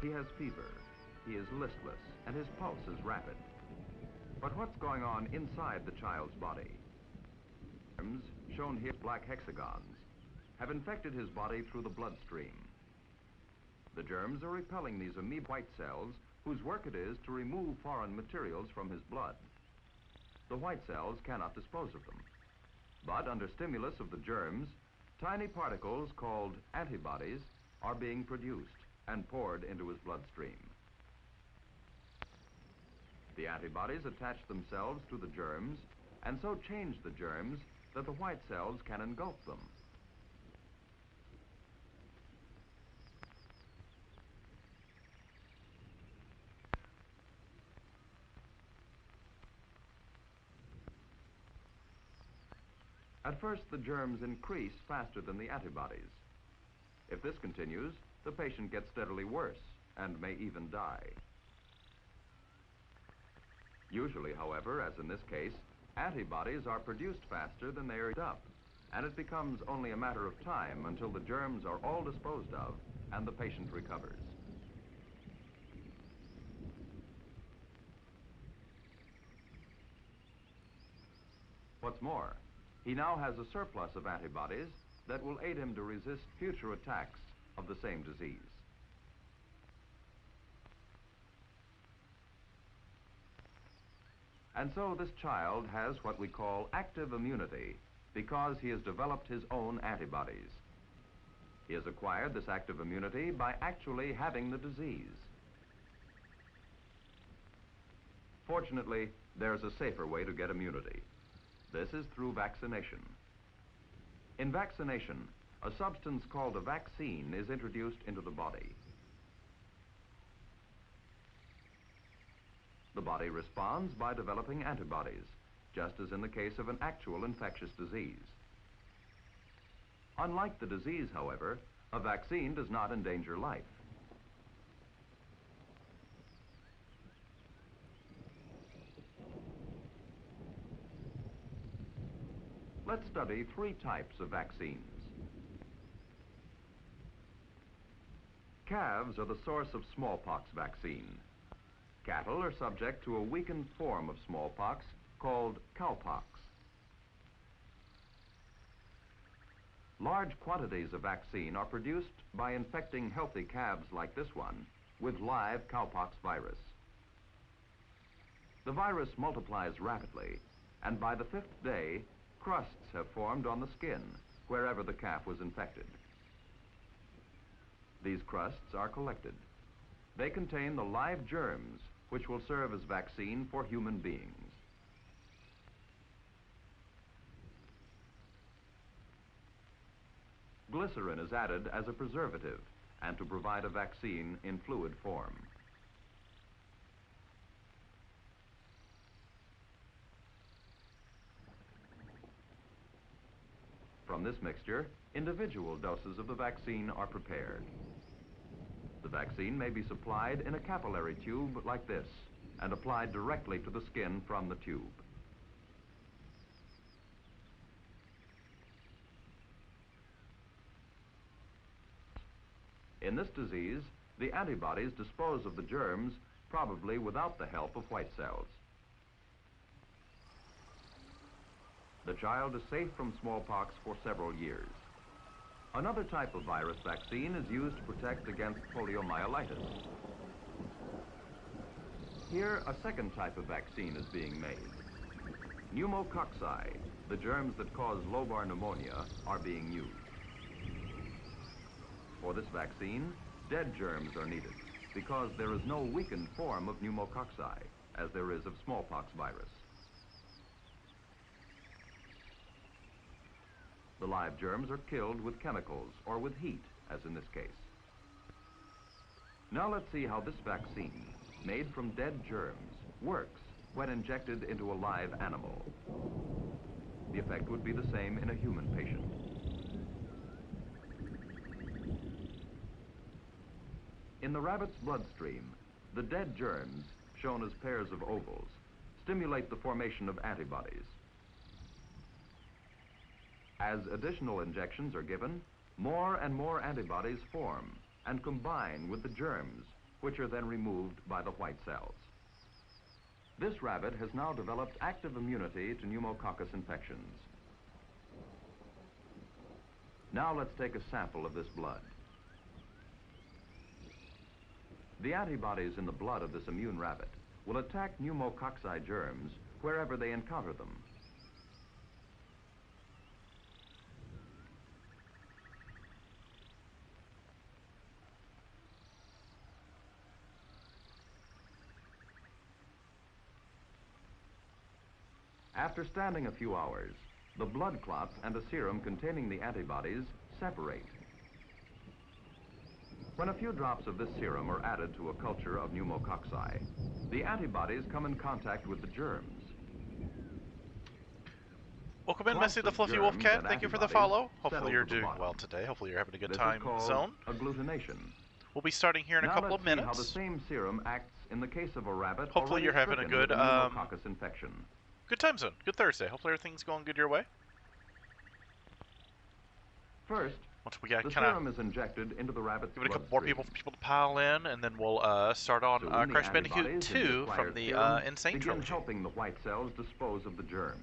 He has fever, he is listless, and his pulse is rapid. But what's going on inside the child's body? Germs, shown here as black hexagons, have infected his body through the bloodstream. The germs are repelling these amoeba white cells whose work it is to remove foreign materials from his blood. The white cells cannot dispose of them. But under stimulus of the germs, tiny particles called antibodies are being produced and poured into his bloodstream. The antibodies attach themselves to the germs and so change the germs that the white cells can engulf them. At first, the germs increase faster than the antibodies. If this continues, the patient gets steadily worse and may even die. Usually, however, as in this case, antibodies are produced faster than they are used up, and it becomes only a matter of time until the germs are all disposed of and the patient recovers. What's more, he now has a surplus of antibodies that will aid him to resist future attacks of the same disease. And so this child has what we call active immunity because he has developed his own antibodies. He has acquired this active immunity by actually having the disease. Fortunately, there's a safer way to get immunity. This is through vaccination. In vaccination, a substance called a vaccine is introduced into the body. The body responds by developing antibodies, just as in the case of an actual infectious disease. Unlike the disease, however, a vaccine does not endanger life. Let's study three types of vaccines. Calves are the source of smallpox vaccine. Cattle are subject to a weakened form of smallpox called cowpox. Large quantities of vaccine are produced by infecting healthy calves like this one with live cowpox virus. The virus multiplies rapidly, and by the 5th day, crusts have formed on the skin wherever the calf was infected. These crusts are collected. They contain the live germs which will serve as vaccine for human beings. Glycerin is added as a preservative and to provide a vaccine in fluid form. From this mixture, individual doses of the vaccine are prepared. The vaccine may be supplied in a capillary tube like this and applied directly to the skin from the tube. In this disease, the antibodies dispose of the germs, probably without the help of white cells. The child is safe from smallpox for several years. Another type of virus vaccine is used to protect against poliomyelitis. Here, a second type of vaccine is being made. Pneumococci, the germs that cause lobar pneumonia, are being used. For this vaccine, dead germs are needed because there is no weakened form of pneumococci, as there is of smallpox virus. The live germs are killed with chemicals or with heat, as in this case. Now let's see how this vaccine, made from dead germs, works when injected into a live animal. The effect would be the same in a human patient. In the rabbit's bloodstream, the dead germs, shown as pairs of ovals, stimulate the formation of antibodies. As additional injections are given, more and more antibodies form and combine with the germs, which are then removed by the white cells. This rabbit has now developed active immunity to pneumococcus infections. Now let's take a sample of this blood. The antibodies in the blood of this immune rabbit will attack pneumococci germs wherever they encounter them. After standing a few hours, the blood clots and a serum containing the antibodies separate. When a few drops of this serum are added to a culture of pneumococci, the antibodies come in contact with the germs. Welcome in, Messi the Fluffy Wolf Cat. Thank you for the follow. Hopefully you're doing well today. Hopefully you're having a good time zone. Agglutination. We'll be starting here in a couple of minutes. Now let's see how the same serum acts in the case of a rabbit. Hopefully you're having a good pneumococcus infection. Good time zone. Good Thursday. Hopefully everything's going good your way. First, once we got the serum is injected into the rabbit's give it a couple more people to pile in, and then we'll start on Crash Bandicoot 2 from the Insane Trilogy. Helping the white cells dispose of the germs.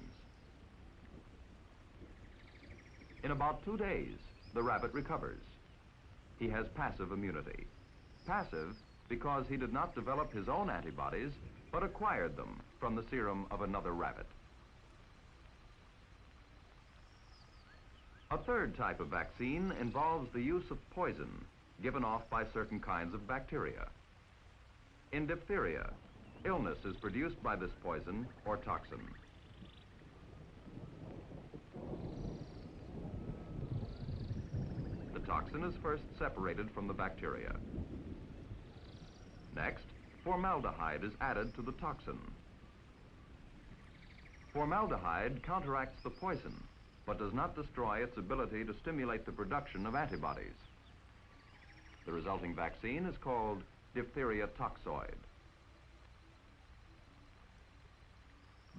In about 2 days, the rabbit recovers. He has passive immunity. Passive because he did not develop his own antibodies, but acquired them from the serum of another rabbit. A third type of vaccine involves the use of poison given off by certain kinds of bacteria. In diphtheria, illness is produced by this poison or toxin. The toxin is first separated from the bacteria. Next, formaldehyde is added to the toxin. Formaldehyde counteracts the poison, but does not destroy its ability to stimulate the production of antibodies. The resulting vaccine is called diphtheria toxoid.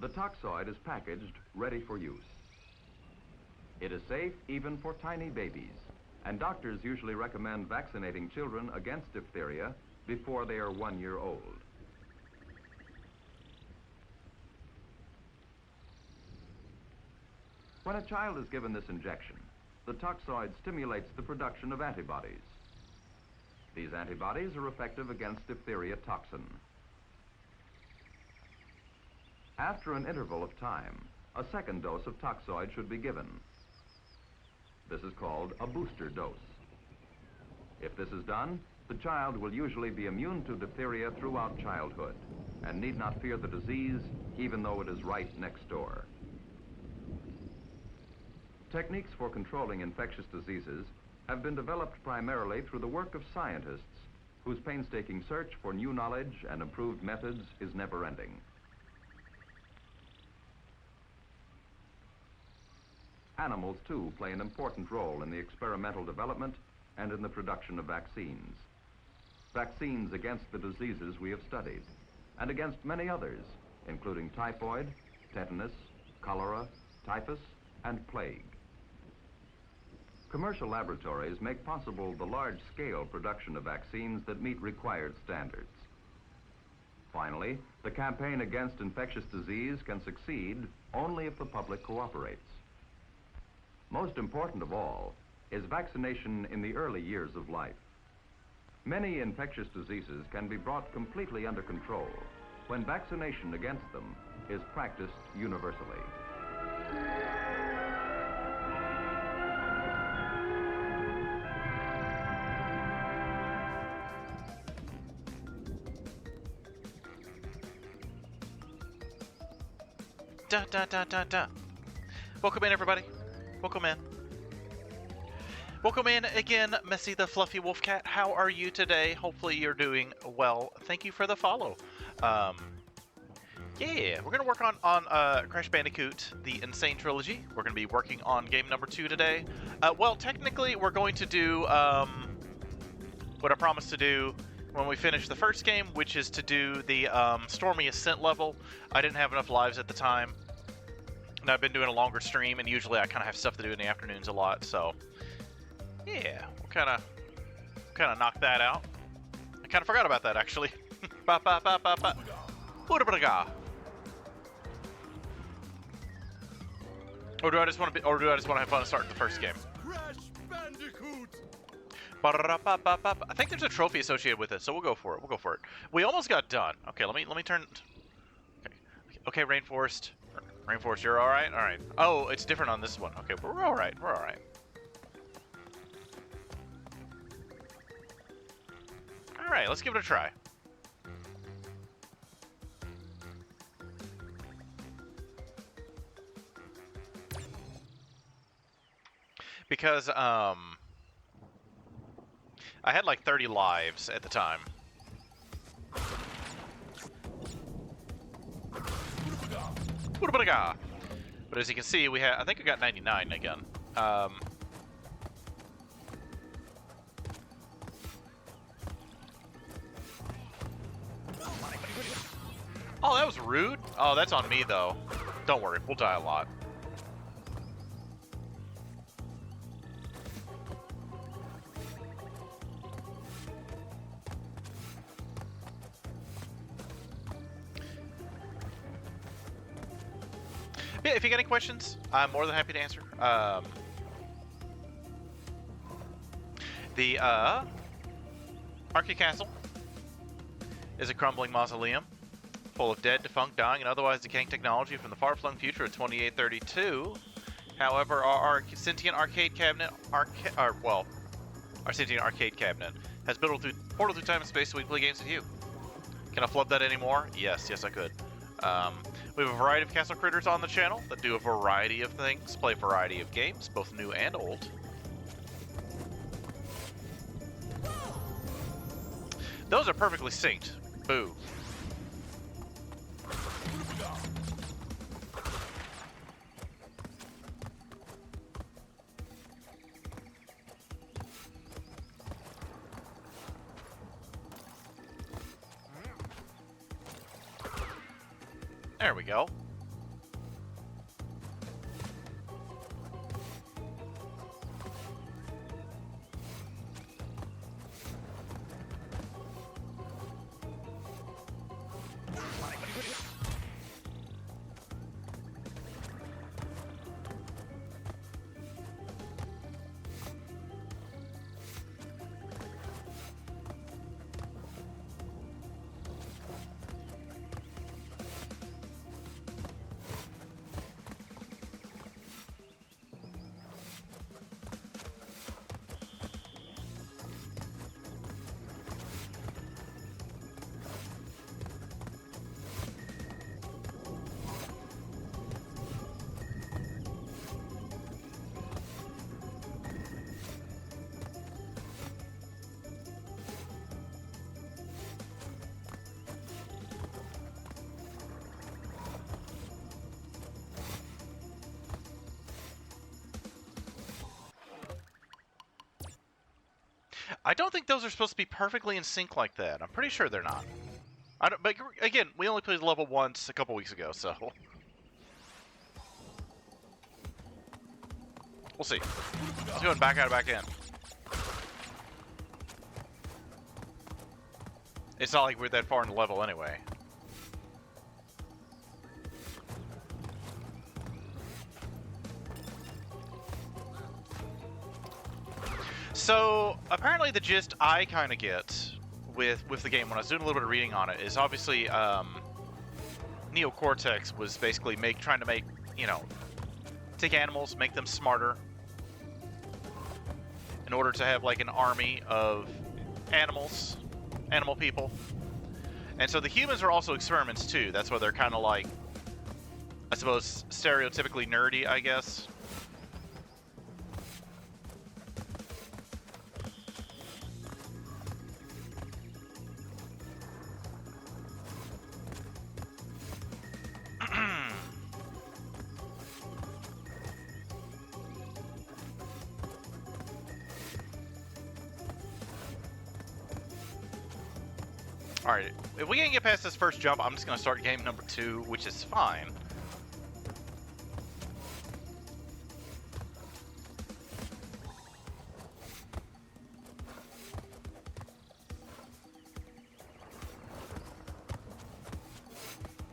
The toxoid is packaged, ready for use. It is safe even for tiny babies, and doctors usually recommend vaccinating children against diphtheria before they are 1 year old. When a child is given this injection, the toxoid stimulates the production of antibodies. These antibodies are effective against diphtheria toxin. After an interval of time, a second dose of toxoid should be given. This is called a booster dose. If this is done, the child will usually be immune to diphtheria throughout childhood and need not fear the disease, even though it is right next door. Techniques for controlling infectious diseases have been developed primarily through the work of scientists whose painstaking search for new knowledge and improved methods is never-ending. Animals, too, play an important role in the experimental development and in the production of vaccines. Vaccines against the diseases we have studied, and against many others, including typhoid, tetanus, cholera, typhus, and plague. Commercial laboratories make possible the large-scale production of vaccines that meet required standards. Finally, the campaign against infectious disease can succeed only if the public cooperates. Most important of all is vaccination in the early years of life. Many infectious diseases can be brought completely under control when vaccination against them is practiced universally. Welcome in, everybody. Welcome in. Welcome in again, Messi the Fluffy Wolf Cat. How are you today? Hopefully you're doing well. Thank you for the follow. Yeah, we're going to work on Crash Bandicoot, the Insane Trilogy. We're going to be working on game number 2 today. Well, technically, we're going to do what I promised to do when we finish the first game, which is to do the Stormy Ascent level. I didn't have enough lives at the time, and I've been doing a longer stream, and usually I kind of have stuff to do in the afternoons a lot, so yeah, we'll kind of knock that out. I kind Kind of forgot about that, actually. Ba ba ba ba ba. Boodabraga. Or do I just want to have fun and start the first game? Crash Bandicoot! Ba-da-da-ba-ba-ba. I think there's a trophy associated with it, so we'll go for it. We'll go for it. We almost got done. Okay, let me turn. Okay, Rainforest. Rainforest, you're all right. All right. Oh, it's different on this one. Okay, we're all right. We're all right. All right, let's give it a try. Because I had like 30 lives at the time. But as you can see, I think I got 99 again. Oh, that was rude. Oh, that's on me though. Don't worry, we'll die a lot. Yeah, if you got any questions, I'm more than happy to answer. The Arcade Castle is a crumbling mausoleum full of dead, defunct, dying, and otherwise decaying technology from the far-flung future of 2832. However, our sentient arcade cabinet, our sentient arcade cabinet has portaled through time and space so we can play games with you. Can I flub that anymore? Yes, I could. We have a variety of castle critters on the channel that do a variety of things, play a variety of games, both new and old. Those are perfectly synced. Boo. There we go. I don't think those are supposed to be perfectly in sync like that. I'm pretty sure they're not. But again, we only played level once a couple weeks ago, so we'll see. Let's go and back out, back in. It's not like we're that far in the level anyway. So apparently the gist I kind of get with the game when I was doing a little bit of reading on it is obviously Neocortex was basically trying to make, you know, take animals, make them smarter in order to have like an army of animal people. And so the humans are also experiments too. That's why they're kind of like, I suppose, stereotypically nerdy, I guess. Alright, if we can't get past this first jump, I'm just going to start game number 2, which is fine.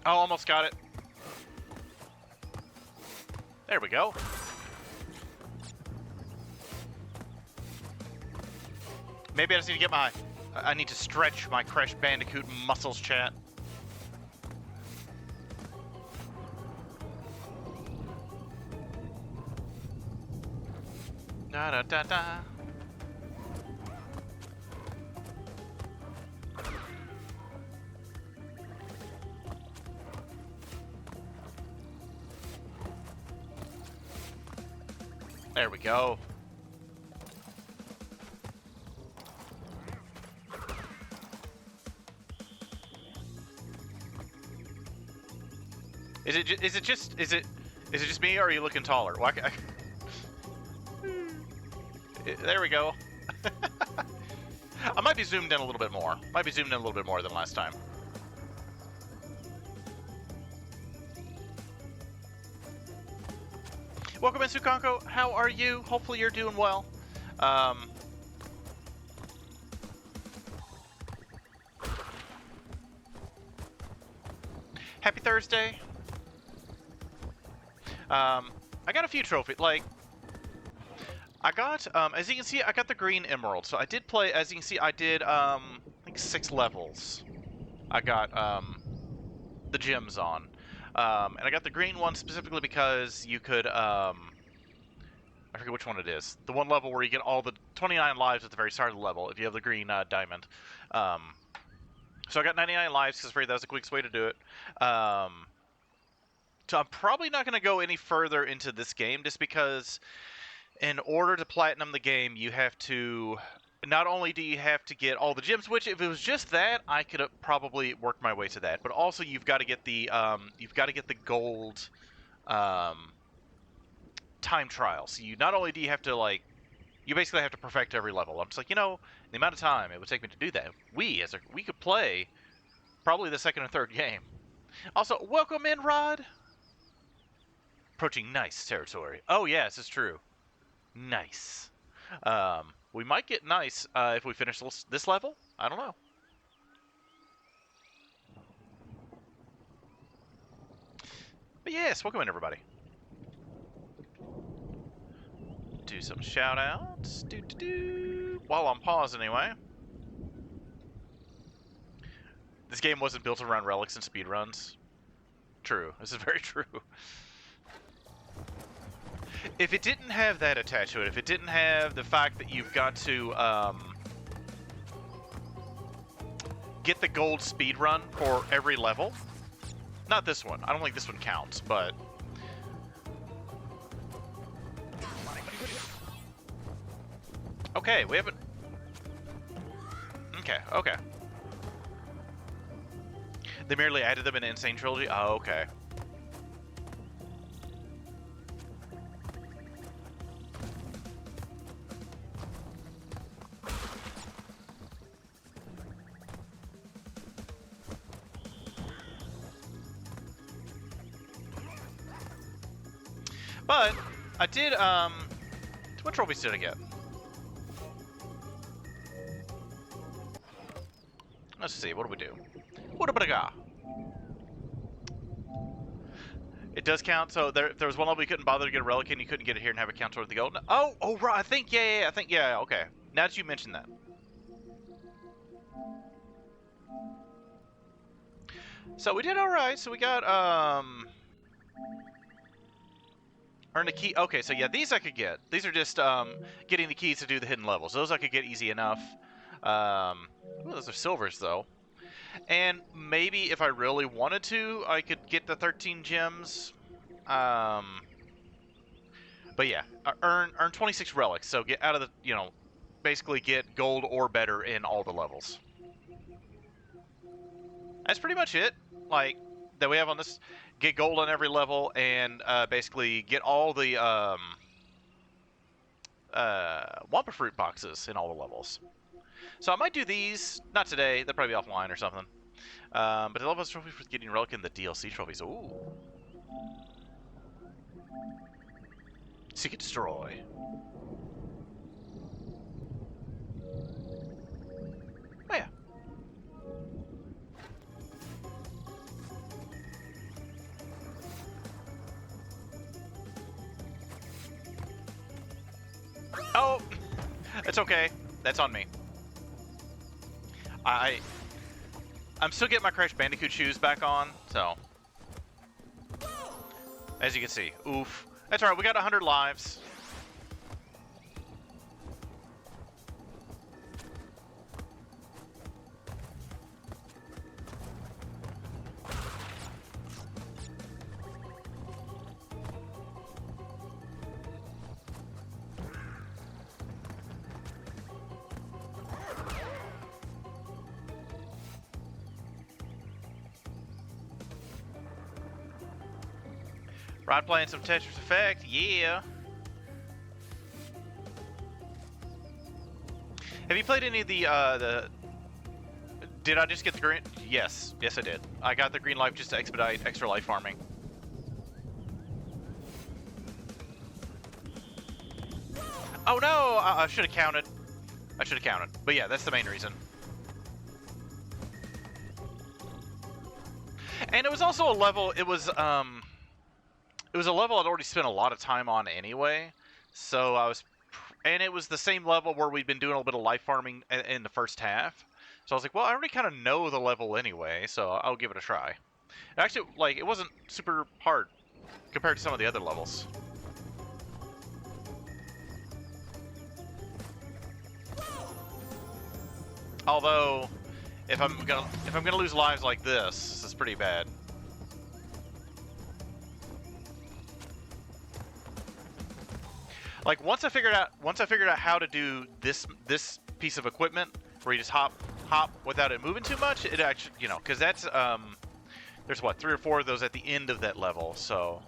Oh, almost got it. There we go. Maybe I just need to get my... I need to stretch my Crash Bandicoot muscles, chat. Da da da da. There we go. Is it just me, or are you looking taller? Well, there we go. I might be zoomed in a little bit more. Might be zoomed in a little bit more than last time. Welcome in, Sukanko. How are you? Hopefully you're doing well. Happy Thursday. I got a few trophies. Like, I got, as you can see, I got the green emerald. So I did play, as you can see, I did, I think 6 levels. I got, the gems on. And I got the green one specifically because you could, I forget which one it is. The one level where you get all the 29 lives at the very start of the level if you have the green diamond. So I got 99 lives because I figured that was the quickest way to do it. So I'm probably not going to go any further into this game just because in order to platinum the game, you have to... Not only do you have to get all the gems, which if it was just that, I could have probably worked my way to that. But also you've got to get the gold time trial. So you not only do you have to like, you basically have to perfect every level. I'm just like, you know, the amount of time it would take me to do that. We could play probably the second or third game. Also, welcome in, Rod. Approaching nice territory. Oh yes, it's true. Nice. We might get nice if we finish this level. I don't know. But yes, welcome in, everybody. Do some shout-outs. While I'm paused, anyway. This game wasn't built around relics and speedruns. True. This is very true. If it didn't have that attached to it, if it didn't have the fact that you've got to get the gold speedrun for every level, not this one. I don't think this one counts, but... Okay, we haven't... Okay. They merely added them in Insane Trilogy? Oh, okay. But, I did, what trophies did I get? Let's see, what do we do? What do we got? It does count, so there was one level you couldn't bother to get a relic in, you couldn't get it here and have it count toward the gold. Oh, right, I think, yeah, okay. Now that you mentioned that. So we did alright, so we got, earn a key. Okay, so yeah, these I could get. These are just, getting the keys to do the hidden levels. Those I could get easy enough. Ooh, those are silvers, though. And maybe if I really wanted to, I could get the 13 gems. But yeah, earn 26 relics. So get out of the, you know, basically get gold or better in all the levels. That's pretty much it. Like, that we have on this. Get gold on every level and basically get all the Wampa Fruit boxes in all the levels. So I might do these, not today, they'll probably be offline or something. But the level trophy for getting relic in the DLC trophies. Ooh. Seek and destroy. Oh yeah. It's okay. That's on me. I'm still getting my Crash Bandicoot shoes back on, so... As you can see. Oof. That's alright, we got 100 lives. Rod playing some Tetris Effect, yeah. Have you played any of the... Did I just get the green? Yes, yes I did. I got the green life just to expedite extra life farming. Oh no! I should have counted. I should have counted. But yeah, that's the main reason. And it was also a level, it was a level I'd already spent a lot of time on anyway, so and it was the same level where we'd been doing a little bit of life farming in the first half. So I was like, well, I already kind of know the level anyway, so I'll give it a try. Actually, like, it wasn't super hard compared to some of the other levels. Although, if I'm gonna lose lives like this is pretty bad. Like once I figured out how to do this piece of equipment where you just hop without it moving too much, it actually, you know, because that's there's what, 3 or 4 of those at the end of that level, so.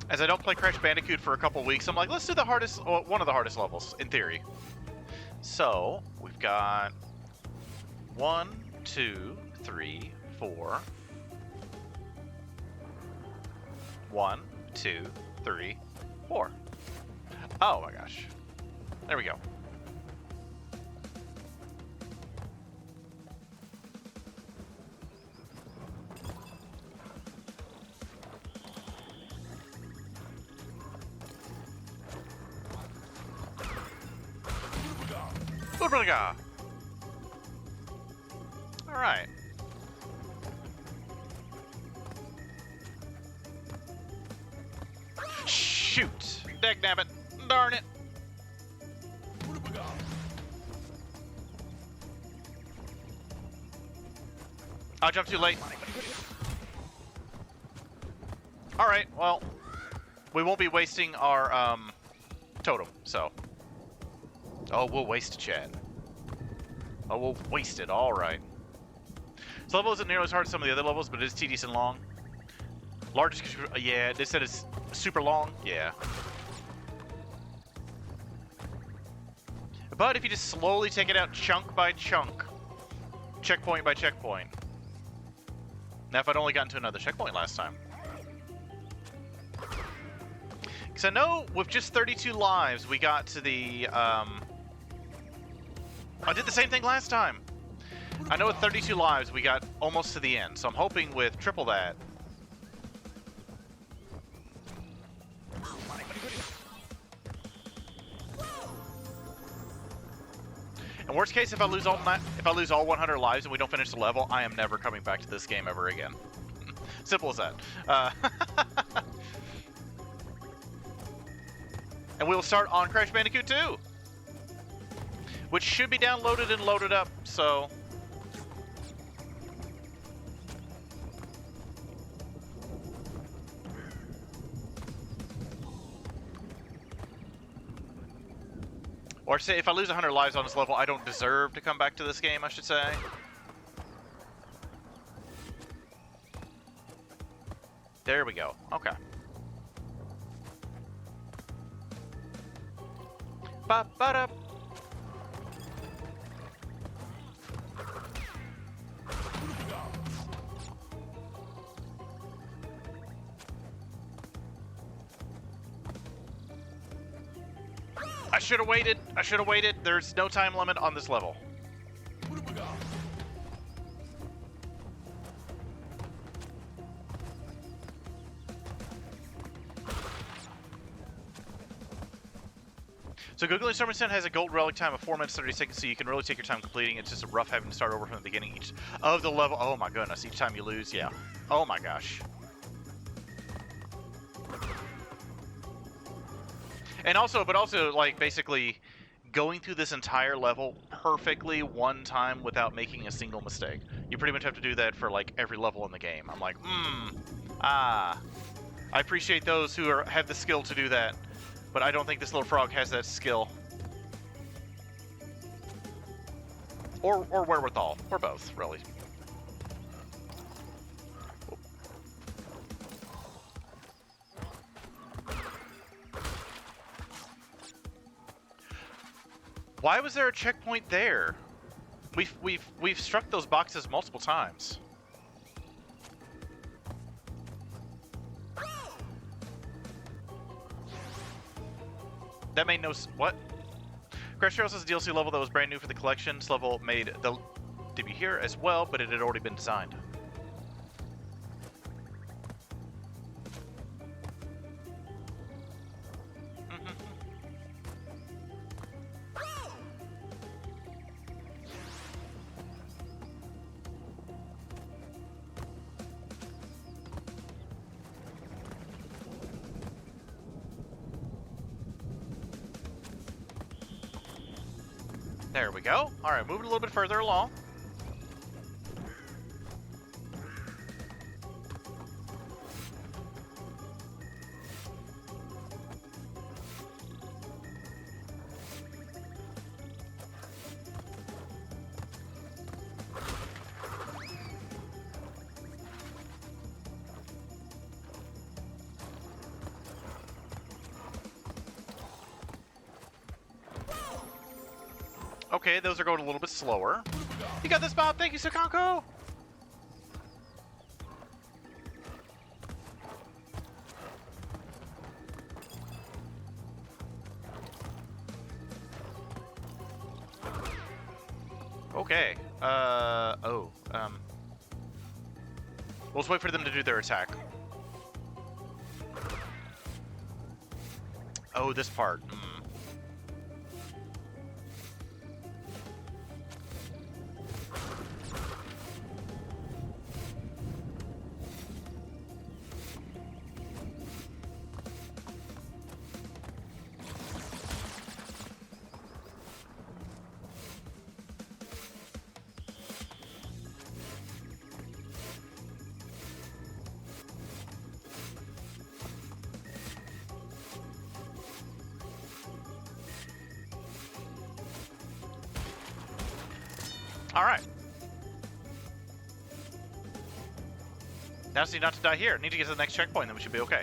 As I don't play Crash Bandicoot for a couple weeks, I'm like, let's do the hardest, one of the hardest levels, in theory. So, we've got 1, 2, 3, 4. 1, 2, 3, 4. Oh my gosh. There we go. Alright. Shoot! Dagnabbit! Darn it! I jumped too late. Alright, well, we won't be wasting our totem, so. Oh, we'll waste it, Chad. Oh, we'll waste it, alright. This level isn't nearly as hard as some of the other levels, but it is tedious and long. Largest, yeah, they said it's super long, yeah. But if you just slowly take it out chunk by chunk, checkpoint by checkpoint. Now if I'd only gotten to another checkpoint last time. Because I know with just 32 lives, we got to the, I did the same thing last time. I know with 32 lives, we got almost to the end, so I'm hoping with triple that. And worst case, if I lose all 100 lives and we don't finish the level, I am never coming back to this game ever again. Simple as that. And we'll start on Crash Bandicoot 2, which should be downloaded and loaded up, so. Or say, if I lose 100 lives on this level, I don't deserve to come back to this game, I should say. There we go. Okay. Ba-ba-da. I should have waited. I should have waited. There's no time limit on this level. So Googling Summerson has a gold relic time of 4 minutes 30 seconds, so you can really take your time completing. It's just rough having to start over from the beginning each of the level. Oh my goodness, each time you lose, yeah. Oh my gosh. And also, but also, like, basically going through this entire level perfectly one time without making a single mistake. You pretty much have to do that for, like, every level in the game. I'm like, I appreciate those who have the skill to do that, but I don't think this little frog has that skill. Or wherewithal, or both, really. Why was there a checkpoint there? We've struck those boxes multiple times. That made no what? Crash Trails is a DLC level that was brand new for the collection. This level made the debut here as well, but it had already been designed. There we go. Alright, moving a little bit further along. Okay, those are going a little bit slower. You got this, Bob. Thank you, Sukanko. Okay. We'll just wait for them to do their attack. Oh, this part. Alright. Now just need not to die here. Need to get to the next checkpoint, then we should be okay.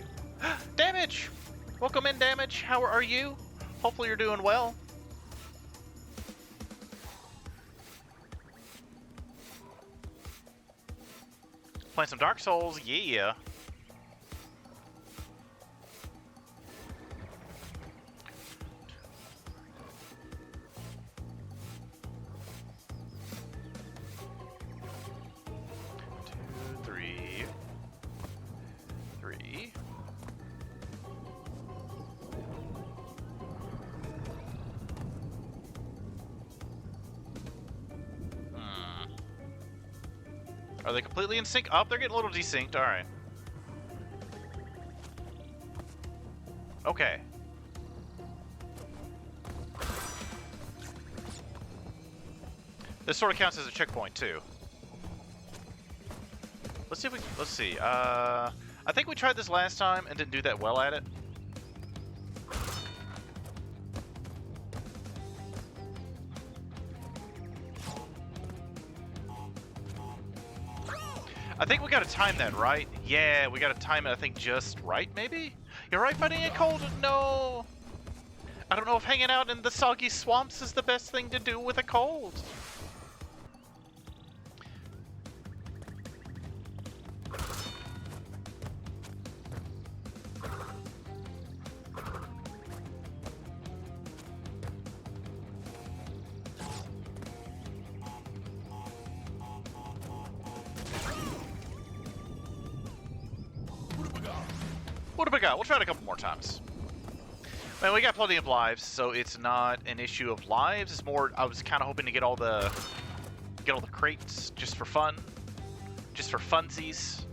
Damage! Welcome in, Damage. How are you? Hopefully you're doing well. Playing some Dark Souls, yeah. Are they completely in sync? Oh, they're getting a little desynced. Alright. Okay. This sort of counts as a checkpoint, too. Let's see if we... Let's see. I think we tried this last time and didn't do that well at it. I think we gotta time that, right? Yeah, we gotta time it, I think, just right, maybe? You're right, buddy, it cold. No! I don't know if hanging out in the soggy swamps is the best thing to do with a cold. What have we got? We'll try it a couple more times. I mean, we got plenty of lives, so it's not an issue of lives. It's more, I was kind of hoping to get all the crates just for fun, just for funsies.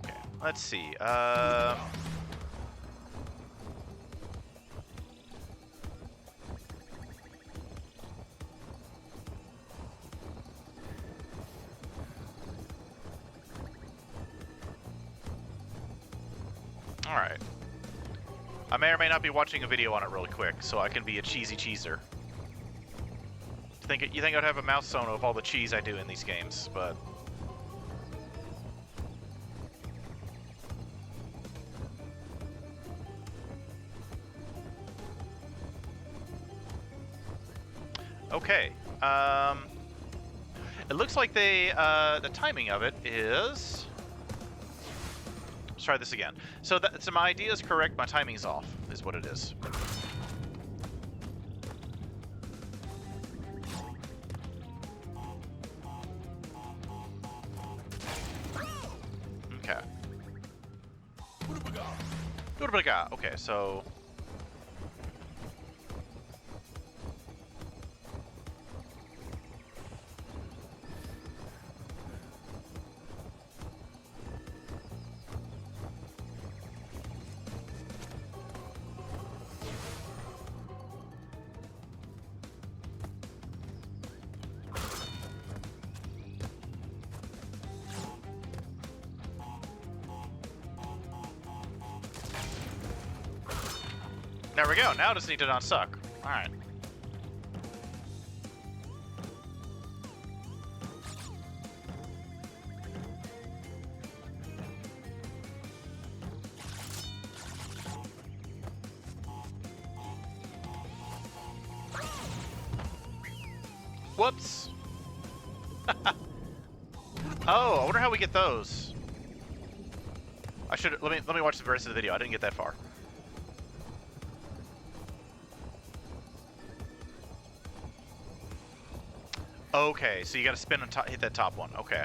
Okay, let's see. All right. I may or may not be watching a video on it really quick, so I can be a cheesy cheeser. You think I'd have a mouse sono of all the cheese I do in these games, but... Okay. It looks like they, the timing of it is... Let's try this again. So my idea is correct, my timing's off, is what it is. Okay. Okay, so... There we go, now I just need to not suck. Alright. Whoops! Oh, I wonder how we get those. I should let me watch the rest of the video. I didn't get that far. Okay, so you gotta spin and hit that top one. Okay.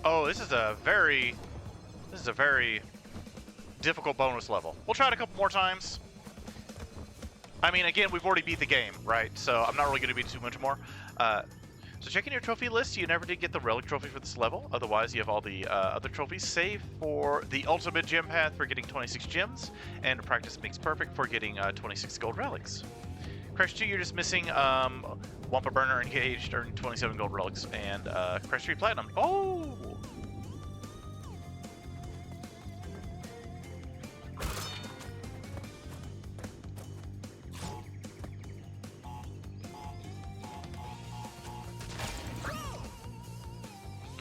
Oh, this is a very difficult bonus level. We'll try it a couple more times. I mean, again, we've already beat the game, right? So I'm not really going to be too much more. So checking your trophy list, you never did get the relic trophy for this level. Otherwise, you have all the other trophies, save for the ultimate gem path for getting 26 gems, and practice makes perfect for getting 26 gold relics. Crash 2, you're just missing Wampa Burner engaged, earning 27 gold relics, and Crash 3 Platinum. Oh!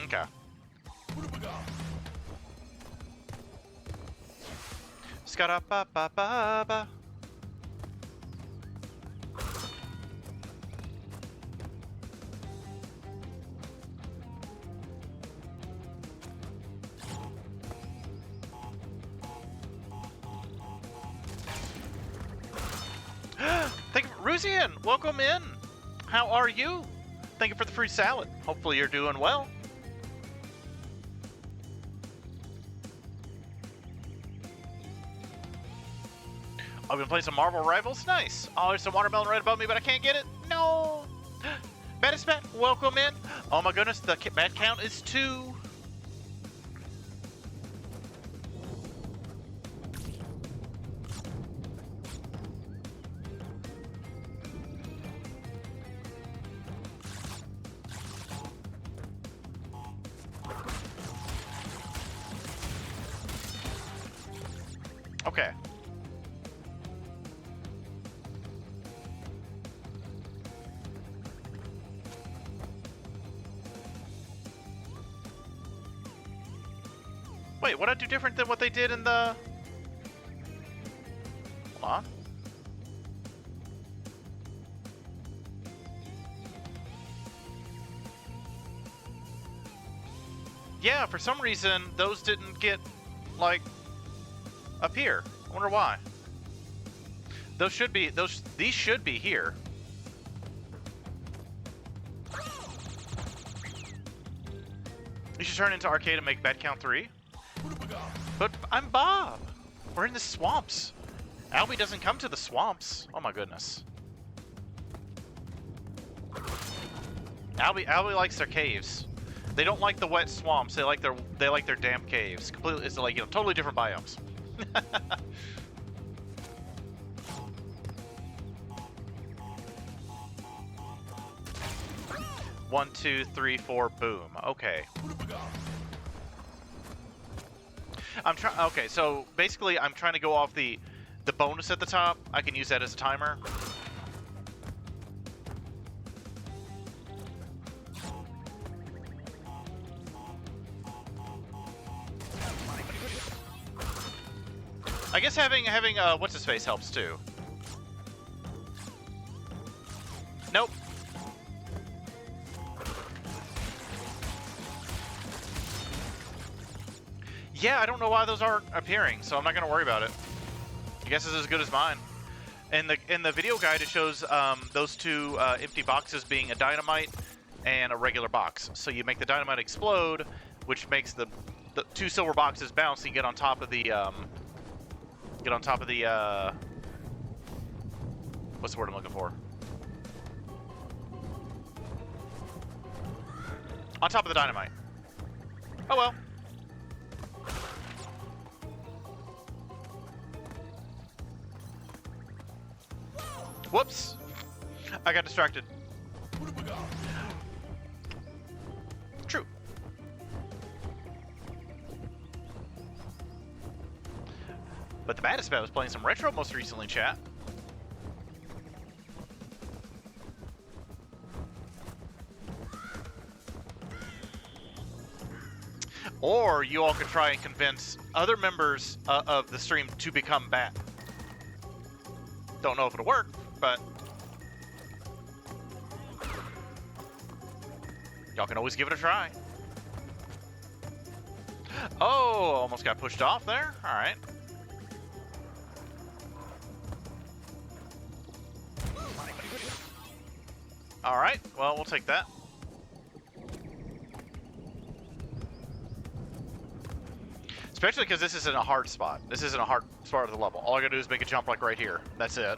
Okay. Ska-da-ba-ba-ba-ba. Thank you, Rusian. Welcome in. How are you? Thank you for the free salad. Hopefully you're doing well. I've been playing some Marvel Rivals. Nice. Oh, there's some watermelon right above me, but I can't get it. No. Batispat, welcome in. Oh my goodness, the bat count is 2. Okay. Wait, what'd I do different than what they did in the... hold on. Yeah, for some reason, those didn't get, like, up here. I wonder why. These should be here. You should turn into arcade and make bed count 3. But I'm Bob. We're in the swamps. Albie doesn't come to the swamps. Oh my goodness. Albie likes their caves. They don't like the wet swamps. They like their damp caves. Completely, it's like, you know, totally different biomes. 1, 2, 3, 4, boom. Okay. Okay, so basically I'm trying to go off the bonus at the top. I can use that as a timer. I guess having what's his face helps too. Nope. Yeah, I don't know why those aren't appearing, so I'm not gonna worry about it. I guess it's as good as mine. In the video guide, it shows those two empty boxes being a dynamite and a regular box. So you make the dynamite explode, which makes the two silver boxes bounce. And you get on top of the what's the word I'm looking for? On top of the dynamite. Oh well. Whoops! I got distracted. True. But the baddest bet was playing some retro most recently, chat. Or you all could try and convince other members of the stream to become bat. Don't know if it'll work, but y'all can always give it a try. Oh, almost got pushed off there. All right. All right. Well, we'll take that. Especially because this isn't a hard spot. This isn't a hard spot of the level. All I gotta do is make a jump like right here. That's it.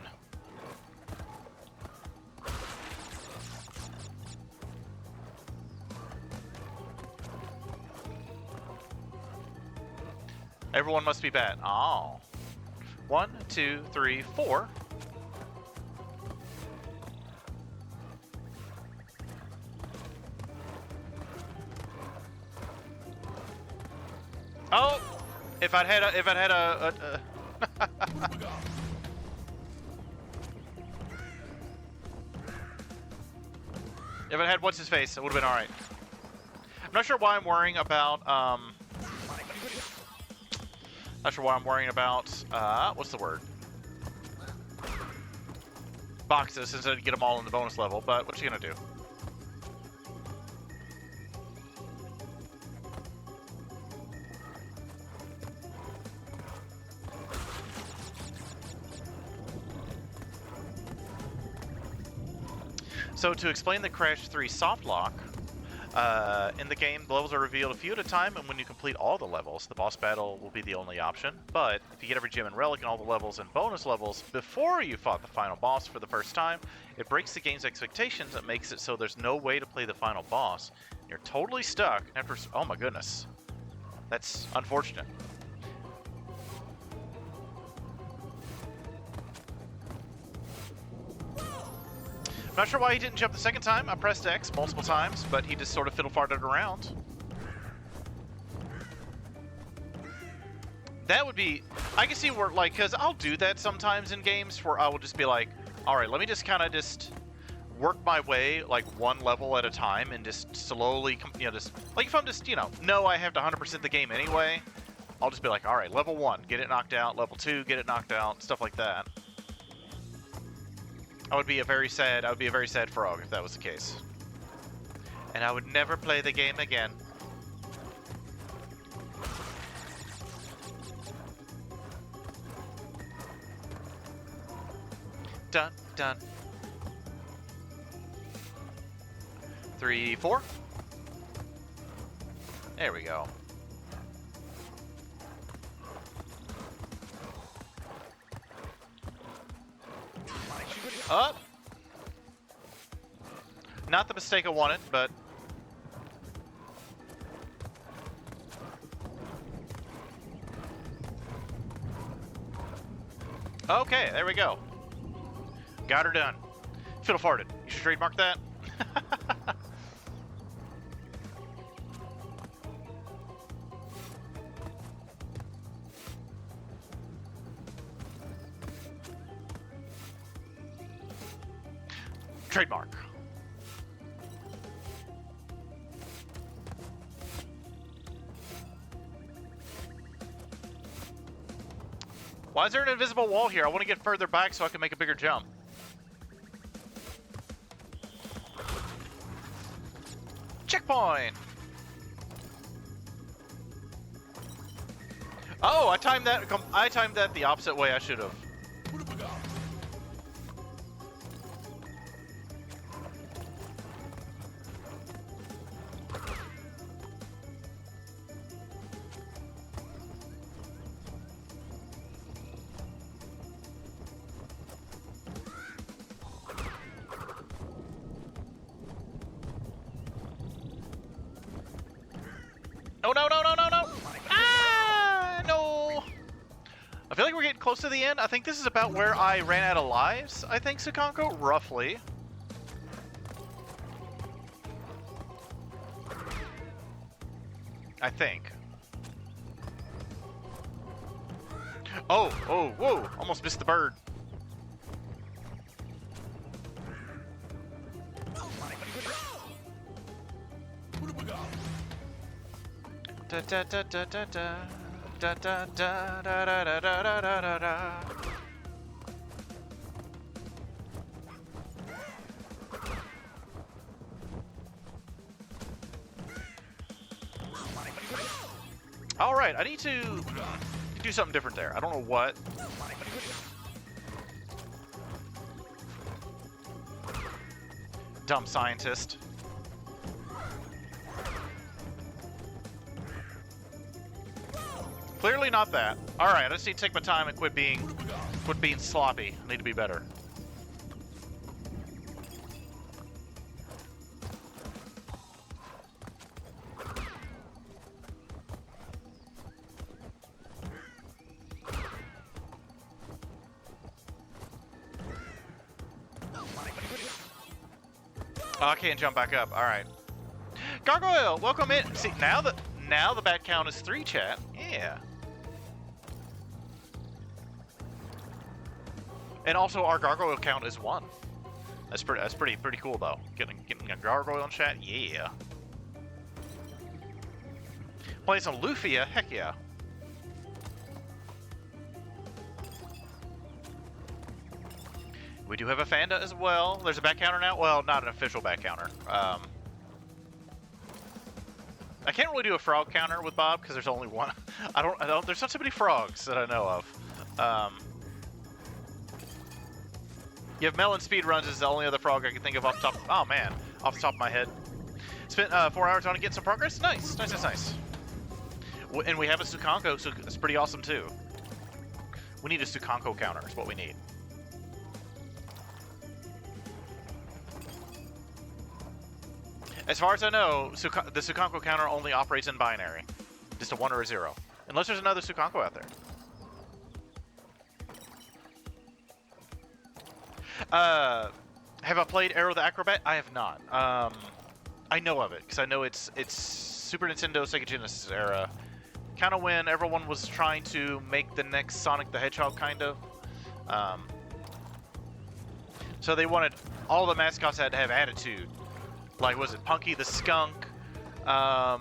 Everyone must be bad. Oh. 1, 2, 3, 4. Oh! If I'd had a if it had what's his face, it would have been all right. I'm not sure why I'm worrying about not sure why I'm worrying about what's the word? Boxes instead of get them all in the bonus level, but what you gonna do? So to explain the Crash 3 soft lock, in the game, the levels are revealed a few at a time, and when you complete all the levels, the boss battle will be the only option. But if you get every gem and relic and all the levels and bonus levels before you fought the final boss for the first time, it breaks the game's expectations and makes it so there's no way to play the final boss. You're totally stuck after... Oh my goodness. That's unfortunate. I'm not sure why he didn't jump the second time. I pressed X multiple times, but he just sort of fiddle-farted around. That would be... I can see where, like, because I'll do that sometimes in games where I will just be like, alright, let me just kind of just work my way, like, one level at a time and just slowly, you know, just... Like, if I'm just, you know I have to 100% the game anyway, I'll just be like, all right, level 1, get it knocked out. Level 2, get it knocked out. Stuff like that. I would be a very sad frog if that was the case. And I would never play the game again. Dun, dun. 3, 4. There we go. Up. Not the mistake I wanted, but... Okay, there we go. Got her done. Fiddle farted. You should trademark that. Trademark. Why is there an invisible wall here? I want to get further back so I can make a bigger jump. Checkpoint! Oh, I timed that the opposite way I should have. No, no, no, no, no, no! Ah, no! I feel like we're getting close to the end. I think this is about where I ran out of lives, I think, Sukanko, roughly. I think. Oh, oh, whoa! Almost missed the bird. Da da da da da da da da da da da da da da da da. All right, I need to do something different there. I don't know what. Dumb scientist. Clearly not that. Alright, I just need to take my time and quit being sloppy. I need to be better. Oh, I can't jump back up. Alright. Gargoyle, welcome in. See, now the bat count is 3, chat. Yeah. And also our gargoyle count is 1. That's pretty cool though. Getting a gargoyle in chat, yeah. Playing some Lufia, heck yeah. We do have a Fanda as well. There's a back counter now. Well, not an official back counter. I can't really do a frog counter with Bob because there's only one. I don't. There's not so many frogs that I know of. You have Melon Speedruns is the only other frog I can think of off the top. Oh man, off the top of my head. Spent 4 hours on it, get some progress. Nice, nice, nice, nice. And we have a Sukanko, so it's pretty awesome too. We need a Sukanko counter. Is what we need. As far as I know, the Sukanko counter only operates in binary. Just a 1 or a 0. Unless there's another Sukanko out there. Have I played Arrow the Acrobat? I have not. I know of it, because I know it's Super Nintendo, Sega Genesis era. Kind of when everyone was trying to make the next Sonic the Hedgehog, kind of. So they wanted, all the mascots had to have attitude. Like, was it Punky the Skunk? Oh,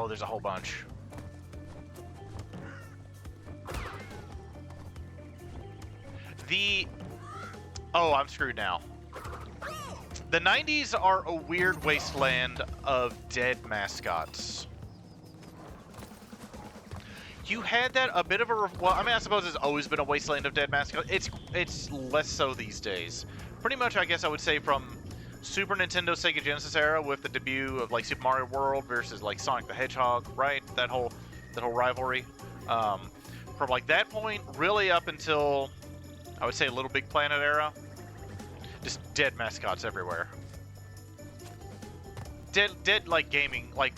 there's a whole bunch. Oh, I'm screwed now. The 90s are a weird wasteland of dead mascots. You had that a bit of a... Well, I mean, I suppose it's always been a wasteland of dead mascots. It's less so these days. Pretty much, I guess I would say from Super Nintendo, Sega Genesis era with the debut of, like, Super Mario World versus, like, Sonic the Hedgehog, right? That whole rivalry. From, like, that point really up until, I would say, Little Big Planet era. Just dead mascots everywhere. Dead, like, gaming, like,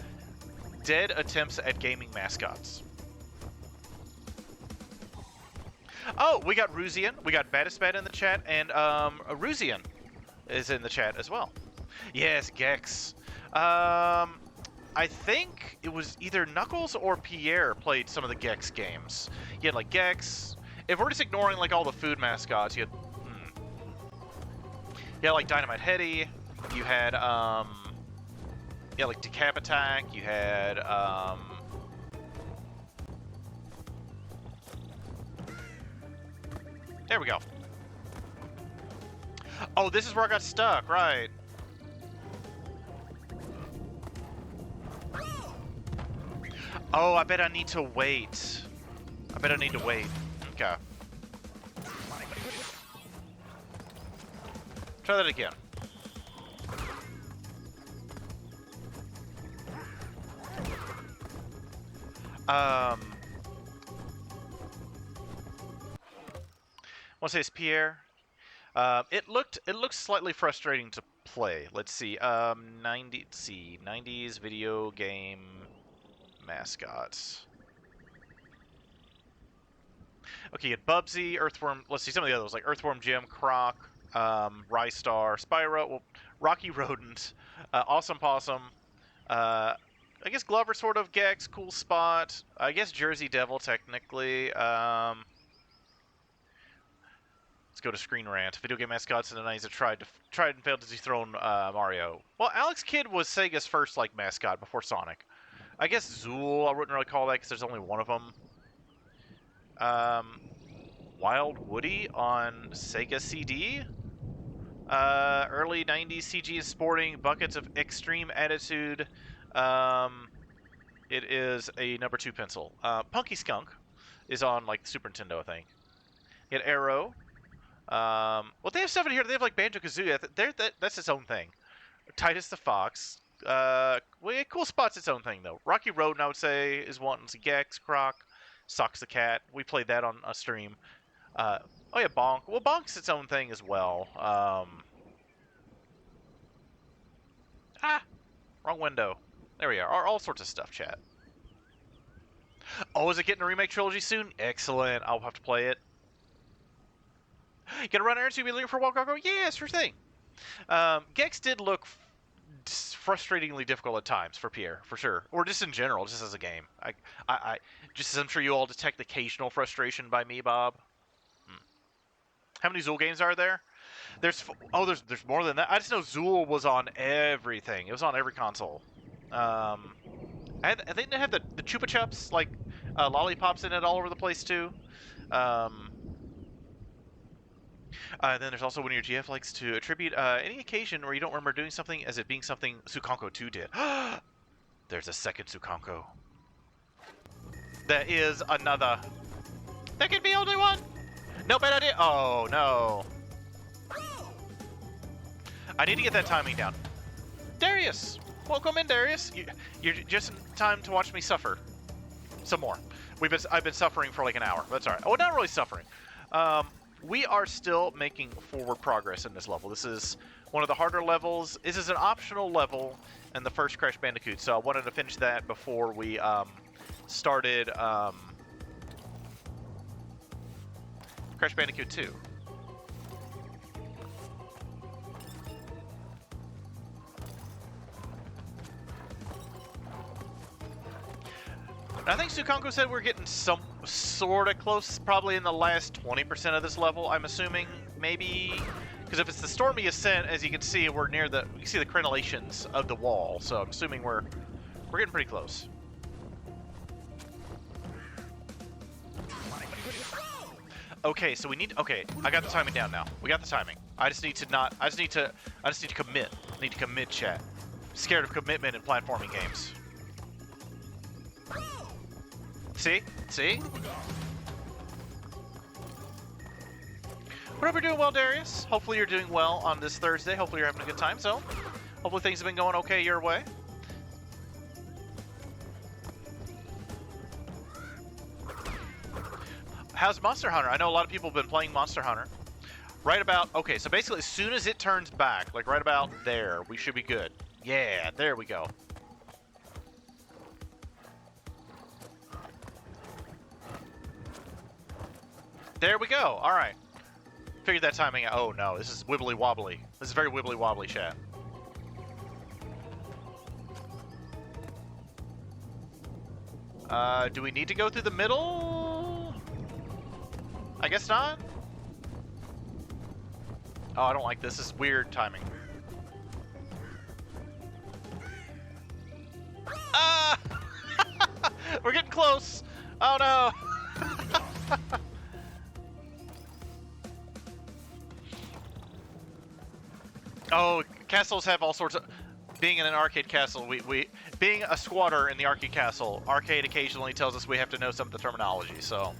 dead attempts at gaming mascots. Oh, we got Ruzian, we got Batisbat in the chat, and Ruzian is in the chat as well. Yes, Gex. I think it was either Knuckles or Pierre played some of the Gex games. You had like Gex. If we're just ignoring like all the food mascots, you had like Dynamite Heady. You had like Decap Attack. You had there we go. Oh, this is where I got stuck, right? Oh, I bet I need to wait. Okay. Try that again. Want to say it's Pierre. It looked slightly frustrating to play. Let's see. 90s video game mascots. Okay, you had Bubsy, Earthworm. Let's see some of the others like Earthworm Jim, Croc, Rystar, Spyro, well, Rocky Rodent, Awesome Possum. I guess Glover sort of, Gex, Cool Spot. I guess Jersey Devil technically. Let's go to Screen Rant. Video game mascots in the 90s have tried and failed to dethrone Mario. Well, Alex Kidd was Sega's first like mascot before Sonic. I guess Zool, I wouldn't really call that because there's only one of them. Wild Woody on Sega CD. Early 90s CG is sporting buckets of extreme attitude. It is a number 2 pencil. Punky Skunk is on like the Super Nintendo, I think. You had Arrow. Well, they have stuff in here. They have like Banjo-Kazooie. That's its own thing. Titus the Fox. Well, yeah, Cool Spot's its own thing though. Rocky Road, I would say, is one. Gex, Croc, Socks the Cat. We played that on a stream. Oh yeah, Bonk. Well, Bonk's its own thing as well. Wrong window. There we are. All sorts of stuff, chat. Oh, is it getting a remake trilogy soon? Excellent. I'll have to play it. You gonna run errands? You be looking for a while, Gargo? Yeah, sure thing. Gex did look frustratingly difficult at times for Pierre, for sure, or just in general, just as a game. I just as I'm sure you all detect occasional frustration by me, Bob. How many Zool games are there? There's more than that. I just know Zool was on everything. It was on every console. I think they have the Chupa Chups, like lollipops in it all over the place too. Then there's also one of your GF likes to attribute any occasion where you don't remember doing something as it being something Sukanko 2 did. There's a second Sukanko. There is another. There can be only one. No bad idea. Oh no. I need to get that timing down. Darius, welcome in, Darius. You're just in time to watch me suffer some more. I've been suffering for like an hour. That's all right. Oh, not really suffering. We are still making forward progress in this level. This is one of the harder levels. This is an optional level in the first Crash Bandicoot, so I wanted to finish that before we started Crash Bandicoot 2. I think Sukanko said we're getting some sort of close, probably in the last 20% of this level, I'm assuming, maybe, because if it's the Stormy Ascent, as you can see, we're near you can see the crenellations of the wall, so I'm assuming we're getting pretty close. Okay, so we need. Okay, I got the timing down now. We got the timing. I just need to not. I just need to commit. I need to commit, chat. Scared of commitment in platforming games. See? See? But hope you're doing well, Darius. Hopefully you're doing well on this Thursday. Hopefully you're having a good time. So, hopefully things have been going okay your way. How's Monster Hunter? I know a lot of people have been playing Monster Hunter. Right about, okay, so basically as soon as it turns back, like right about there, we should be good. Yeah, there we go. There we go, all right. Figured that timing out. Oh no, this is wibbly wobbly. This is very wibbly wobbly, chat. Do we need to go through the middle? I guess not. Oh, I don't like this. This is weird timing. Ah! We're getting close. Oh no. Oh, castles have all sorts of... Being in an arcade castle, being a squatter in the arcade castle, arcade occasionally tells us we have to know some of the terminology, so...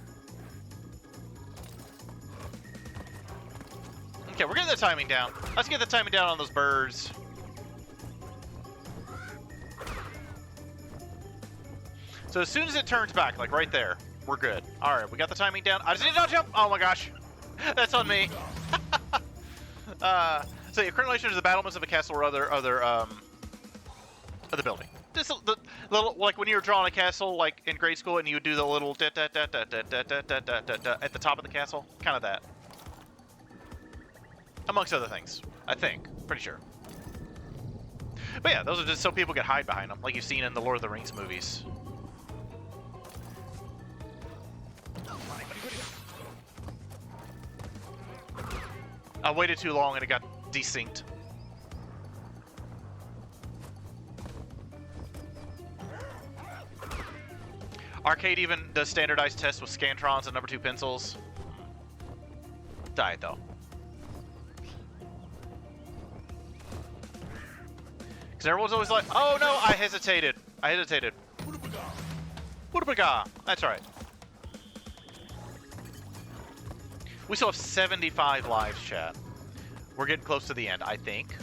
Okay, we're getting the timing down. Let's get the timing down on those birds. So as soon as it turns back, like right there, we're good. Alright, we got the timing down. I just need to not jump! Oh my gosh! That's on me! So yeah, current relation to the battlements of a castle or other building. Just the little, like when you were drawing a castle, like in grade school, and you would do the little da da da da da da da da da da at the top of the castle, kind of that. Amongst other things, I think, pretty sure. But yeah, those are just so people can hide behind them, like you've seen in the Lord of the Rings movies. I waited too long and it got desynced. Arcade even does standardized tests with Scantrons and number 2 pencils. Died though. Because everyone's always like, oh no, I hesitated. I hesitated. Woodabaga. That's right. We still have 75 lives, chat. We're getting close to the end, I think.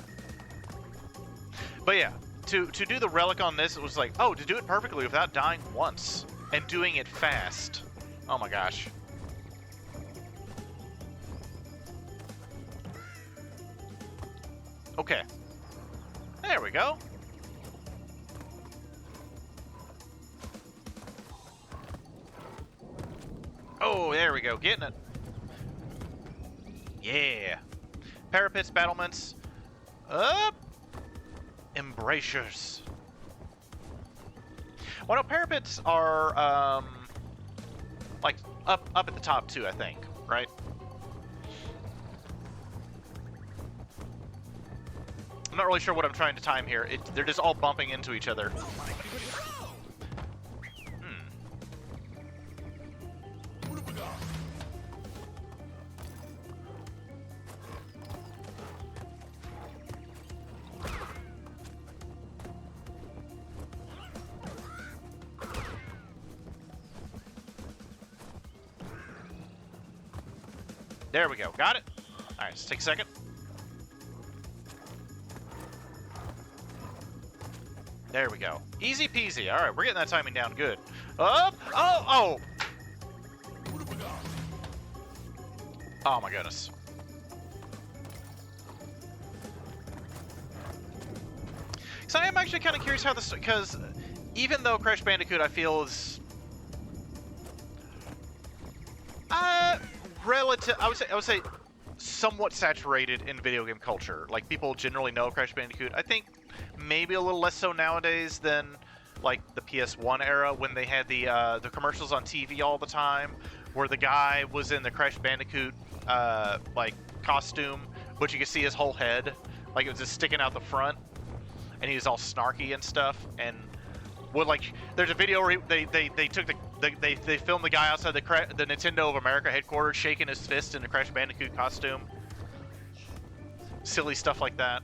But yeah, to do the relic on this, it was like, oh, to do it perfectly without dying once. And doing it fast. Oh my gosh. Okay. There we go. Oh, there we go. Getting it. Yeah. Parapets, battlements. Up. Embrasures. Well, no, parapets are, like, up at the top, too, I think. Right? I'm not really sure what I'm trying to time here. They're just all bumping into each other. There we go. Got it? Alright, let's take a second. There we go. Easy peasy. Alright, we're getting that timing down good. Up! Oh! Oh! Oh my goodness. So I am actually kind of curious how this... Because even though Crash Bandicoot, I feel, is... relative, I would say somewhat saturated in video game culture. Like, people generally know Crash Bandicoot. I think maybe a little less so nowadays than like the PS1 era when they had the commercials on TV all the time, where the guy was in the Crash Bandicoot like costume, but you could see his whole head, like it was just sticking out the front, and he was all snarky and stuff. And would, like, there's a video where they took the They filmed the guy outside the Nintendo of America headquarters shaking his fist in a Crash Bandicoot costume. Silly stuff like that.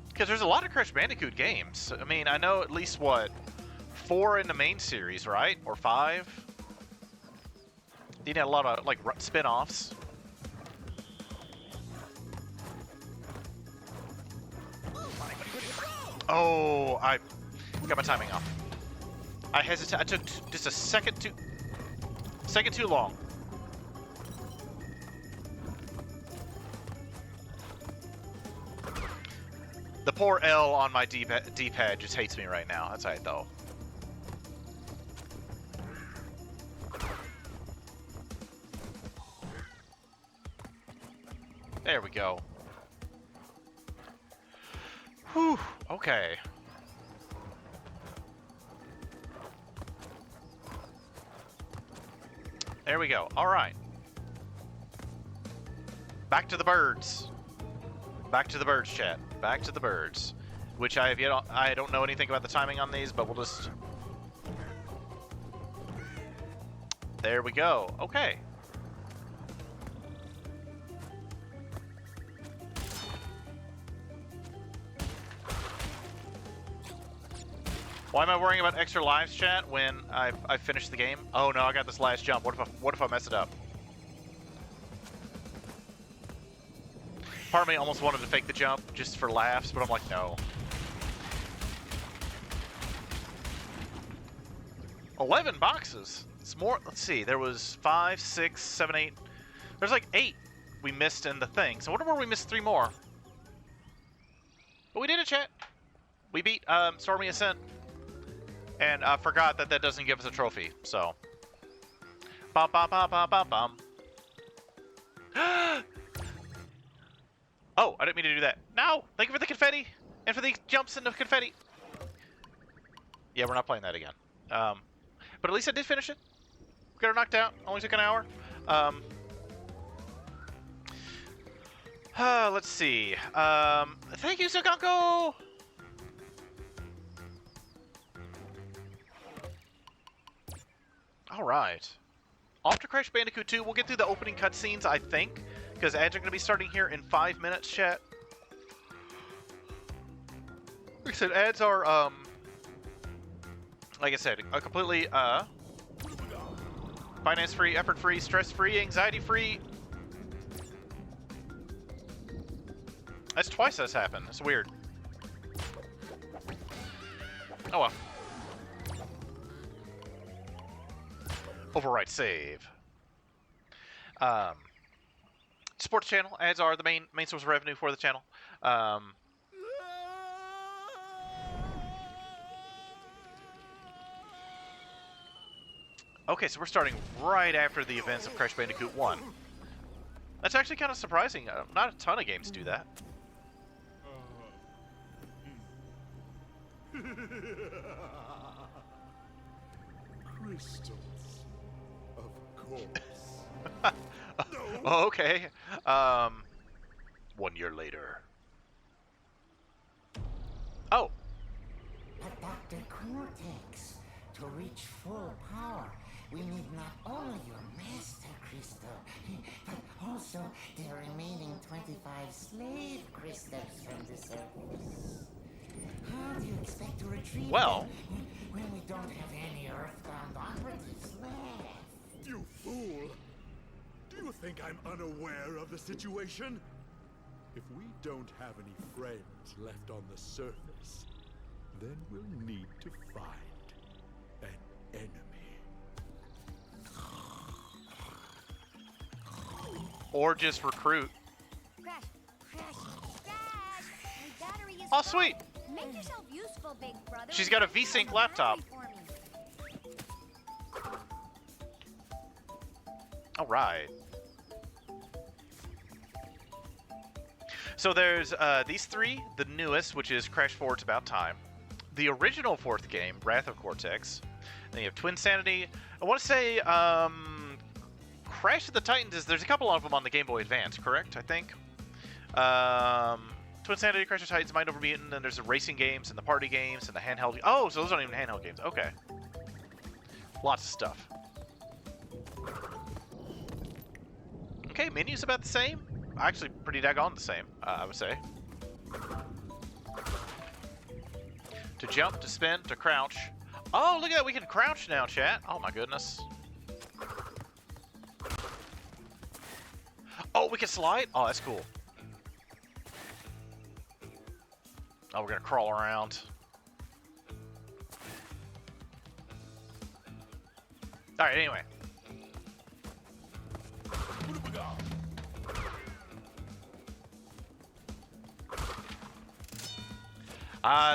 Because there's a lot of Crash Bandicoot games. I mean, I know at least, what, 4 in the main series, right? Or 5? You had a lot of, like, spin-offs. Oh, I got my timing off. I hesitated. I took just a second too long. The poor L on my D-pad just hates me right now. That's alright, though. There we go. Whew, okay. There we go. Alright. Back to the birds. Back to the birds, chat. Back to the birds. Which I don't know anything about the timing on these, but we'll just... There we go. Okay. Why am I worrying about extra lives, chat, when I've finished the game? Oh no, I got this last jump. What if I mess it up? Part of me almost wanted to fake the jump just for laughs, but I'm like, no. 11 boxes. It's more. Let's see. There was 5, 6, 7, 8. There's like 8 we missed in the thing. So I wonder where we missed 3 more. But we did it, chat. We beat Stormy Ascent. And I forgot that that doesn't give us a trophy, so. Bum, bum, bum, bum, bum, bum. Oh, I didn't mean to do that. No! Thank you for the confetti! And for the jumps into confetti! Yeah, we're not playing that again. But at least I did finish it. Got her knocked out. Only took an hour. Let's see. Thank you, Suganko! Alright. Off to Crash Bandicoot 2. We'll get through the opening cutscenes, I think. Because ads are going to be starting here in 5 minutes, chat. Like I said, ads are, like I said, a completely, finance-free, effort-free, stress-free, anxiety-free. That's twice that's happened. It's weird. Oh well. Overwrite save. Sports channel. Ads are the main source of revenue for the channel. Okay, so we're starting right after the events of Crash Bandicoot 1. That's actually kind of surprising. Not a ton of games do that. Crystals, of course. Oh, okay. 1 year later. Oh. But Dr. Cortex, to reach full power, we need not only your master crystal, but also the remaining 25 slave crystals from the surface. How do you expect to retrieve Well, them when we don't have any Earthbound operatives left? You fool! Do you think I'm unaware of the situation? If we don't have any friends left on the surface, then we'll need to find an enemy. Or just recruit. Crash, crash, crash! My battery is Oh, full. sweet. Make yourself useful, big brother. She's got a V-Sync laptop. All right. So there's these 3, the newest, which is Crash 4, It's About Time. The original 4th game, Wrath of Cortex. Then you have Twin Sanity. I want to say Crash of the Titans there's a couple of them on the Game Boy Advance, correct? I think. Twin Sanity, Crash of Titans, Mind Over Mutant, and there's the racing games and the party games and the handheld. Oh, so those aren't even handheld games. Okay. Lots of stuff. Okay, menu's about the same. Actually, pretty daggone the same, I would say. To jump, to spin, to crouch. Oh, look at that. We can crouch now, chat. Oh, my goodness. Oh, we can slide? Oh, that's cool. Oh, we're going to crawl around. All right, anyway.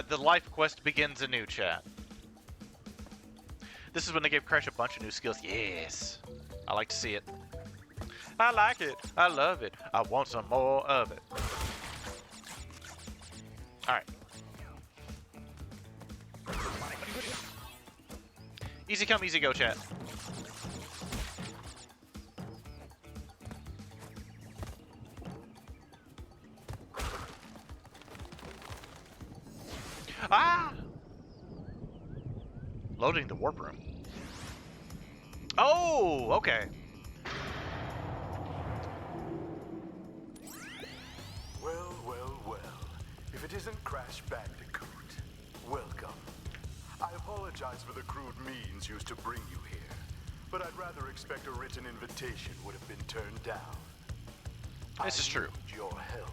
The life quest begins anew, chat. This is when they gave Crash a bunch of new skills. Yes. I like to see it. I like it. I love it. I want some more of it. Alright. Easy come, easy go, chat. Ah! Loading the warp room. Oh, okay. Well, well, well. If it isn't Crash Bandicoot, welcome. I apologize for the crude means used to bring you here, but I'd rather expect a written invitation would have been turned down. This is true. I need your help.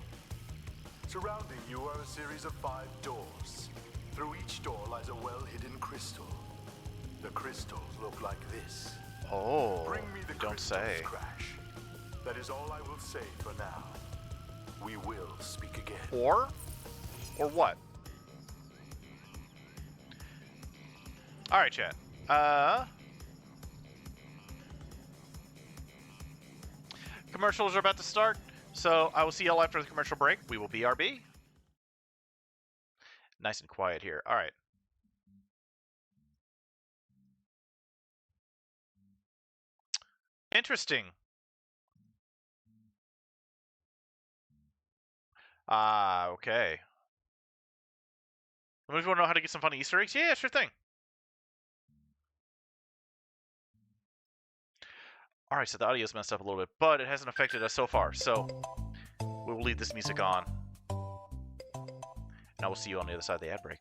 Surrounding you are a series of 5 doors. Through each door lies a well-hidden crystal. The crystals look like this. Oh, Bring me the don't crystals, say. Crash. That is all I will say for now. We will speak again. Or what? Alright, chat. Commercials are about to start, so I will see y'all after the commercial break. We will BRB. Nice and quiet here. Alright. Interesting. Okay. If you want to know how to get some funny Easter eggs? Yeah, sure thing. Alright, so the audio's messed up a little bit, but it hasn't affected us so far, so we will leave this music on. And I will see you on the other side of the ad break.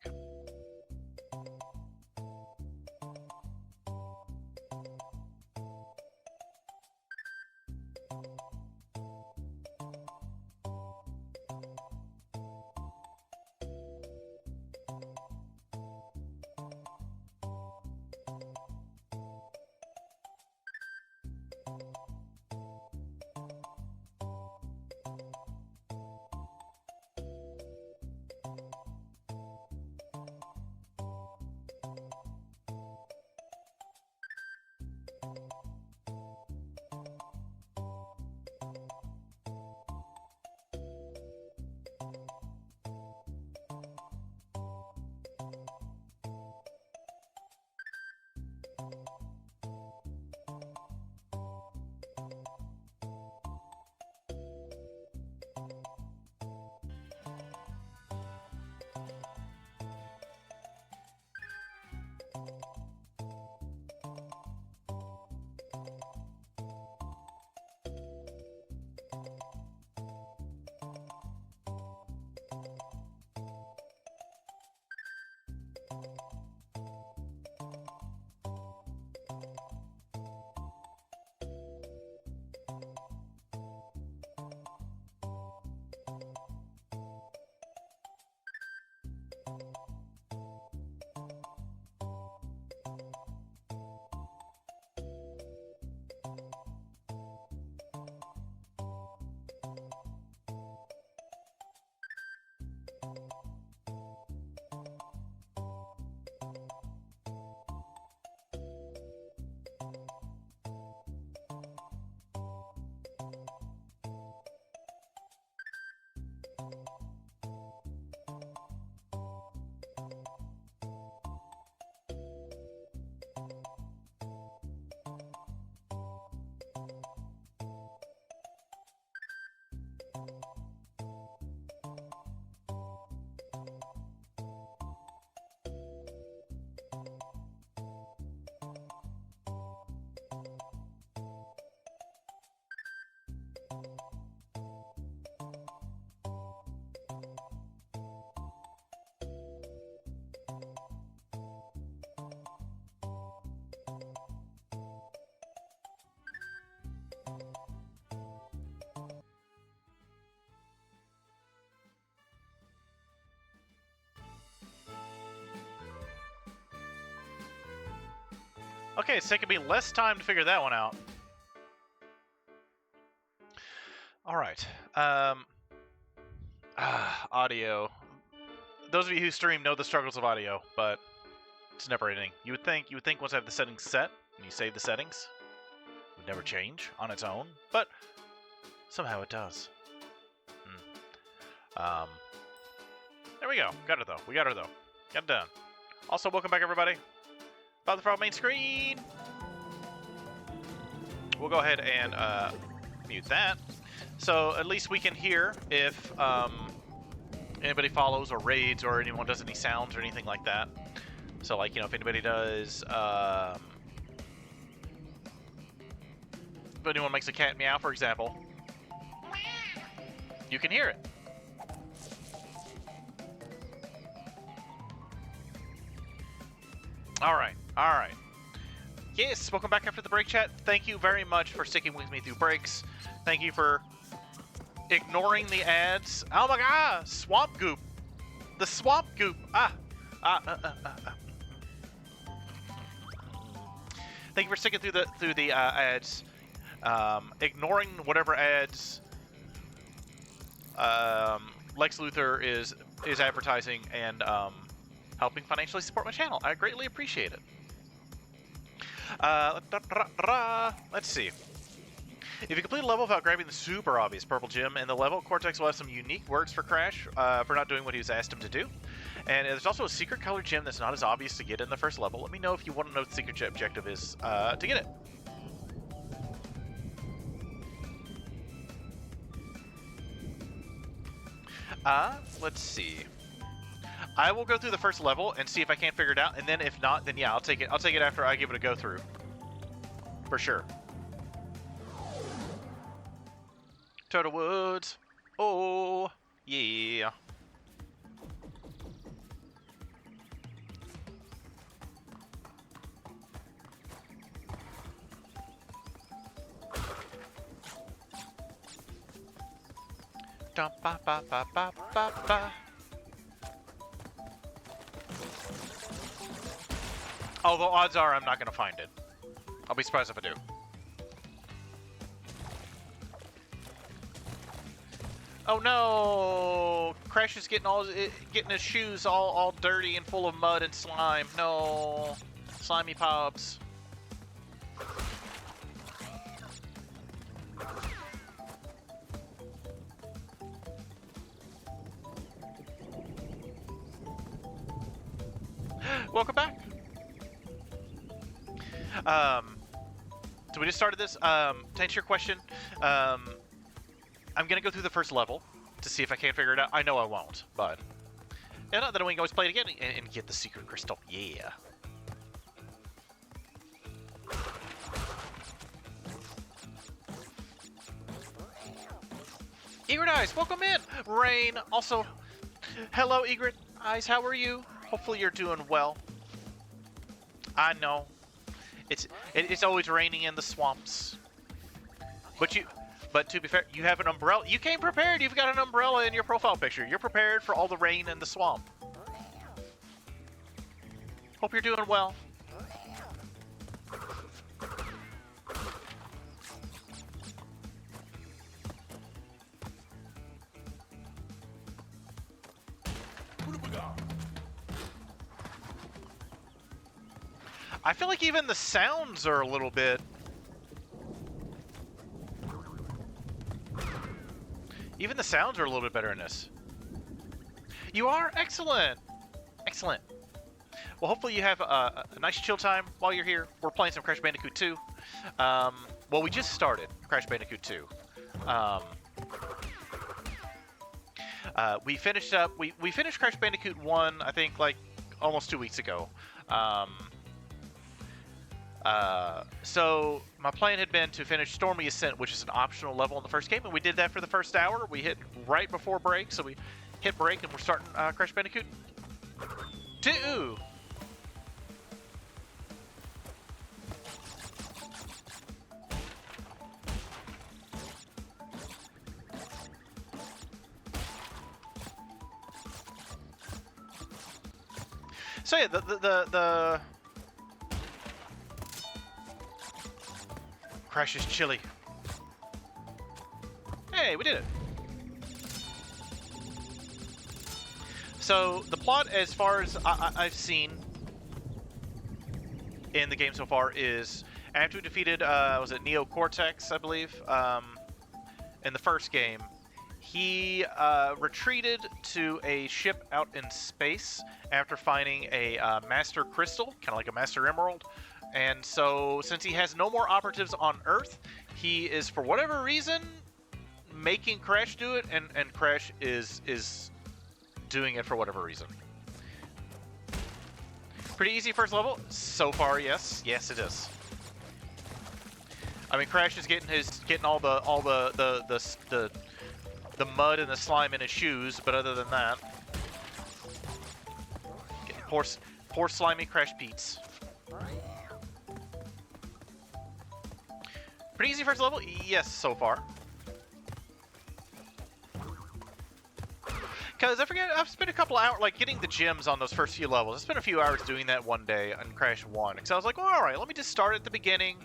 Okay, it's taking me less time to figure that one out. All right. Audio. Those of you who stream know the struggles of audio, but it's never ending. You would think once I have the settings set and you save the settings, it would never change on its own, but somehow it does. There we go. Got it though. We got her though. Got it done. Also, welcome back everybody. Bob the Frog main screen. We'll go ahead and mute that, so at least we can hear if anybody follows or raids or anyone does any sounds or anything like that. So, like, you know, if anybody does, if anyone makes a cat meow, for example, you can hear it. All right. Yes, welcome back after the break, chat. Thank you very much for sticking with me through breaks. Thank you for ignoring the ads. Oh my god, swamp goop. The swamp goop. Thank you for sticking through the ads. Ignoring whatever ads Lex Luthor is advertising and helping financially support my channel. I greatly appreciate it. Let's see. If you complete a level without grabbing the super obvious purple gem in the level, Cortex will have some unique words for Crash for not doing what he was asked him to do. And there's also a secret colored gem that's not as obvious to get in the first level. Let me know if you want to know what the secret objective is to get it. Let's see. I will go through the first level and see if I can't figure it out, and then if not, then yeah, I'll take it. I'll take it after I give it a go through. For sure. Turtle Woods. Oh, yeah. Dum ba ba ba ba ba ba. Although odds are I'm not going to find it. I'll be surprised if I do. Oh no! Crash is getting his shoes all dirty and full of mud and slime. No, slimy pobs. Welcome back. So we just started this. To answer your question, I'm gonna go through the first level to see if I can't figure it out. I know I won't, but yeah, no, then we can always play it again and get the secret crystal. Yeah. Egret Eyes, welcome in. Rain, also, hello Egret Eyes, how are you? Hopefully you're doing well. I know. It's always raining in the swamps. But to be fair, you have an umbrella. You came prepared. You've got an umbrella in your profile picture. You're prepared for all the rain in the swamp. Hope you're doing well. I feel like even the sounds are a little bit... Even the sounds are a little bit better in this. You are? Excellent! Excellent. Well, hopefully you have a nice chill time while you're here. We're playing some Crash Bandicoot 2. Well, we just started Crash Bandicoot 2. We finished up... We finished Crash Bandicoot 1, I think, like, almost 2 weeks ago. So my plan had been to finish Stormy Ascent, which is an optional level in the first game, and we did that for the first hour. We hit right before break, so we hit break and we're starting Crash Bandicoot 2. So yeah, Crash is chilly. Hey, we did it. So the plot, as far as I've seen in the game so far, is after we defeated, was it Neo Cortex, I believe, in the first game, he retreated to a ship out in space after finding a Master Crystal, kind of like a Master Emerald. And so, since he has no more operatives on Earth, he is, for whatever reason, making Crash do it, and Crash is doing it for whatever reason. Pretty easy first level so far. Yes, yes, it is. I mean, Crash is getting all the mud and the slime in his shoes, but other than that, poor slimy Crash Pete's. Pretty easy first level? Yes, so far. Because I forget, I've spent a couple hours, like, getting the gems on those first few levels. I spent a few hours doing that one day on Crash 1. Because I was like, well, alright, let me just start at the beginning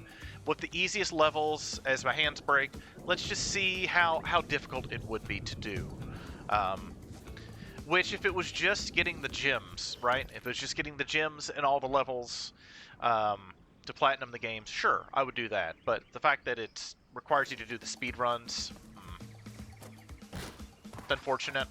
with the easiest levels as my hands break. Let's just see how difficult it would be to do. Which, if it was just getting the gems, right? If it was just getting the gems in all the levels, to platinum the games, sure, I would do that. But the fact that it requires you to do the speed runs, it's unfortunate.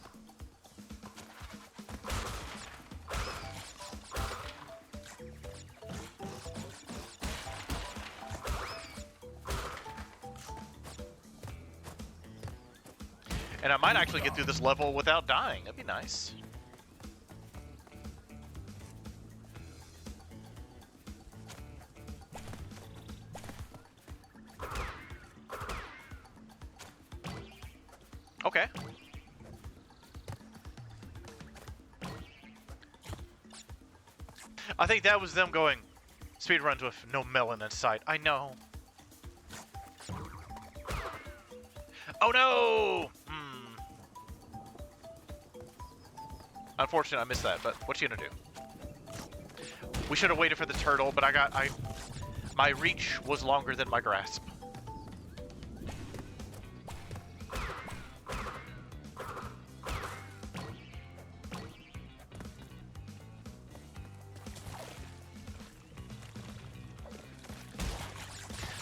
And I might actually get through this level without dying. That'd be nice. Okay. I think that was them going speedruns with no melon in sight. I know. Oh no! Unfortunately, I missed that, but what you gonna do? We should have waited for the turtle, but my reach was longer than my grasp.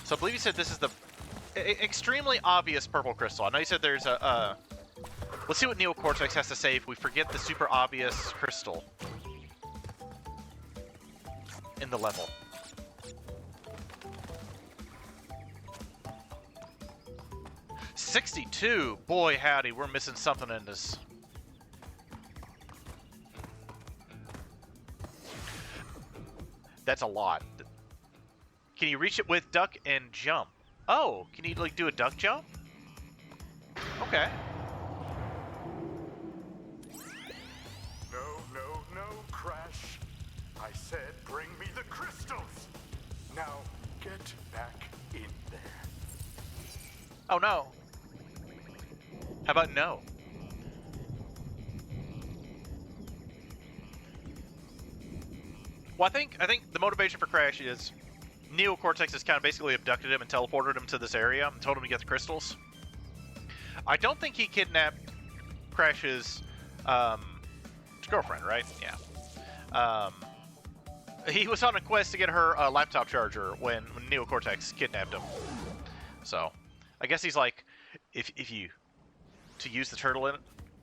So I believe you said this is the extremely obvious purple crystal. I know you said there's a... Let's see what Neo Cortex has to say if we forget the super obvious crystal in the level. $62! Boy howdy, we're missing something in this. That's a lot. Can you reach it with duck and jump? Oh, can you like do a duck jump? Okay. No, Crash. I said bring me the crystals. Now get back in there. Oh no. How about no? Well, I think the motivation for Crash is Neo Cortex has kind of basically abducted him and teleported him to this area and told him to get the crystals. I don't think he kidnapped Crash's girlfriend, right? Yeah. He was on a quest to get her laptop charger when Neo Cortex kidnapped him. So, I guess he's like, if you to use the turtle in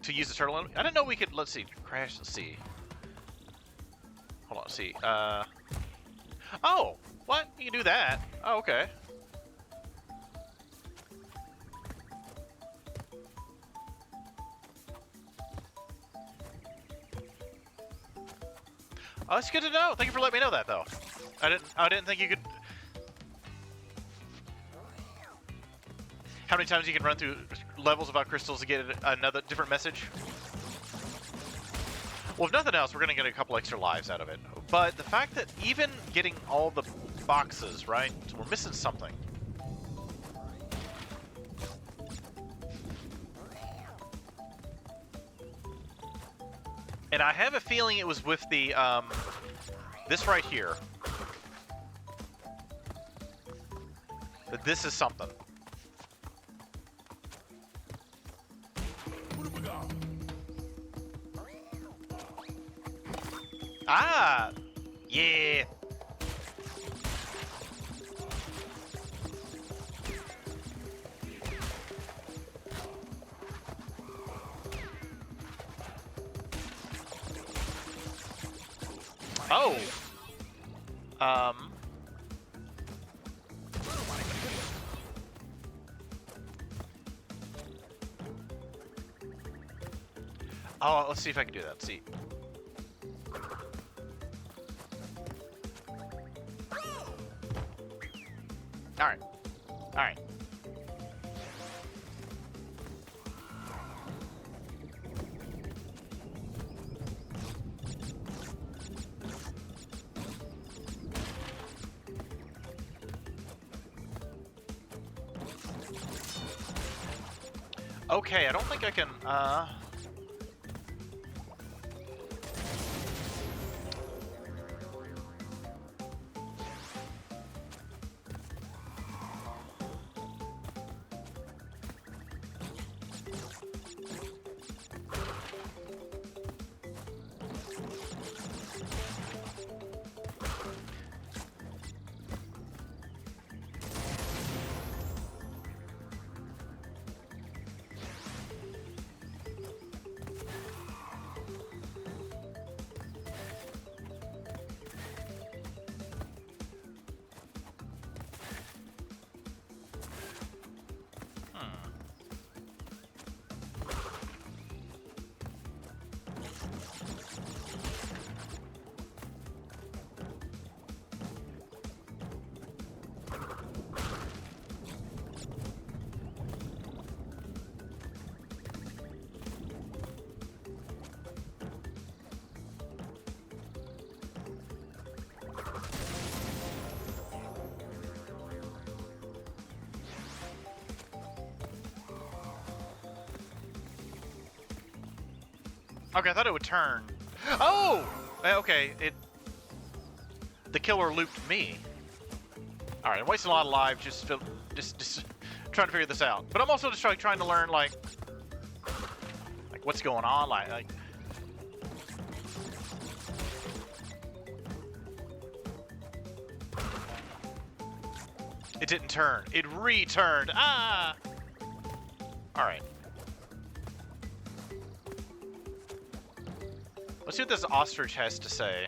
I didn't know we could. Let's see, Crash. Let's see. Hold on. Let's see. Oh, what? You can do that. Oh, okay. Oh, that's good to know. Thank you for letting me know that, though. I didn't think you could. How many times you can run through levels about crystals to get another different message? Well, if nothing else, we're gonna get a couple extra lives out of it. But the fact that even getting all the boxes, right? So we're missing something. And I have a feeling it was with the, this right here. that this is something. What have we got? Ah! Yeah! Oh! Oh, let's see if I can do that. See. Alright. Alright. Okay, I don't think I can, okay, I thought it would turn. Oh! Okay, the killer looped me. Alright, I'm wasting a lot of lives just trying to figure this out. But I'm also just trying to learn, like what's going on, like... It didn't turn. It returned. Ah! Alright. Let's see what this ostrich has to say.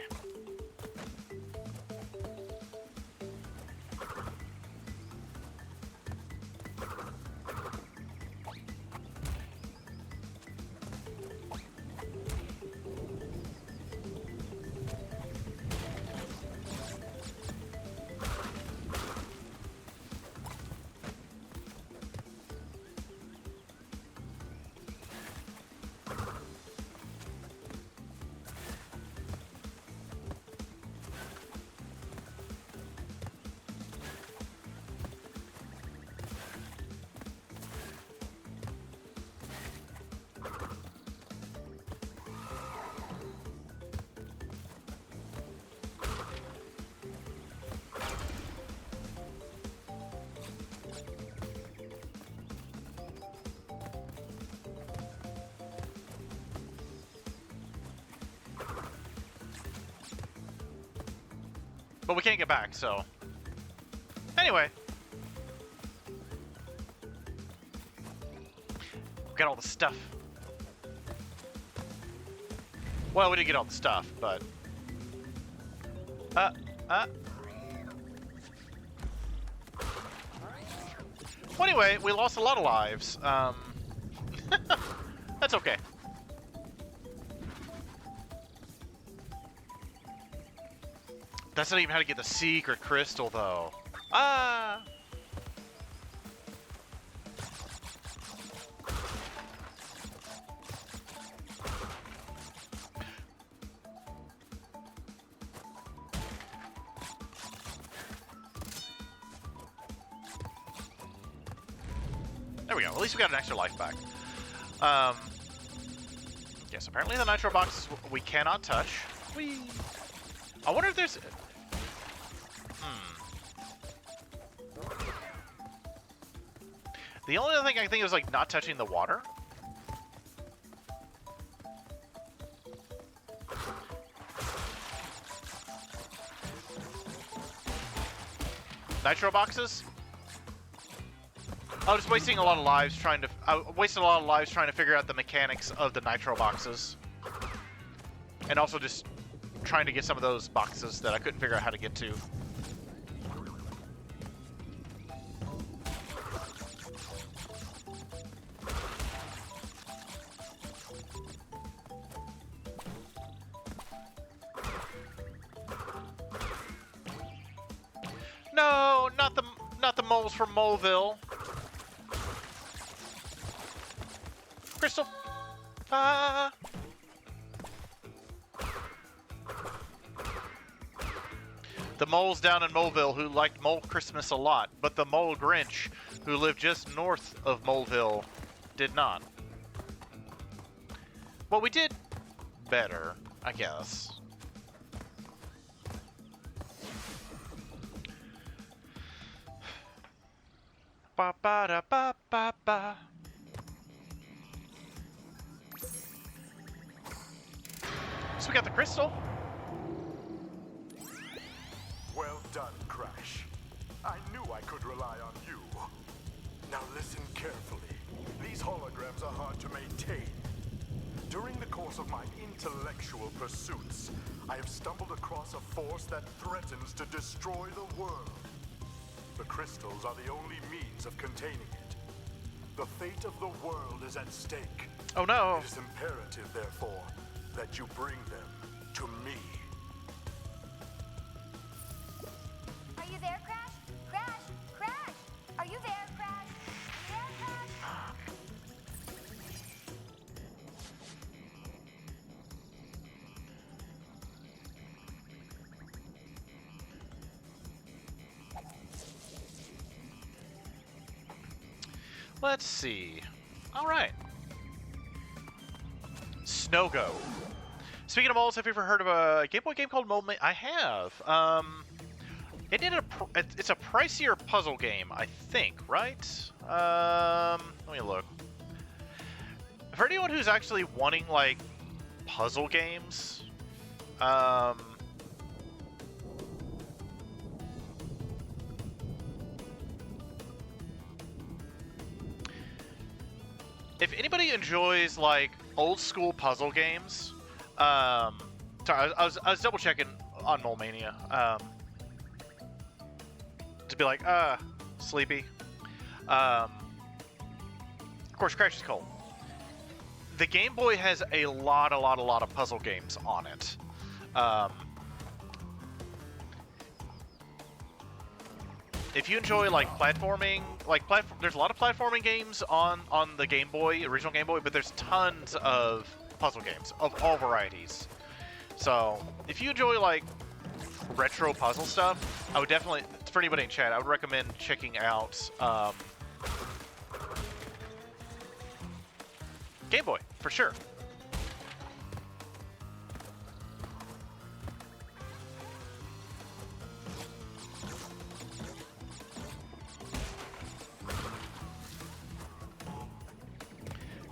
But we can't get back, so... Anyway. We got all the stuff. Well, we didn't get all the stuff, but... Well, anyway, we lost a lot of lives. That's okay. That's not even how to get the secret crystal, though. Ah! There we go. At least we got an extra life back. Yes, apparently the nitro boxes we cannot touch. Whee! I wonder if there's... The only other thing I can think of is like not touching the water. Nitro boxes? I was wasting a lot of lives trying to. I wasted a lot of lives trying to figure out the mechanics of the nitro boxes, and also just trying to get some of those boxes that I couldn't figure out how to get to. No, not the moles from Moleville. Crystal. Ah. The moles down in Moleville who liked Mole Christmas a lot, but the Mole Grinch who lived just north of Moleville did not. Well, we did better, I guess. Ba ba da ba ba ba. So we got the crystal. Well done, Crash. I knew I could rely on you. Now listen carefully. These holograms are hard to maintain. During the course of my intellectual pursuits, I have stumbled across a force that threatens to destroy the world. The crystals are the only means of containing it. The fate of the world is at stake. Oh no. It is imperative, therefore, that you bring them to me. Are you there, Crash? Crash! Crash! Are you there, Crash? Are you there, Crash? Let's see. All right. Snogo. Speaking of moles, have you ever heard of a Game Boy game called Mole? I have. It's a pricier puzzle game, I think, right? Let me look. For anyone who's actually wanting like puzzle games, if anybody enjoys like old school puzzle games, sorry, I was double checking on Mole Mania, to be like, sleepy. Of course, Crash is cold. The Game Boy has a lot of puzzle games on it. If you enjoy like platforming, there's a lot of platforming games on the Game Boy, original Game Boy, but there's tons of puzzle games of all varieties. So if you enjoy like retro puzzle stuff, I would definitely, for anybody in chat, I would recommend checking out Game Boy for sure.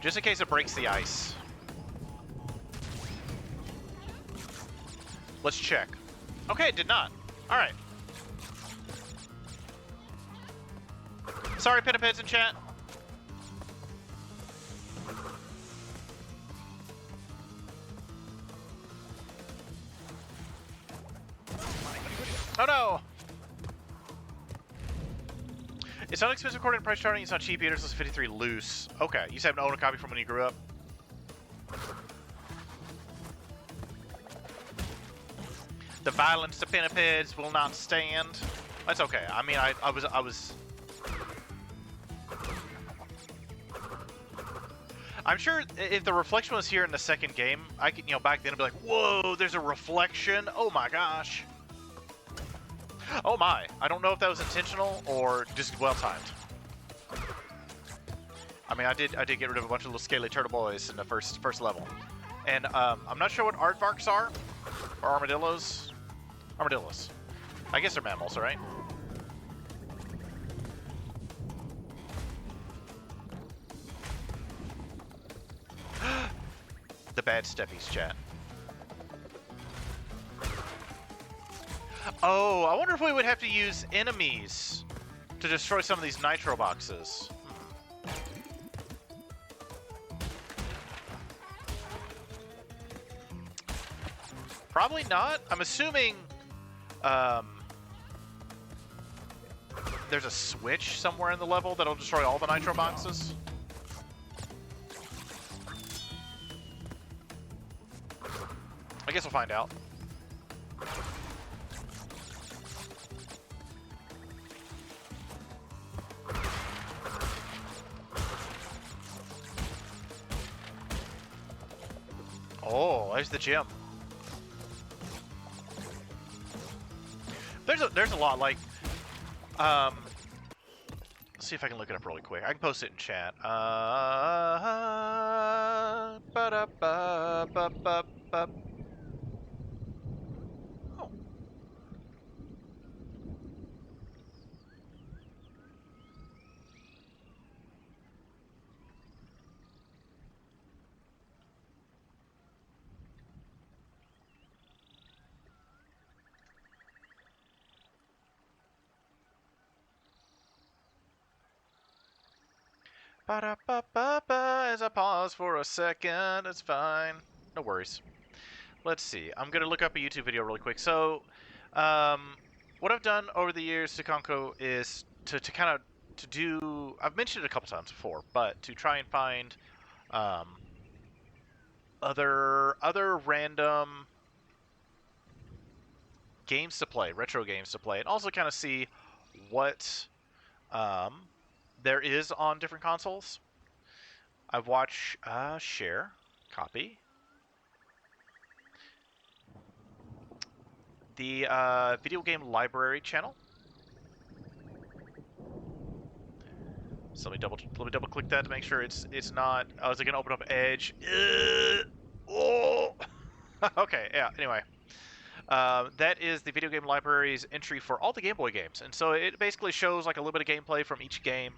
Just in case it breaks the ice. Let's check. Okay, it did not. Alright. Sorry, Pinnipeds in chat. Oh no! It's not expensive according to price charting, it's not cheap either, so it's 53 loose. Okay, you just haven't owned a copy from when you grew up? The violence to Pinnipeds will not stand. That's okay. I mean, I was... I'm sure if the reflection was here in the second game, I could, back then I'd be like, whoa, there's a reflection. Oh my gosh. Oh my. I don't know if that was intentional or just well-timed. I mean, I did get rid of a bunch of little scaly turtle boys in the first level. And I'm not sure what aardvarks are. Or armadillos. Armadillos. I guess they're mammals, right? bad steppies, chat. Oh, I wonder if we would have to use enemies to destroy some of these nitro boxes. Probably not. I'm assuming there's a switch somewhere in the level that'll destroy all the nitro boxes. I guess we'll find out. Oh, there's the gym. There's a lot, like, let's see if I can look it up really quick. I can post it in chat. Ba-da-ba-ba-ba-ba. Oh. Ba-da-ba-ba-ba, as I pause for a second, it's fine. No worries. Let's see. I'm going to look up a YouTube video really quick. So, what I've done over the years to Conco is to kind of do... I've mentioned it a couple times before, but to try and find other random games to play, retro games to play, and also kind of see what there is on different consoles. I've watched share, copy, the video game library channel. So let me double click that to make sure it's not. Oh, is it gonna open up Edge? Oh. Okay, yeah. Anyway, that is the video game library's entry for all the Game Boy games, and so it basically shows like a little bit of gameplay from each game,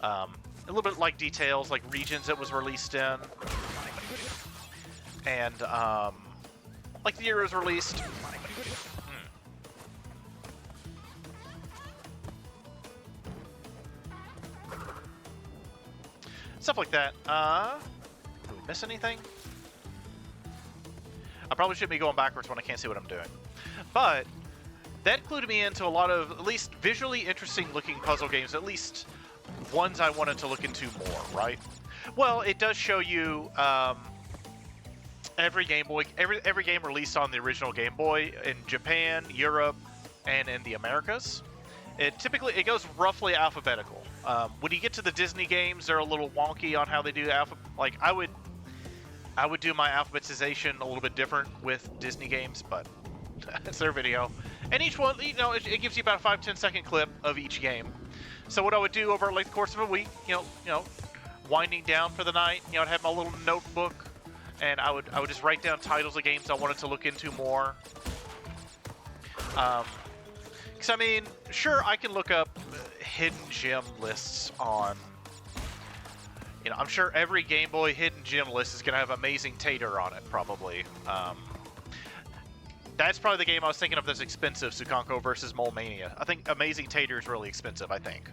a little bit like details, like regions it was released in, and like the year it was released. Stuff like that. Did we miss anything? I probably shouldn't be going backwards when I can't see what I'm doing. But that clued me into a lot of at least visually interesting looking puzzle games, at least ones I wanted to look into more, right? Well, it does show you every game released on the original Game Boy in Japan, Europe, and in the Americas. It goes roughly alphabetical. When you get to the Disney games, they're a little wonky on how they do like I would do my alphabetization a little bit different with Disney games, but it's their video. And each one, you know, it gives you about a 5-10 second clip of each game. So what I would do over like the course of a week, you know, winding down for the night, you know, I'd have my little notebook, and I would just write down titles of games I wanted to look into more. Because I mean, sure, I can look up hidden gem lists on. You know, I'm sure every Game Boy hidden gem list is going to have Amazing Tater on it, probably. That's probably the game I was thinking of that's expensive, Sukanko versus Mole Mania. I think Amazing Tater is really expensive, I think.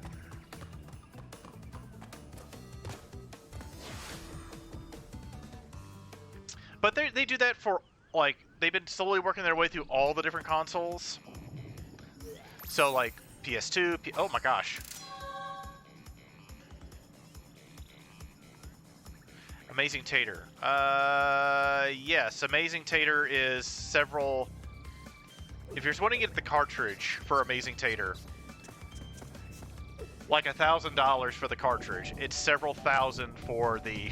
But they do that for, like, they've been slowly working their way through all the different consoles. So, like, PS2, oh my gosh. Amazing Tater. Yes, Amazing Tater is several... If you're wanting to get the cartridge for Amazing Tater, like $1,000 for the cartridge, it's several thousand for the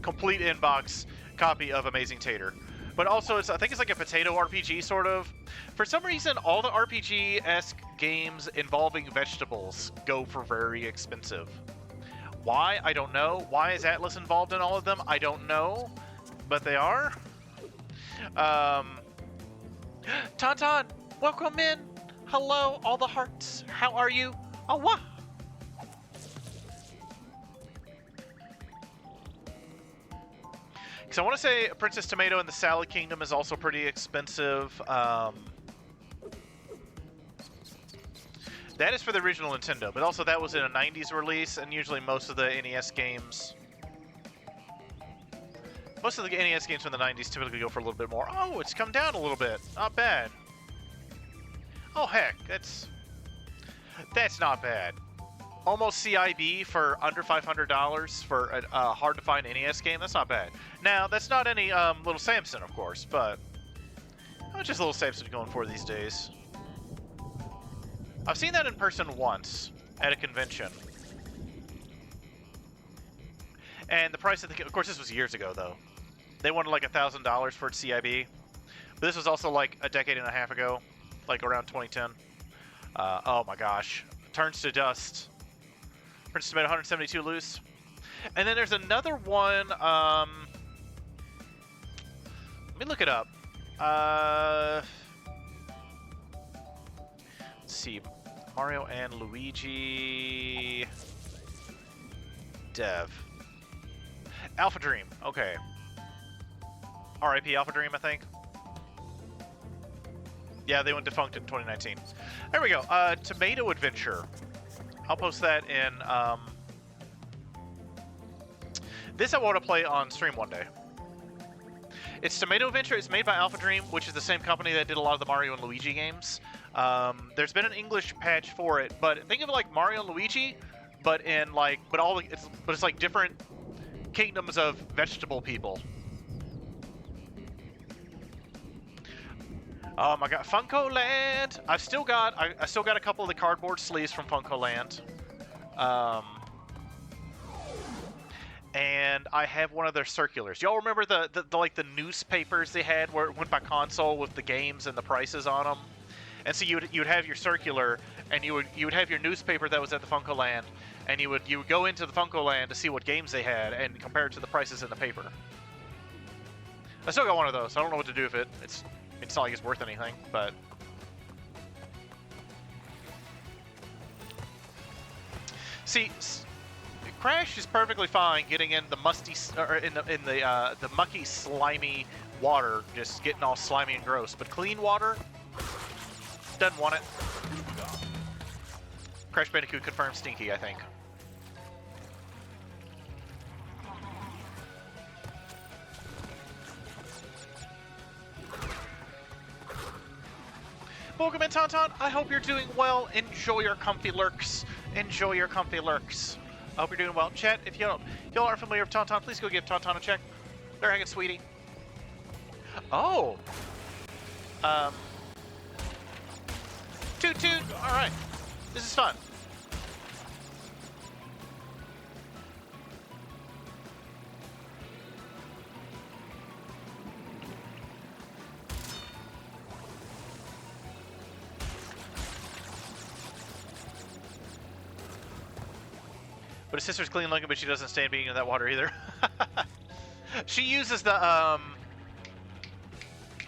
complete inbox copy of Amazing Tater. But also, I think it's like a potato RPG, sort of. For some reason, all the RPG-esque games involving vegetables go for very expensive. Why? I don't know. Why is Atlas involved in all of them? I don't know. But they are. Tauntaun, welcome in. Hello, all the hearts. How are you? Oh, what? Because I want to say Princess Tomato in the Salad Kingdom is also pretty expensive. That is for the original Nintendo, but also that was in a 90s release, and usually most of the NES games... Most of the NES games from the 90s typically go for a little bit more. Oh, it's come down a little bit. Not bad. Oh, heck. That's not bad. Almost CIB for under $500 for a hard-to-find NES game. That's not bad. Now, that's not any Little Samson, of course, but... How much is Little Samson going for these days? I've seen that in person once at a convention. And the price of the... Of course, this was years ago, though. They wanted like $1,000 for its CIB. But this was also like a decade and a half ago. Like around 2010. Oh my gosh. Turns to dust. Princess Tomato 172 loose. And then there's another one. Let me look it up. Let's see. Mario and Luigi. Dev. Alpha Dream. Okay. RIP Alpha Dream, I think. Yeah, they went defunct in 2019. There we go. Tomato Adventure. I'll post that in... This I want to play on stream one day. It's Tomato Adventure. It's made by Alpha Dream, which is the same company that did a lot of the Mario and Luigi games. There's been an English patch for it, but think of it like Mario and Luigi, but in like... But it's like different kingdoms of vegetable people. Oh my god, Funko Land! I still got a couple of the cardboard sleeves from Funko Land. And I have one of their circulars. Y'all remember the like the newspapers they had where it went by console with the games and the prices on them? And so you would have your circular, and you would have your newspaper that was at the Funko Land, and you would go into the Funko Land to see what games they had and compare it to the prices in the paper. I still got one of those. I don't know what to do with it. It's not like it's worth anything, but... See, Crash is perfectly fine getting in the musty, or in the mucky, slimy water, just getting all slimy and gross. But clean water, doesn't want it. Crash Bandicoot confirmed stinky, I think. Welcome in, Tauntaun. I hope you're doing well. Enjoy your comfy lurks. Enjoy your comfy lurks. I hope you're doing well. Chat, if y'all aren't familiar with Tauntaun, please go give Tauntaun a check. They're hanging, sweetie. Oh. Toot toot. All right. This is fun. But his sister's clean looking, but she doesn't stand being in that water either. She uses the,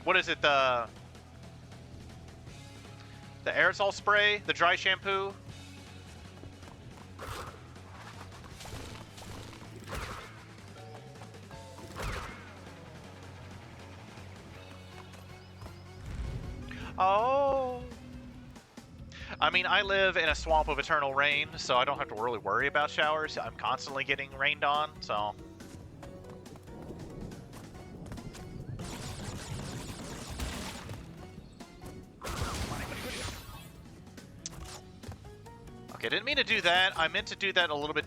what is it, the aerosol spray, the dry shampoo. Oh. I mean, I live in a swamp of eternal rain, so I don't have to really worry about showers. I'm constantly getting rained on, so... Okay, I didn't mean to do that. I meant to do that a little bit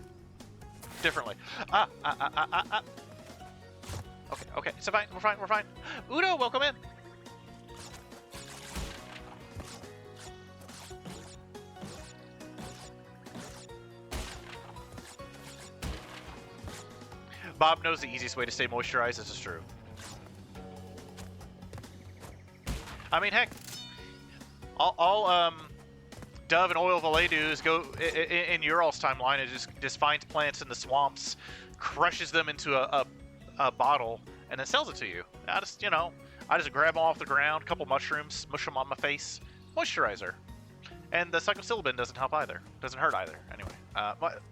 differently. Okay, it's fine. We're fine. Udo, welcome in. Bob knows the easiest way to stay moisturized. This is true. I mean, heck, all Dove and Oil Valet do is go in Ural's timeline. It just finds plants in the swamps, crushes them into a bottle, and then sells it to you. I just grab them off the ground, a couple mushrooms, mush them on my face, moisturizer, and the psilocybin doesn't help either. Doesn't hurt either. Anyway,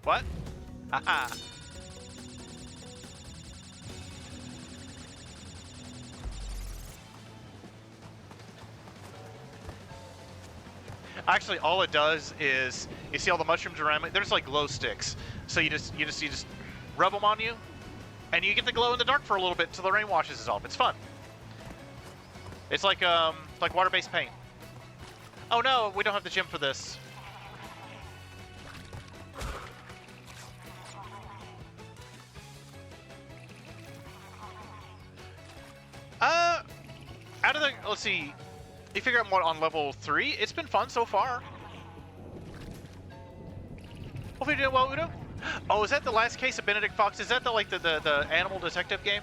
what? Haha. Actually, all it does is you see all the mushrooms around me. There's like glow sticks, so you just rub them on you, and you get the glow in the dark for a little bit until the rain washes it off. It's fun. It's like water-based paint. Oh no, we don't have the gym for this. Out of the, let's see, you figure out what on level 3. It's been fun so far. Hope you're doing well, Udo. Oh, is that the last case of Benedict Fox? Is that the animal detective game?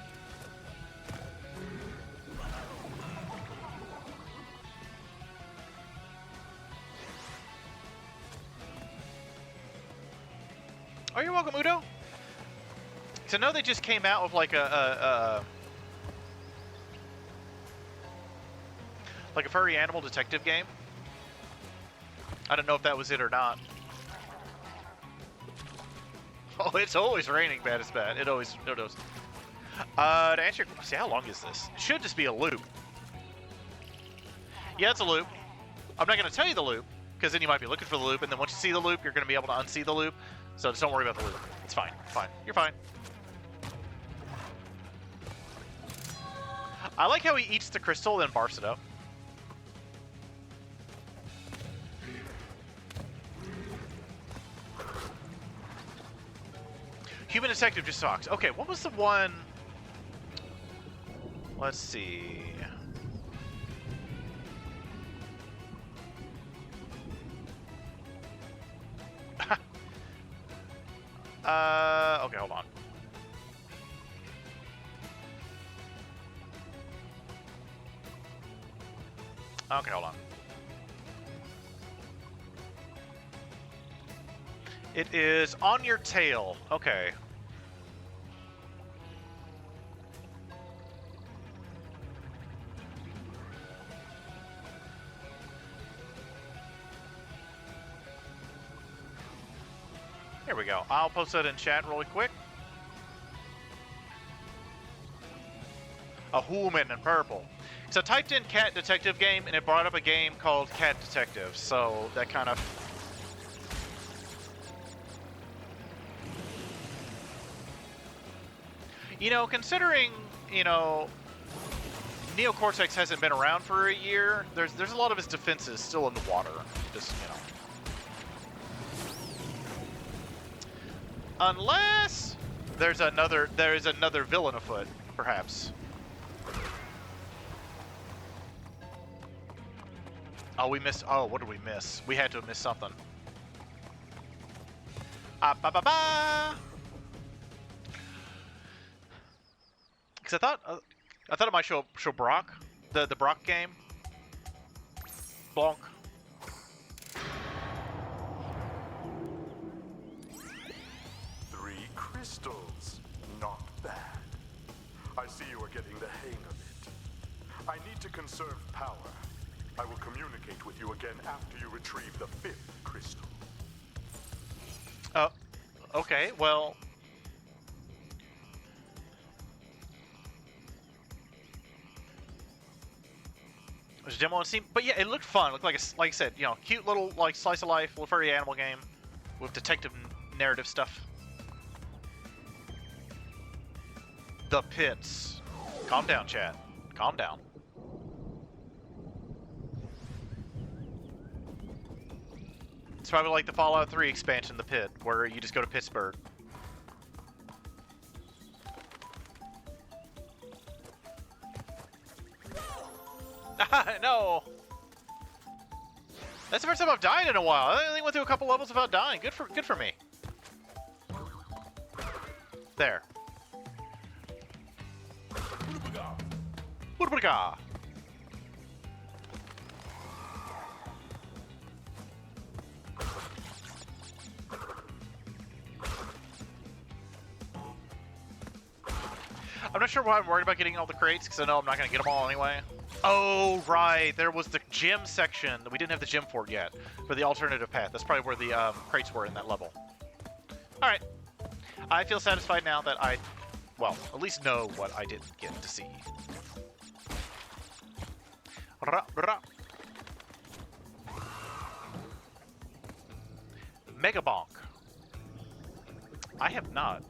Oh, you're welcome, Udo. So I know they just came out with like a furry animal detective game. I don't know if that was it or not. Oh, it's always raining bad as bad. It always. To answer your, see, how long is this? It should just be a loop. Yeah, it's a loop. I'm not going to tell you the loop, because then you might be looking for the loop, and then once you see the loop, you're going to be able to unsee the loop. So just don't worry about the loop. It's fine. Fine. You're fine. I like how he eats the crystal, then barfs it up. Human detective just sucks. Okay, what was the one? Let's see. Okay, hold on. Okay, hold on. It is on your tail. Okay. Here we go. I'll post that in chat really quick. A human in purple. So I typed in cat detective game and it brought up a game called Cat Detective. So that kind of... You know, considering, you know, Neocortex hasn't been around for a year, there's a lot of his defenses still in the water. Just, you know. Unless there's another villain afoot, perhaps. Oh, we missed. Oh, what did we miss? We had to have missed something. Ba ba ba. Because I thought it might show Brock, the Brock game. Bonk. 3 crystals. Not bad. I see you are getting the hang of it. I need to conserve power. I will communicate with you again after you retrieve the 5th crystal. Okay, well... There's a demo on Steam, but yeah, it looked fun. It looked like like I said, you know, cute little like slice of life, little furry animal game with detective narrative stuff. The pits. Calm down, chat. Calm down. It's probably like the Fallout 3 expansion, The Pit, where you just go to Pittsburgh. No! That's the first time I've died in a while. I only went through a couple levels without dying. Good for me. There. Woodbuga. I'm not sure why I'm worried about getting all the crates, because I know I'm not going to get them all anyway. Oh, right. There was the gym section that we didn't have the gym for yet, for the alternative path. That's probably where the crates were in that level. All right. I feel satisfied now that I, well, at least know what I didn't get to see. Mega Bonk. I have not.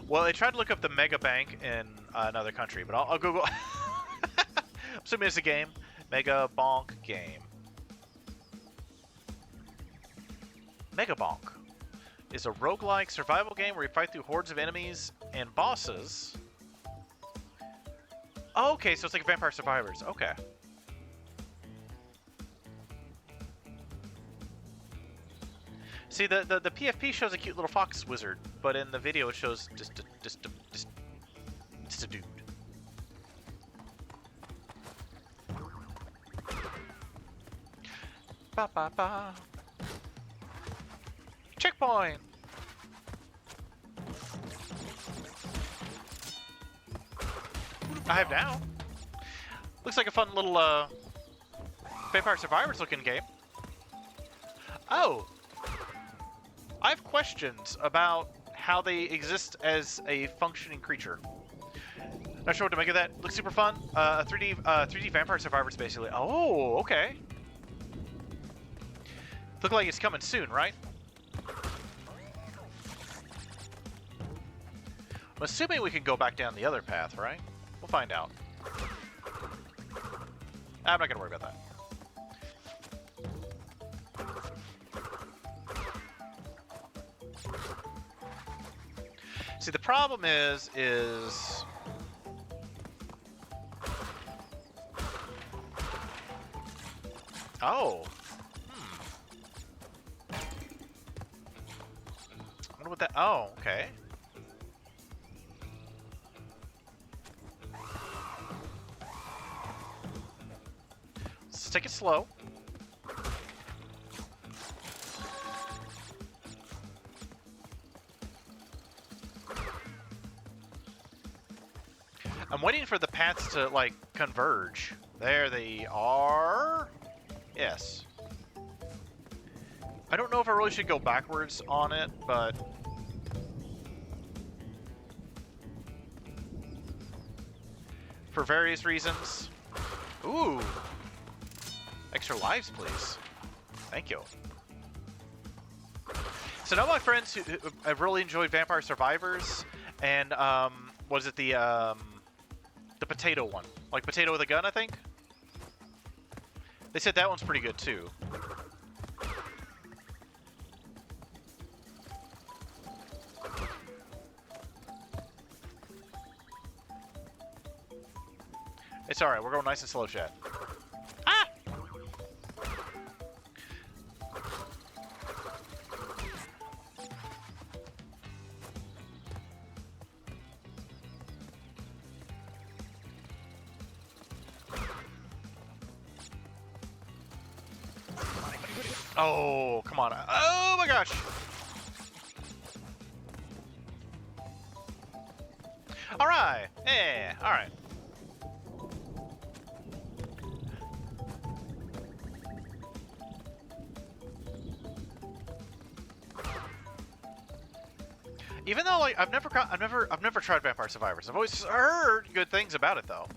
Well, I tried to look up the Mega Bank in another country, but I'll Google. I'm assuming it's a game. Mega Bonk game. Mega Bonk is a roguelike survival game where you fight through hordes of enemies and bosses. Oh, okay, so it's like Vampire Survivors. Okay. See, the PFP shows a cute little fox wizard, but in the video it shows just a dude. Ba ba ba. Checkpoint. I have now. Looks like a fun little Vampire Survivors looking game. Oh. I have questions about how they exist as a functioning creature. Not sure what to make of that. Looks super fun. 3D Vampire Survivors, basically. Oh, okay. Look like it's coming soon, right? I'm assuming we can go back down the other path, right? We'll find out. I'm not gonna worry about that. See, the problem is... Oh. I wonder what that... Oh, okay. Let's take it slow. I'm waiting for the paths to, like, converge. There they are. Yes. I don't know if I really should go backwards on it, but... for various reasons. Ooh. Extra lives, please. Thank you. So now my friends who have really enjoyed Vampire Survivors, and, was it the potato one? Like Potato with a Gun, I think? They said that one's pretty good, too. It's alright, we're going nice and slow, chat. Ah! Oh, come on. Oh my gosh! Alright! Yeah, alright. Even though, like, I've never tried Vampire Survivors. I've always heard good things about it, though.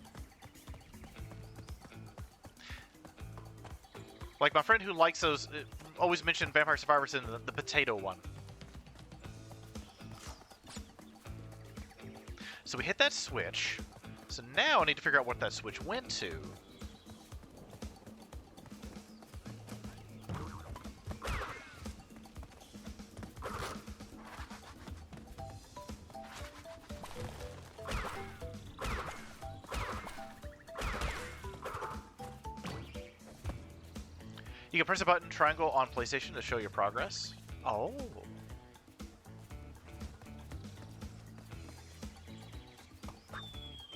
Like, my friend who likes those always mentioned Vampire Survivors in the potato one. So we hit that switch. So now I need to figure out what that switch went to. You can press a button, triangle on PlayStation to show your progress. Oh.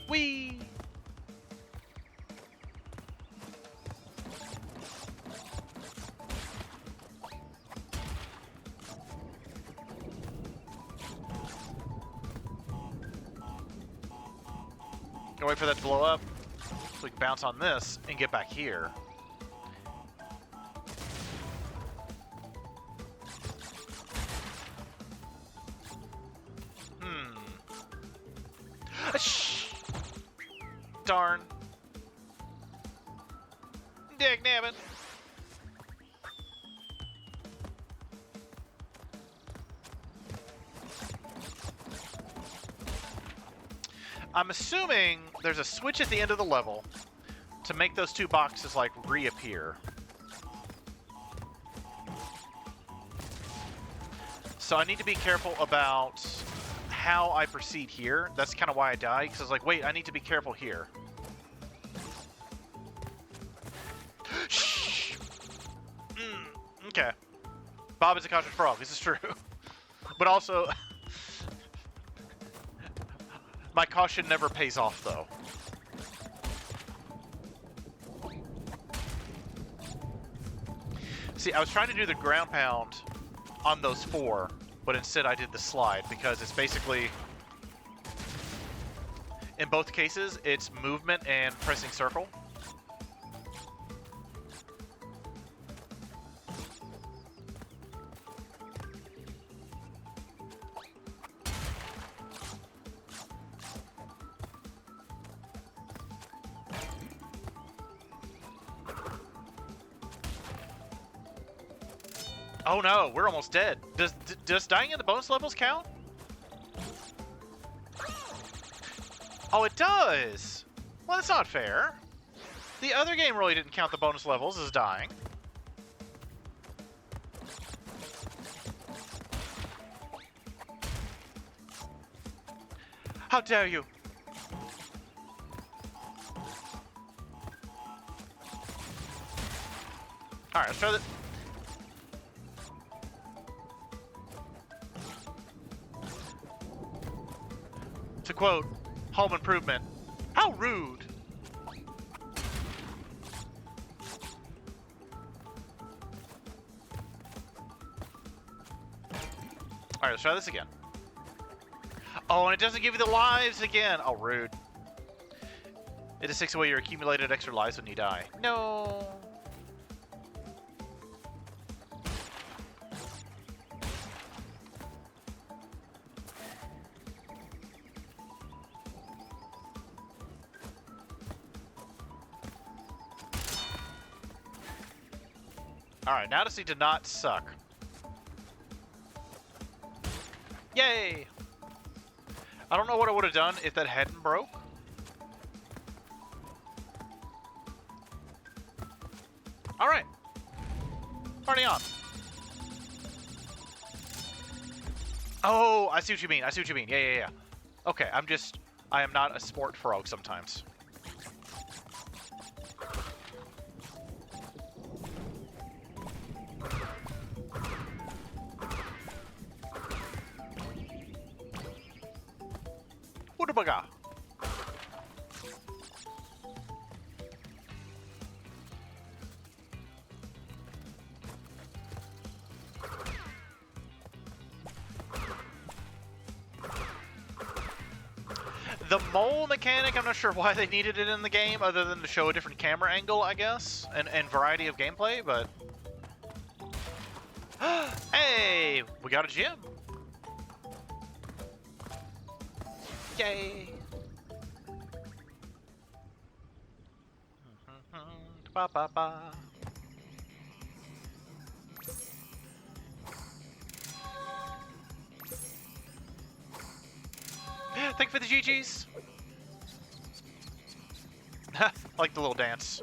Whee! Gonna wait for that to blow up so we can bounce on this and get back here. Darn. Dick nabbit. I'm assuming there's a switch at the end of the level to make those two boxes, like, reappear. So I need to be careful about how I proceed here. That's kind of why I died, because I was like, wait, I need to be careful here. Shh! Okay. Bob is a cautious frog, this is true. But also... my caution never pays off, though. See, I was trying to do the ground pound on those 4, but instead I did the slide, because it's basically... in both cases, it's movement and pressing circle. Oh no, we're almost dead. Does dying in the bonus levels count? Oh, it does! Well, that's not fair. The other game really didn't count the bonus levels as dying. How dare you! Alright, let's try that. To quote Home Improvement, how rude! Alright, let's try this again. Oh, and it doesn't give you the lives again! Oh, rude. It just takes away your accumulated extra lives when you die. No! Alright, now to see to not suck. Yay! I don't know what I would have done if that hadn't broke. Alright. Party on. Oh, I see what you mean. I see what you mean. Yeah. Okay, I am not a sport frog sometimes. Woodabaga. The mole mechanic, I'm not sure why they needed it in the game, other than to show a different camera angle, I guess, and variety of gameplay, but... Hey! We got a gym! Yay! Ba ba ba. Thank you for the GGs. I like the little dance.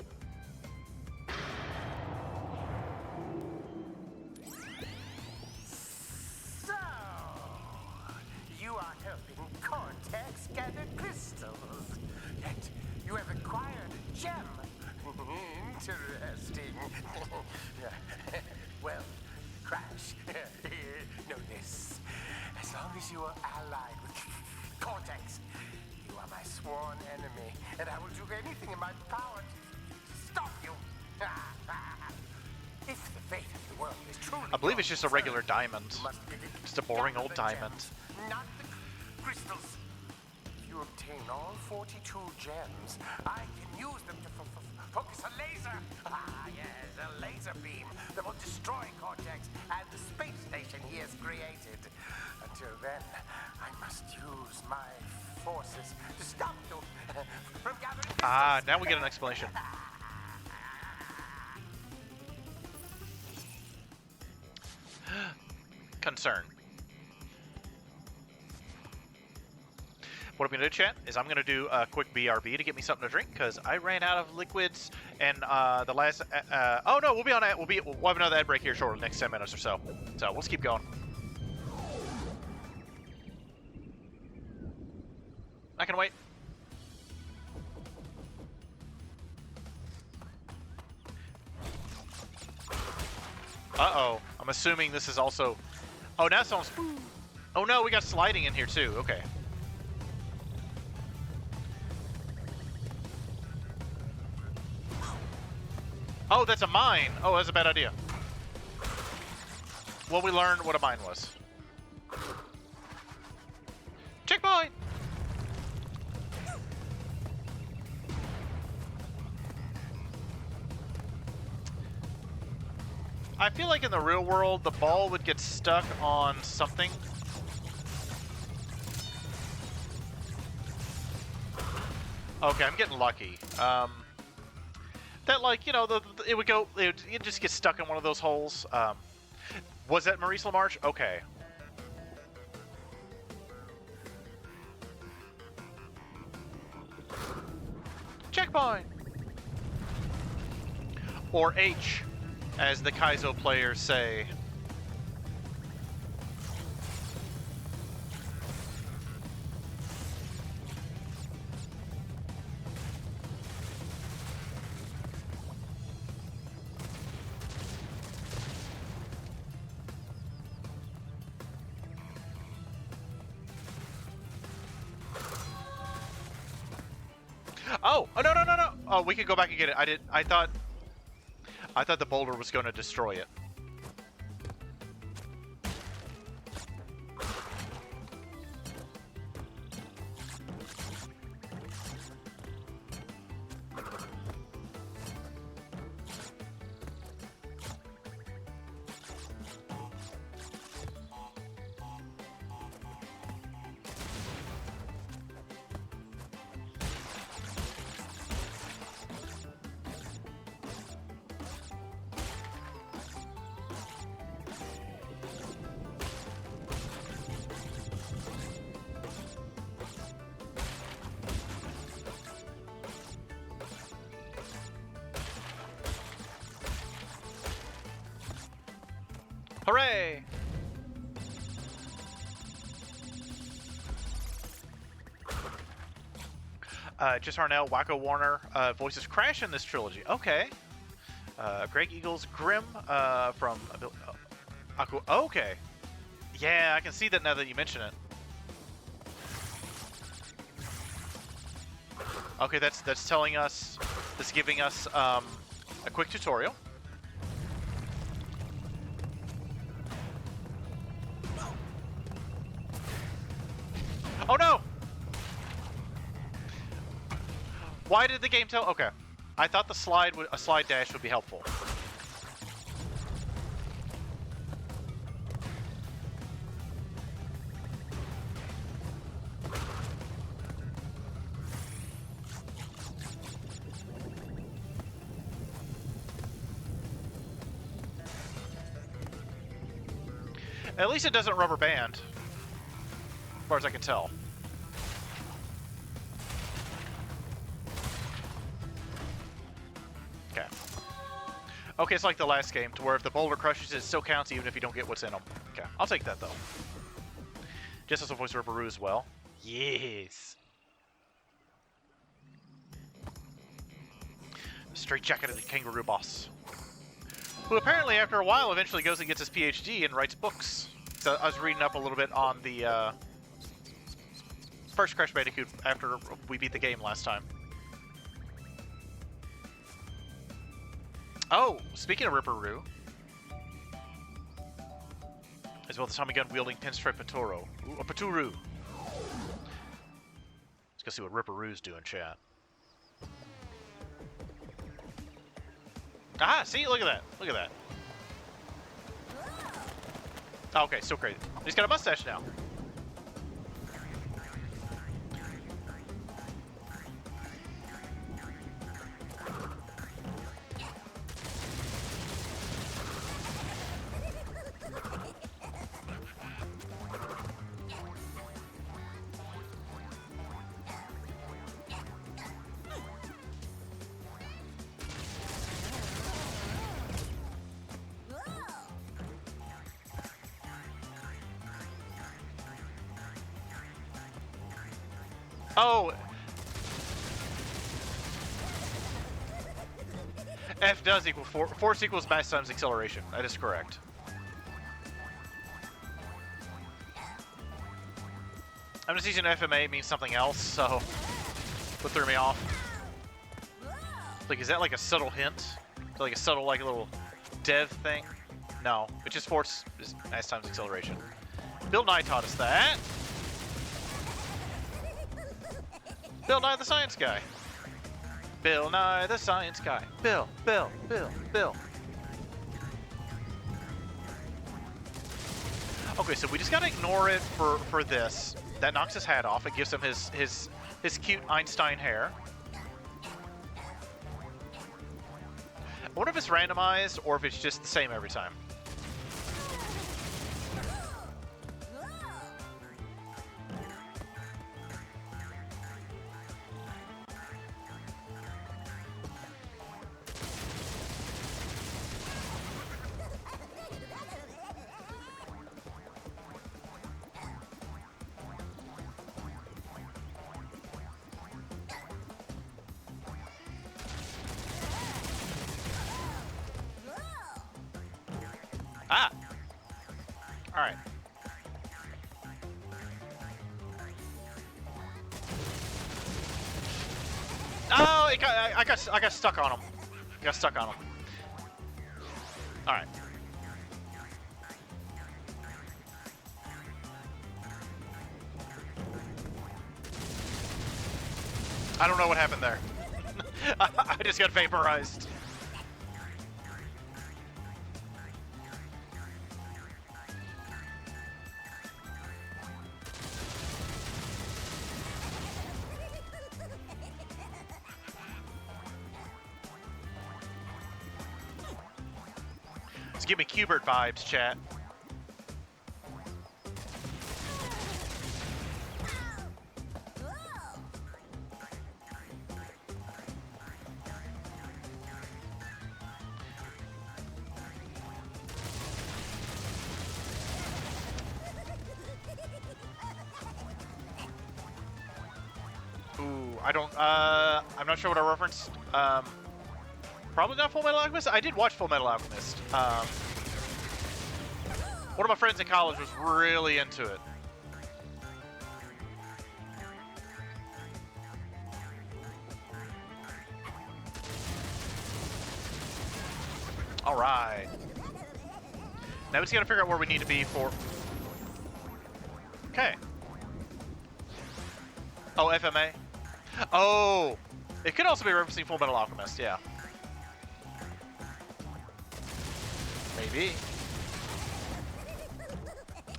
So, you are helping Cortex gather crystals. Yet, you have acquired a gem. Interesting. Well, Crash, know this. As long as you are allied with Cortex, you are my sworn enemy, and I will do anything in my power to stop you. If the fate of the world is truly I believe it's just a regular diamond. Just a boring old diamond. Not the crystals. If you obtain all 42 gems, I can use them to focus a laser. Yes, a laser beam that will destroy Cortex and the space station he has created. Until then, I must use my forces to stop you from gathering crystals. Ah, now we get an explanation. concern. What I'm going to do, chat, is I'm going to do a quick BRB to get me something to drink, because I ran out of liquids, and the last... oh, no, we'll be on that. We'll have another ad break here shortly, next 10 minutes or so. So, let's keep going. I can wait. Uh-oh. I'm assuming this is also... Oh, now someone's... Oh, no, we got sliding in here, too. Okay. Oh, that's a mine. Oh, that's a bad idea. Well, we learned what a mine was. Checkpoint! I feel like in the real world, the ball would get stuck on something. Okay, I'm getting lucky. That, like, you know, it would just get stuck in one of those holes. Was that Maurice LaMarche? Okay. Checkpoint! Or H, as the Kaizo players say. Oh, no, no, no, no. Oh, we could go back and get it. I thought the boulder was going to destroy it. Hooray! Just Harnell, Wacko Warner voices Crash in this trilogy. Okay. Greg Eagles, Grim from... Aku. Okay. Yeah, I can see that now that you mention it. Okay, that's telling us... That's giving us a quick tutorial. Oh no! Why did the game tell? Okay, I thought a slide dash would be helpful. At least it doesn't rubber band, as far as I can tell. Okay. Okay, it's like the last game, to where if the boulder crushes it still counts even if you don't get what's in them. Okay, I'll take that though. Just as a voice Ripperoo as well. Yes. Straight jacket of the kangaroo boss. Who apparently after a while eventually goes and gets his PhD and writes books. So I was reading up a little bit on the first Crash Bandicoot after we beat the game last time. Oh, speaking of Ripperoo, as well as the Tommy gun wielding pinstripe Paturo. Ooh, a Paturu. Let's go see what Ripperoo's doing, chat. Ah, see, look at that, look at that. Oh, okay, so crazy. He's got a mustache now. Oh! F does equal force equals mass times acceleration. That is correct. I'm just using FMA, it means something else, so what threw me off. Like, is that like a subtle hint? Like a subtle, like a little dev thing? No, it's just force is mass times acceleration. Bill Nye taught us that. Bill Nye the Science Guy. Bill Nye the Science Guy. Bill. Okay, so we just gotta ignore it for this. That knocks his hat off. It gives him his cute Einstein hair. I wonder if it's randomized or if it's just the same every time. Ah! Alright. Oh, I got stuck on him. I got stuck on him. Alright. I don't know what happened there. I just got vaporized. Give me Qbert vibes, chat. Ooh, I don't, I'm not sure what I referenced. Probably not Full Metal Alchemist. I did watch Full Metal Alchemist. One of my friends in college was really into it. All right. Now we just gotta figure out where we need to be for. Okay. Oh, FMA. Oh, it could also be referencing Full Metal Alchemist. Yeah. Maybe.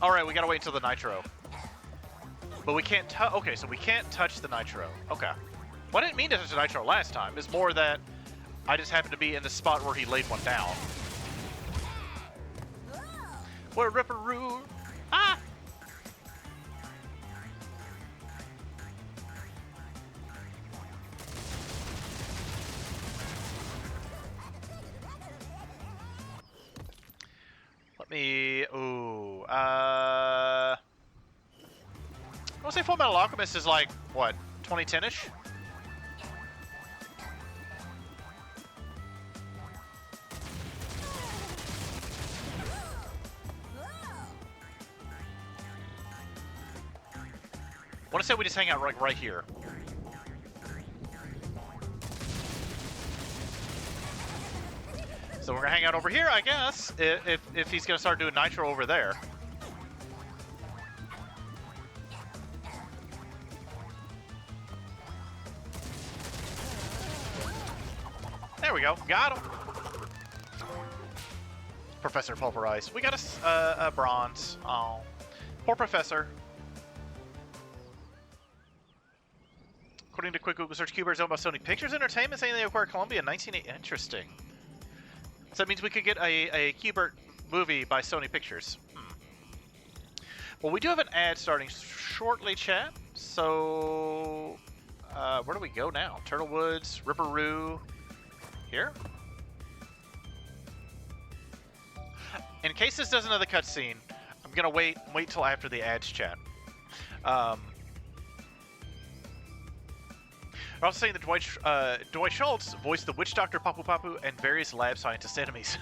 All right, we gotta wait until the nitro. But we can't touch. Okay, so we can't touch the nitro. Okay. Well, I didn't mean to touch the nitro last time. It's more that I just happened to be in the spot where he laid one down. What a ripperoo! Ah! Let me. Ooh. I want to say Full Metal Alchemist is like what, 2010-ish? I want to say we just hang out right here. So we're gonna hang out over here, I guess, if he's gonna start doing nitro over there. There we go, got him. Professor pulverized. We got a bronze. Oh, poor professor. According to quick Google search, Qbert is owned by Sony Pictures Entertainment, saying they acquired Columbia in 1980. Interesting. So that means we could get a Qbert movie by Sony Pictures. Well, we do have an ad starting shortly, chat. So, where do we go now? Turtlewoods, Ripperoo, here? In case this doesn't have the cutscene, I'm gonna wait till after the ads, chat. They're also saying that Dwight Schultz voiced the Witch Doctor Papu Papu and various lab scientist enemies.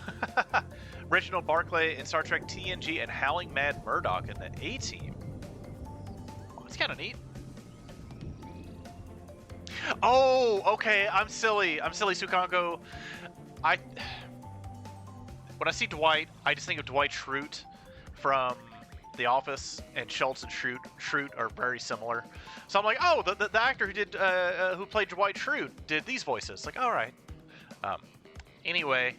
Reginald Barclay in Star Trek TNG and Howling Mad Murdoch in the A-Team. Oh, that's kind of neat. Oh, okay. I'm silly. Sukango. When I see Dwight, I just think of Dwight Schrute from The Office, and Schultz and Schrute are very similar. So I'm like, oh, the actor who played Dwight Schrute did these voices. Like, all right. Anyway,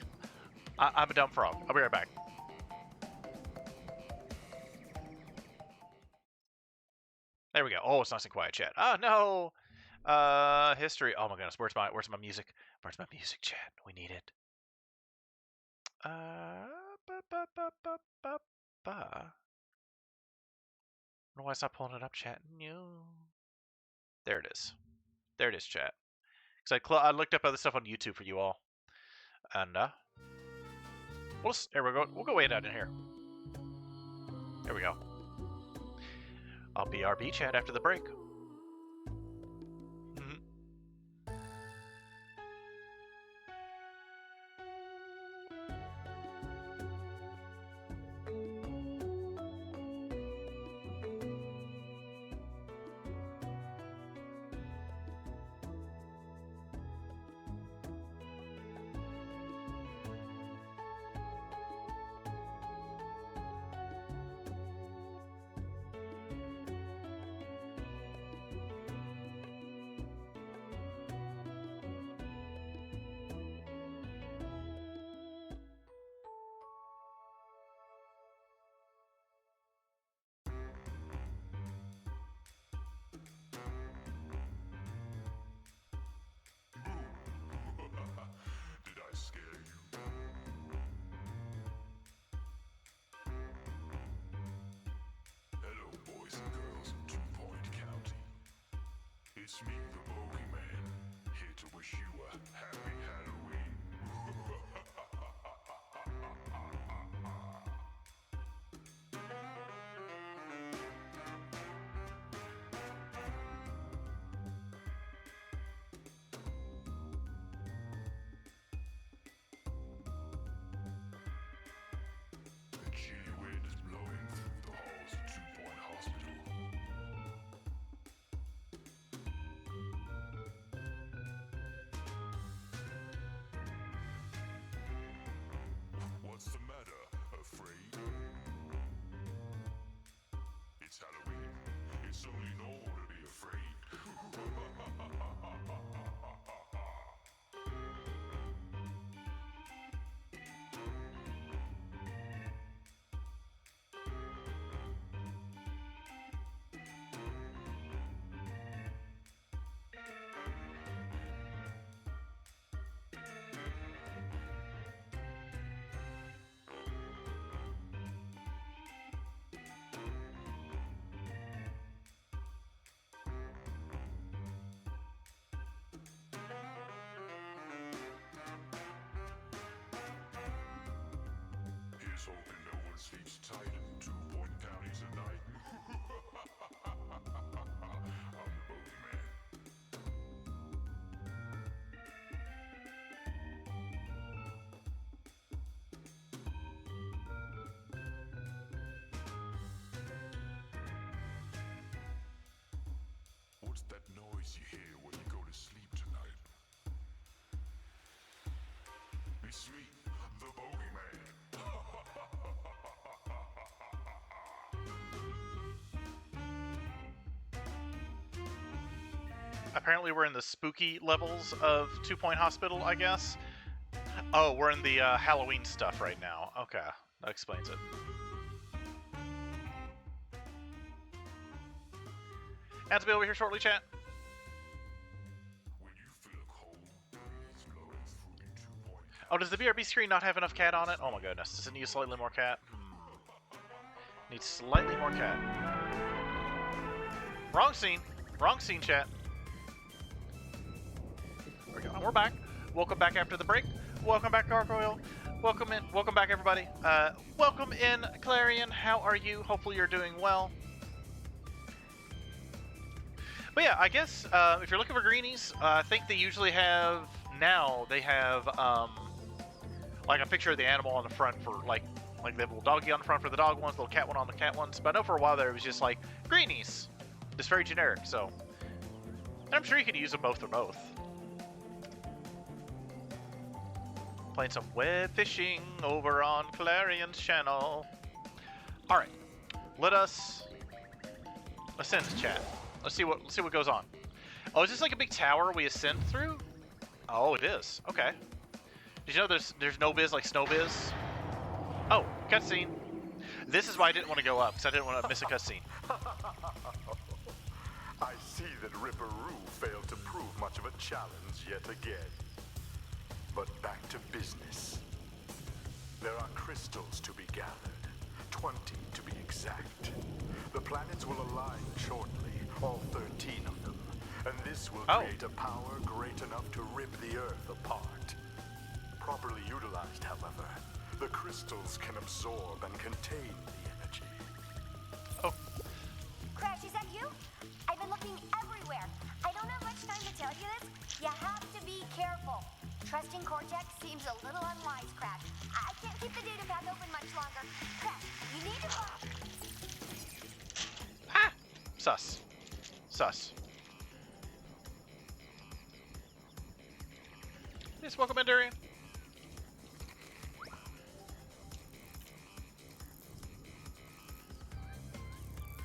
I'm a dumb frog. I'll be right back. There we go. Oh, it's nice and quiet, chat. Oh no. History. Oh my goodness. Where's my music? Where's my music, chat? We need it. I don't know why it's not pulling it up, chat. No. There it is. There it is, chat. Because I looked up other stuff on YouTube for you all. And, there we go. We'll go way down in here. There we go. I'll BRB chat after the break. It's me, the Bogeyman, here to wish you a happy Halloween. The chilly wind is blowing through the halls of 2 Point Hospital. What's the matter? Afraid? It's Halloween. It's only normal to be afraid. Here's hoping no one sleeps tight in 2 Point counties at night. I'm the Bogeyman. What's that noise you hear when you go to sleep tonight? It's me, the Bogeyman. Apparently we're in the spooky levels of 2 Point Hospital, I guess. Oh, we're in the Halloween stuff right now. Okay, that explains it. Ads will be over here shortly, chat. When you feel a cold breeze blowing through 2 Point. Oh, does the BRB screen not have enough cat on it? Oh my goodness, does it need slightly more cat? Needs slightly more cat. Wrong scene, chat. We're back. Welcome back after the break. Welcome back, Gargoyle. Welcome in. Welcome back, everybody. Welcome in, Clarion. How are you? Hopefully you're doing well. But yeah, I guess if you're looking for greenies, I think they usually have now. They have like a picture of the animal on the front for like they have a little doggy on the front for the dog ones, little cat one on the cat ones. But I know for a while there it was just like greenies, just very generic. So I'm sure you could use them both or both. Playing some web fishing over on Clarion's channel. All right, let us ascend, chat. Let's see what goes on. Oh, is this like a big tower we ascend through? Oh, it is. Okay. Did you know there's no biz like snow biz? Oh, cutscene. This is why I didn't want to go up, because I didn't want to miss a cutscene. I see that Ripperoo failed to prove much of a challenge yet again. But back to business. There are crystals to be gathered, 20 to be exact. The planets will align shortly, all 13 of them, and this will create a power great enough to rip the Earth apart. Properly utilized, however, the crystals can absorb and contain the energy. Oh. Crash, is that you? I've been looking everywhere. I don't have much time to tell you this. You have to be careful. Trusting Cortex seems a little unwise, Crash. I can't keep the data path open much longer. Crash, you need to follow. Ah! Sus. Sus. Yes, welcome in, Darian.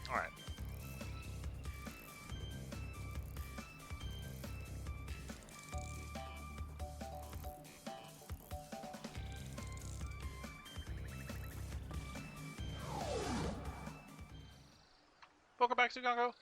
Alright. Welcome back to Congo.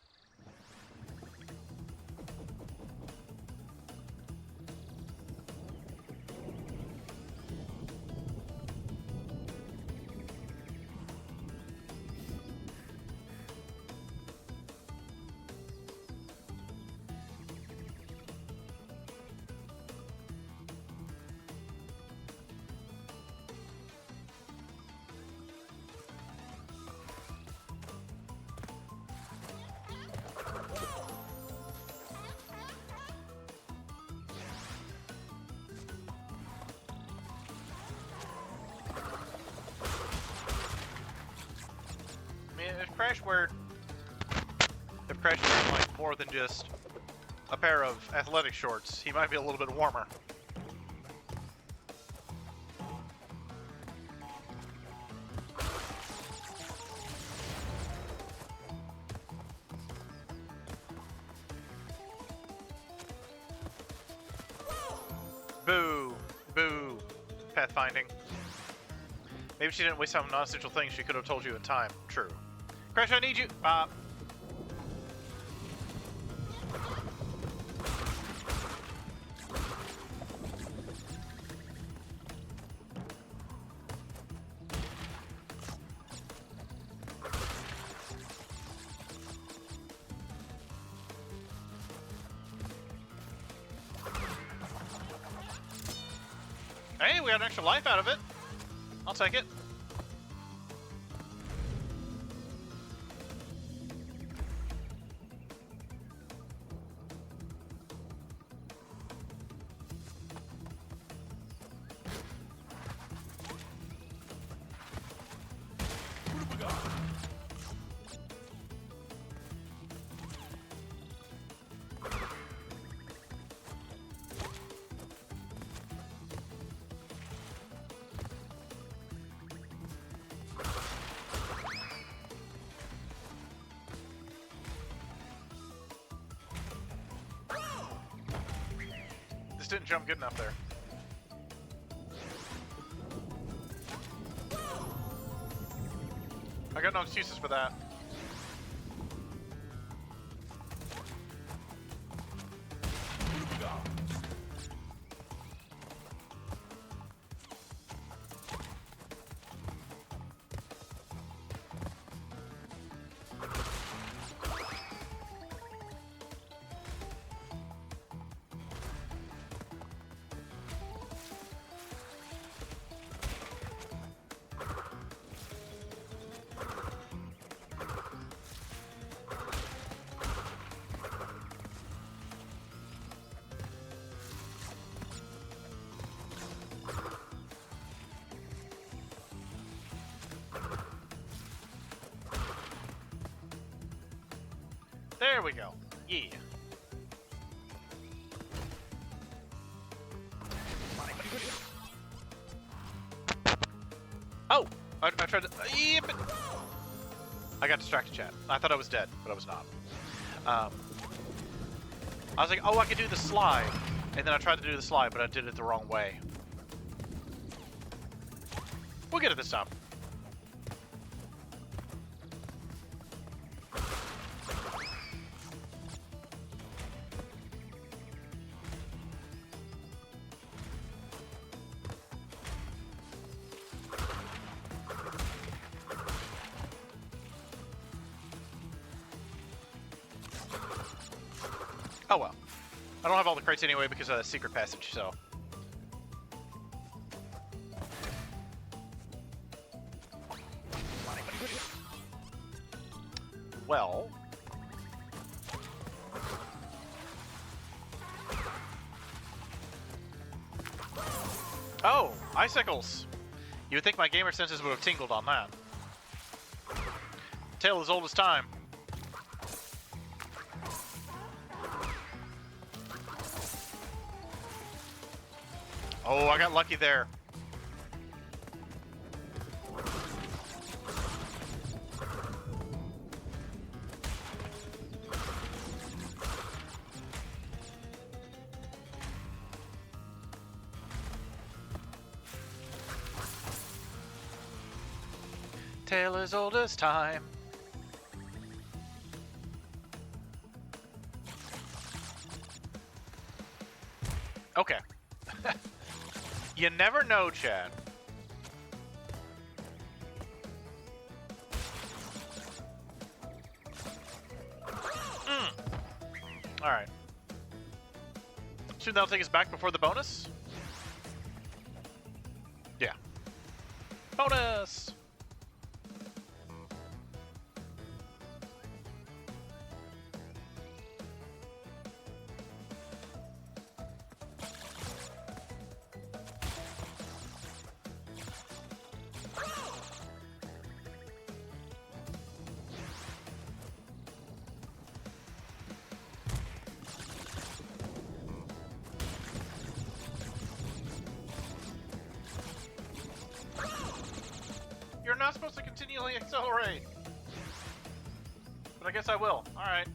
If Crash wearing like more than just a pair of athletic shorts, he might be a little bit warmer. Boo! Boo! Pathfinding. Maybe she didn't waste time on non-essential things she could have told you in time. True. Crash, I need you! Hey, we got an extra life out of it. I'll take it. Didn't jump good enough there. I got no excuses for that. There we go. Yeah. Oh! I tried to... yeah, but... I got distracted, chat. I thought I was dead, but I was not. I was like, oh, I could do the slide. And then I tried to do the slide, but I did it the wrong way. We'll get it this time. Oh well. I don't have all the crates anyway because of the secret passage, so. Well. Oh, icicles! You would think my gamer senses would have tingled on that. Tale as old as time. Oh, I got lucky there. Tale as old as time. Okay. You never know, Chad. Alright. Soon that'll take us back before the bonus? Yeah. Bonus! You're not supposed to continually accelerate. But I guess I will. Alright.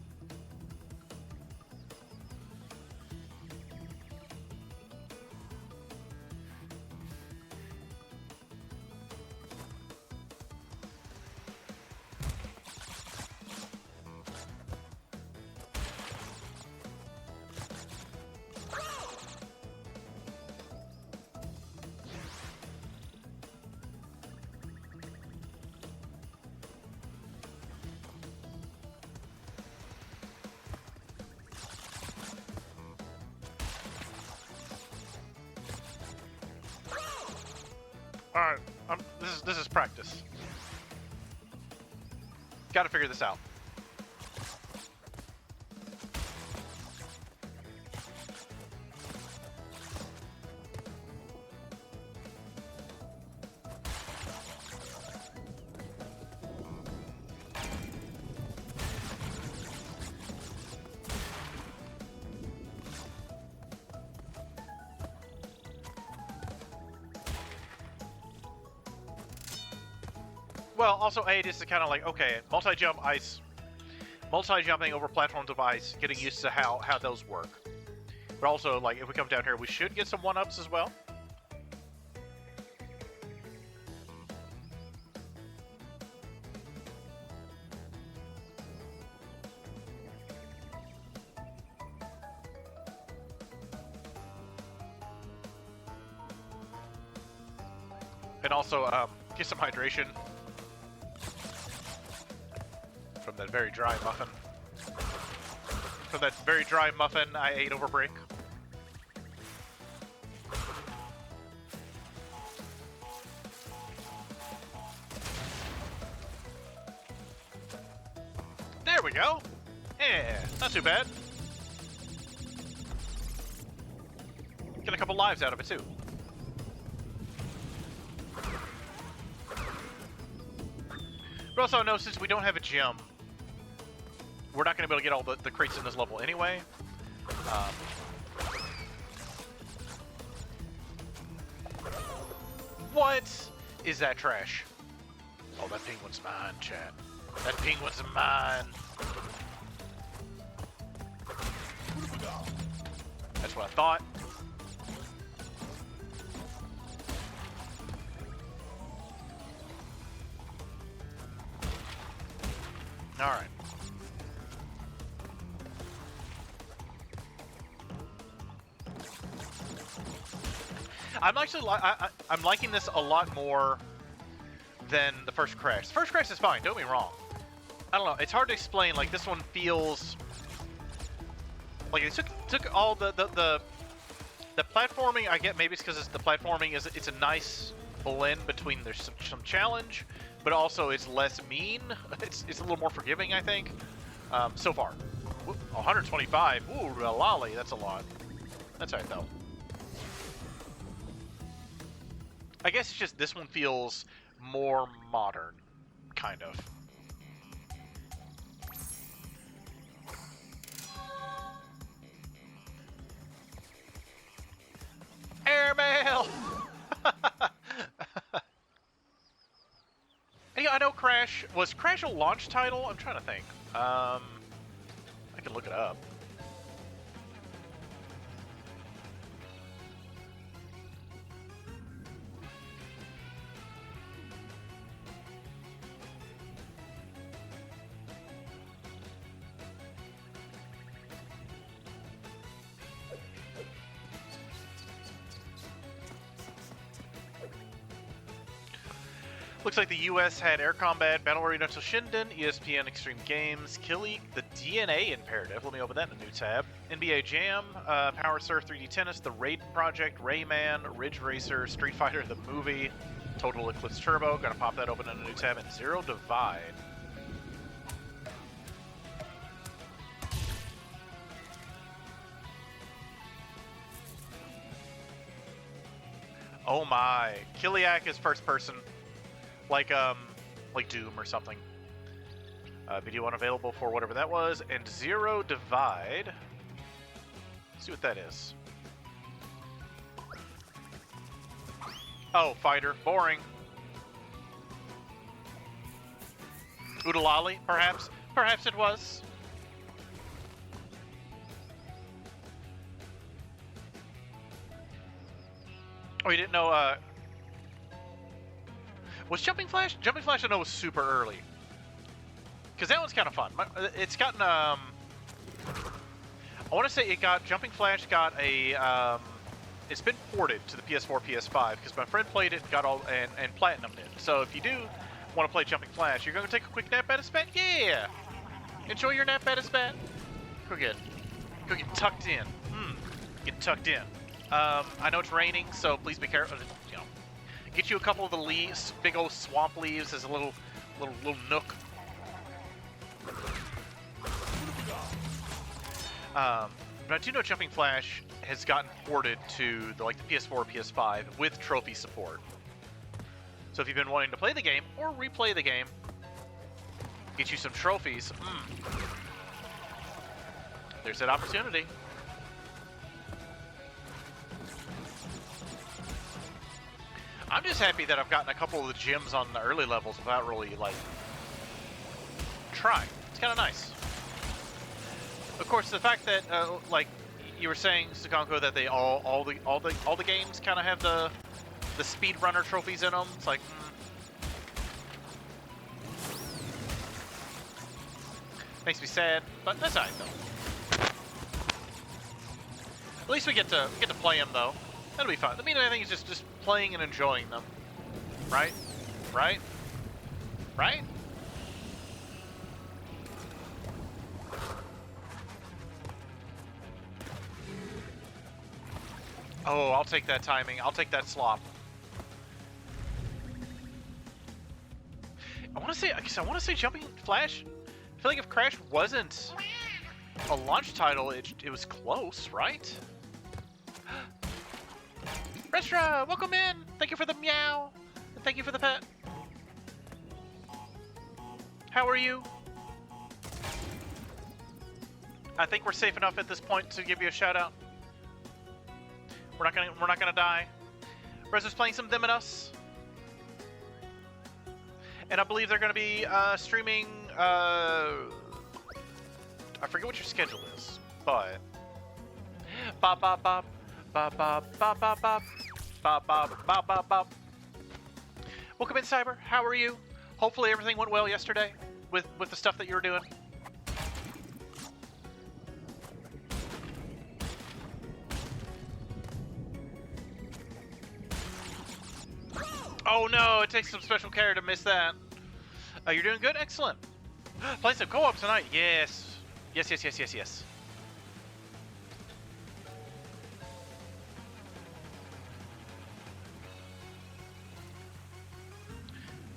Alright, this is practice. Gotta figure this out. Well, also A, just to kind of like, okay, multi-jump ice, multi-jumping over platforms of ice, getting used to how those work. But also, like, if we come down here, we should get some one-ups as well. And also, get some hydration. From that very dry muffin. From that very dry muffin I ate over break. There we go! Yeah, not too bad. Get a couple lives out of it too. But also, I know since we don't have a gym, we're not going to be able to get all the crates in this level anyway. What is that trash? Oh, that penguin's mine, chat. That penguin's mine. That's what I thought. All right. I'm actually I'm liking this a lot more than the first Crash. The first Crash is fine, don't get me wrong. I don't know, it's hard to explain. Like, this one feels like it took all the platforming. I get maybe it's because the platforming it's a nice blend between there's some challenge, but also it's less mean. It's a little more forgiving, I think. So far, 125. Ooh, lolly, that's a lot. That's alright though. I guess it's just this one feels more modern, kind of. Airmail! Yeah, I know Crash... Was Crash a launch title? I'm trying to think. I can look it up. Looks like the US had Air Combat, Battle Arena to Shinden, ESPN Extreme Games, Killy, the DNA Imperative. Let me open that in a new tab. NBA Jam, Power Surf 3D Tennis, The Raiden Project, Rayman, Ridge Racer, Street Fighter the Movie, Total Eclipse Turbo. Gonna pop that open in a new tab. And Zero Divide. Oh my. Kiliak is first person. Like Doom or something. Video unavailable for whatever that was. And Zero Divide. Let's see what that is. Oh, fighter. Boring. Oodalali, perhaps? Perhaps it was. Oh, you didn't know, was Jumping Flash? Jumping Flash I know was super early. Because that one's kind of fun. It's gotten, I want to say Jumping Flash got a, it's been ported to the PS4, PS5, because my friend played it, got all, and platinumed it. So if you do want to play Jumping Flash, you're going to take a quick nap at a spat? Yeah! Enjoy your nap at a spat. Go get tucked in. Get tucked in. I know it's raining, so please be careful. You know, get you a couple of the leaves, big old swamp leaves as a little nook. But I do know Jumping Flash has gotten ported to the PS4, PS5 with trophy support. So if you've been wanting to play the game or replay the game, get you some trophies. There's that opportunity. I'm just happy that I've gotten a couple of the gems on the early levels without really, trying. It's kind of nice. Of course, the fact that, you were saying, Sukonko, that they all the games kind of have the speedrunner trophies in them. It's like, makes me sad, but that's alright though. At least we get to play them though. That'll be fun. The main thing is just playing and enjoying them. Right? Right? Right? Oh, I'll take that timing. I'll take that slop. I want to say Jumping Flash. I feel like if Crash wasn't a launch title, it was close, right? Restra, welcome in. Thank you for the meow. And thank you for the pet. How are you? I think we're safe enough at this point to give you a shout out. We're not gonna die. Rezo's playing some Them and Us. And I believe they're gonna be streaming I forget what your schedule is, but bop bop bop bop bop bop bop bop bop bop bop bop bop. Welcome in, Cyber. How are you? Hopefully everything went well yesterday with the stuff that you were doing. Oh no, it takes some special care to miss that. You're doing good? Excellent. Play some co-op tonight. Yes. Yes, yes, yes, yes, yes.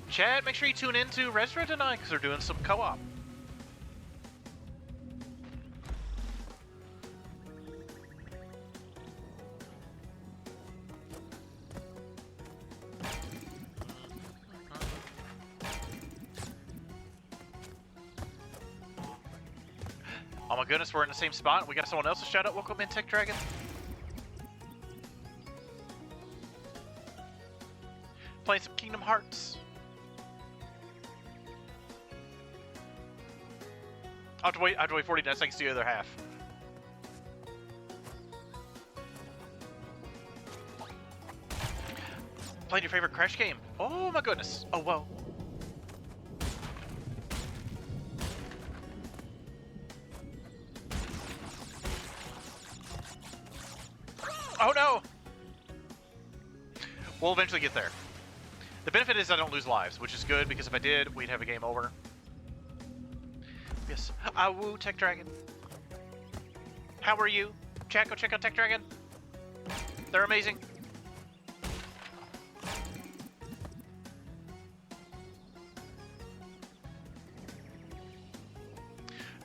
Chad, make sure you tune in to Restaurant tonight because they're doing some co-op. Oh my goodness, we're in the same spot. We got someone else's shout out. Welcome in, Tech Dragon. Playing some Kingdom Hearts. I have to wait 49 seconds to the other half. Playing your favorite Crash game. Oh my goodness. Oh whoa. Oh no! We'll eventually get there. The benefit is I don't lose lives, which is good because if I did, we'd have a game over. Yes. Woo, Tech Dragon. How are you? Chat, go check out Tech Dragon. They're amazing.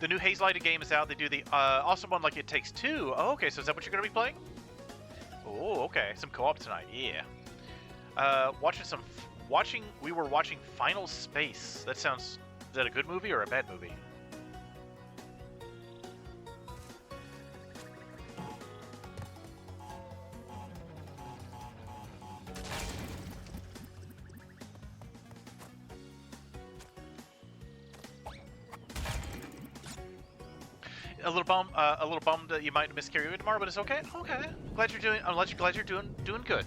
The new Haze Lighted game is out. They do the awesome one like It Takes Two. Oh, okay, so is that what you're going to be playing? Oh, okay. Some co-op tonight. Yeah. We were watching Final Space. That sounds... Is that a good movie or a bad movie? A little bummed that you might miss karaoke tomorrow, but it's okay. Okay, glad you're doing. Glad you're doing good.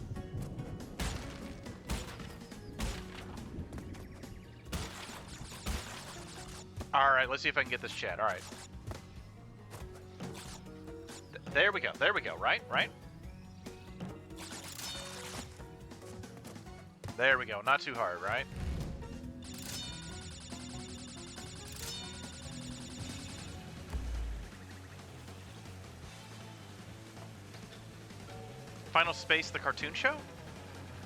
All right, let's see if I can get this chat. All right, there we go. There we go. Right. There we go. Not too hard, right? Final Space, the cartoon show?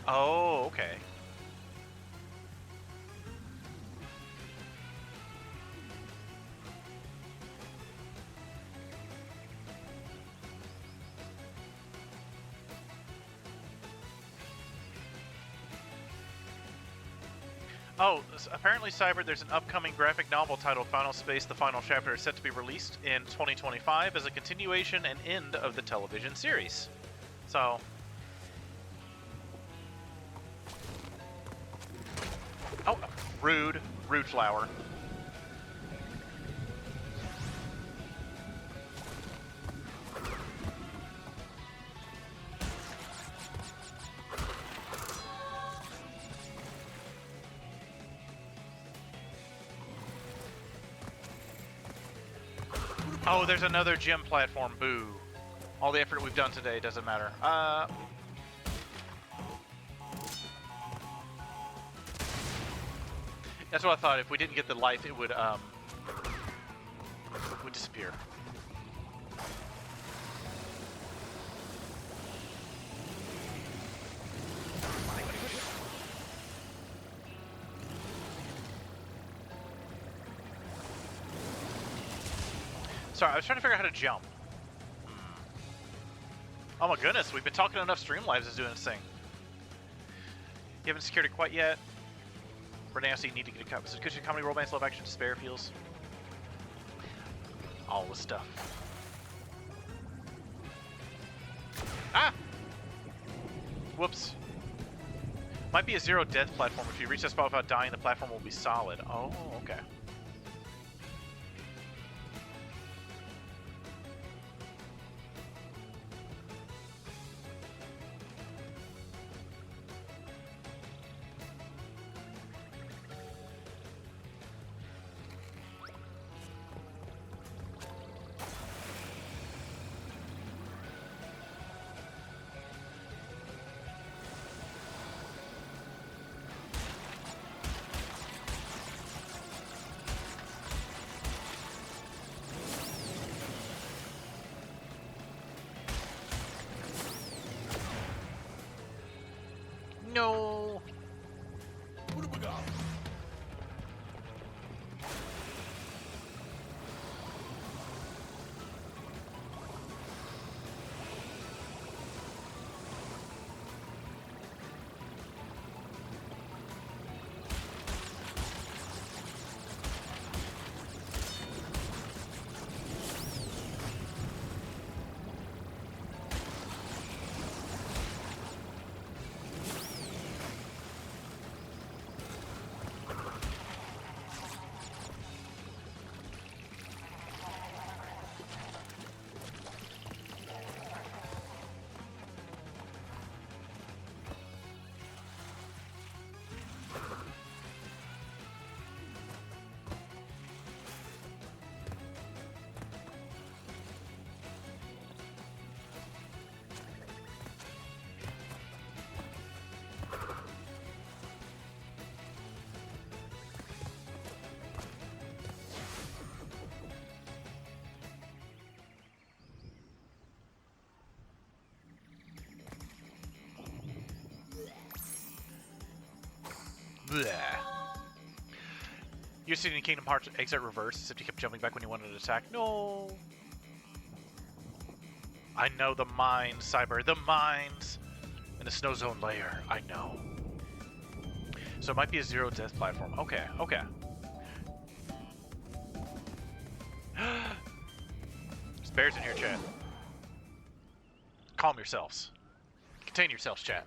Oh, okay. Oh, apparently, Cyber, there's an upcoming graphic novel titled Final Space, the Final Chapter, set to be released in 2025 as a continuation and end of the television series. So... Oh, rude flower. Oh, there's another gym platform. Boo. All the effort we've done today doesn't matter. That's what I thought. If we didn't get the life, it would disappear. Sorry, I was trying to figure out how to jump. Oh my goodness, we've been talking enough Streamlabs is doing this thing. You haven't secured it quite yet. Renee, so you need to get a copy. So, cushion comedy, romance, love, action, despair feels. all the stuff. Ah! Whoops. Might be a zero death platform. If you reach that spot without dying, the platform will be solid. Oh, okay. No. What have we got? Bleh. You're sitting in Kingdom Hearts exit reverse, except you kept jumping back when you wanted to attack. No. I know the mines, Cyber. The mines in the Snow Zone layer. I know. So it might be a zero death platform. Okay, okay. There's bears in here, chat. Calm yourselves. Contain yourselves, chat.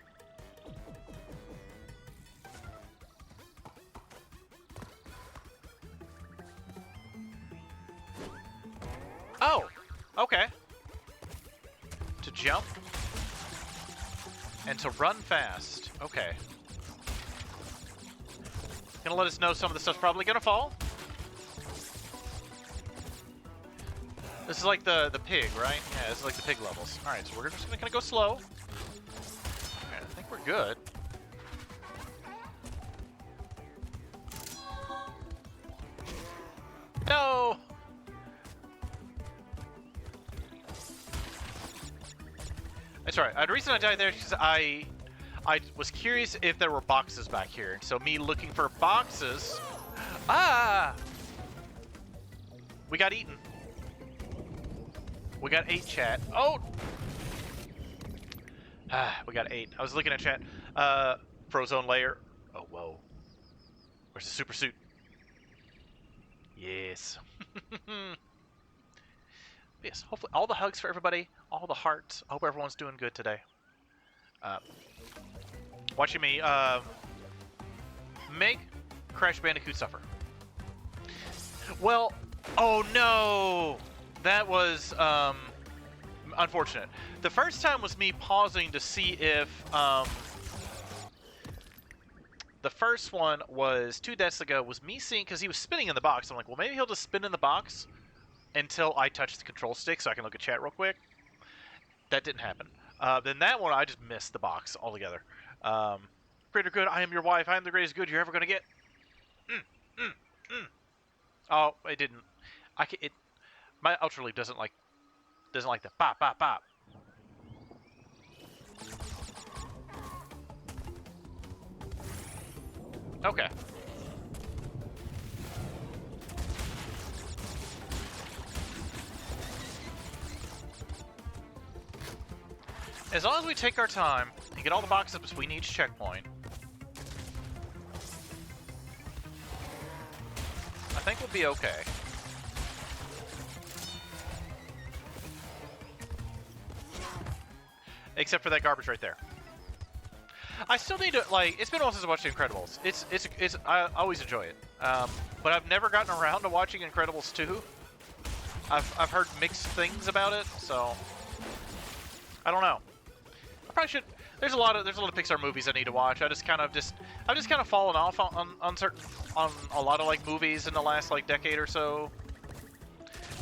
Oh, okay. To jump and to run fast. Okay. Gonna let us know some of the stuff's probably gonna fall. This is like the pig, right? Yeah, this is like the pig levels. All right, so we're just gonna go slow. Okay, I think we're good. No. That's right. The reason I died there is because I was curious if there were boxes back here. So me looking for boxes. Ah! We got eaten. We got 8, chat. Oh! Ah, we got 8. I was looking at chat. Frozone layer. Oh, whoa. Where's the super suit? Yes. Yes, hopefully all the hugs for everybody, all the hearts. I hope everyone's doing good today. Watching me make Crash Bandicoot suffer. Well, oh no! That was unfortunate. The first time was me pausing to see if the first one was 2 deaths ago, was me seeing, because he was spinning in the box. I'm like, well, maybe he'll just spin in the box until I touch the control stick so I can look at chat real quick. That didn't happen. Then that one, I just missed the box altogether. Greater good, I am your wife. I am the greatest good you're ever going to get. Oh, it didn't. My Ultra Leap doesn't like the bop, bop, bop. Okay. As long as we take our time and get all the boxes between each checkpoint, I think we'll be okay. except for that garbage right there. I still need to, like, it's been a while since I watched The Incredibles. I always enjoy it. But I've never gotten around to watching Incredibles 2. I've heard mixed things about it, so I don't know. I probably should. There's a lot of Pixar movies I need to watch. I've just kind of fallen off on a lot of like movies in the last like decade or so.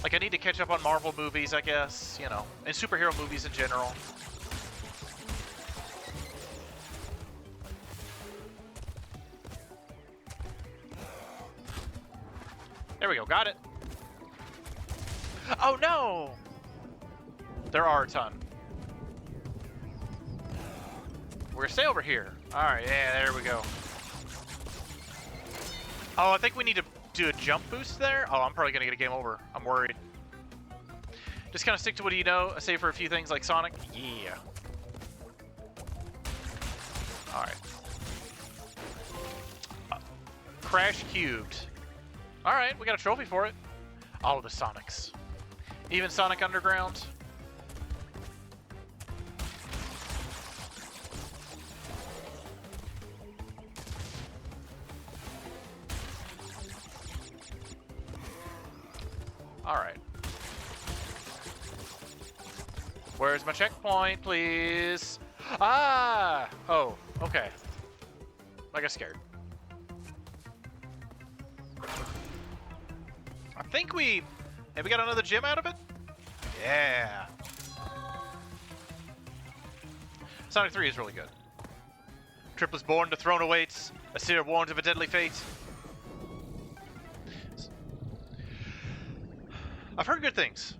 Like I need to catch up on Marvel movies, I guess, you know, and superhero movies in general. There we go, got it. Oh no! There are a ton. We're gonna stay over here. Alright, yeah, there we go. Oh, I think we need to do a jump boost there? Oh, I'm probably gonna get a game over. I'm worried. Just kind of stick to what you know, save for a few things like Sonic. Yeah. Alright. Crash cubed. Alright, we got a trophy for it. All the Sonics. Even Sonic Underground. Alright. Where's my checkpoint, please? Ah! Oh, okay. I got scared. I think have we got another gem out of it? Yeah. Sonic 3 is really good. Trip was born, the throne awaits. A seer warned of a deadly fate. I've heard good things.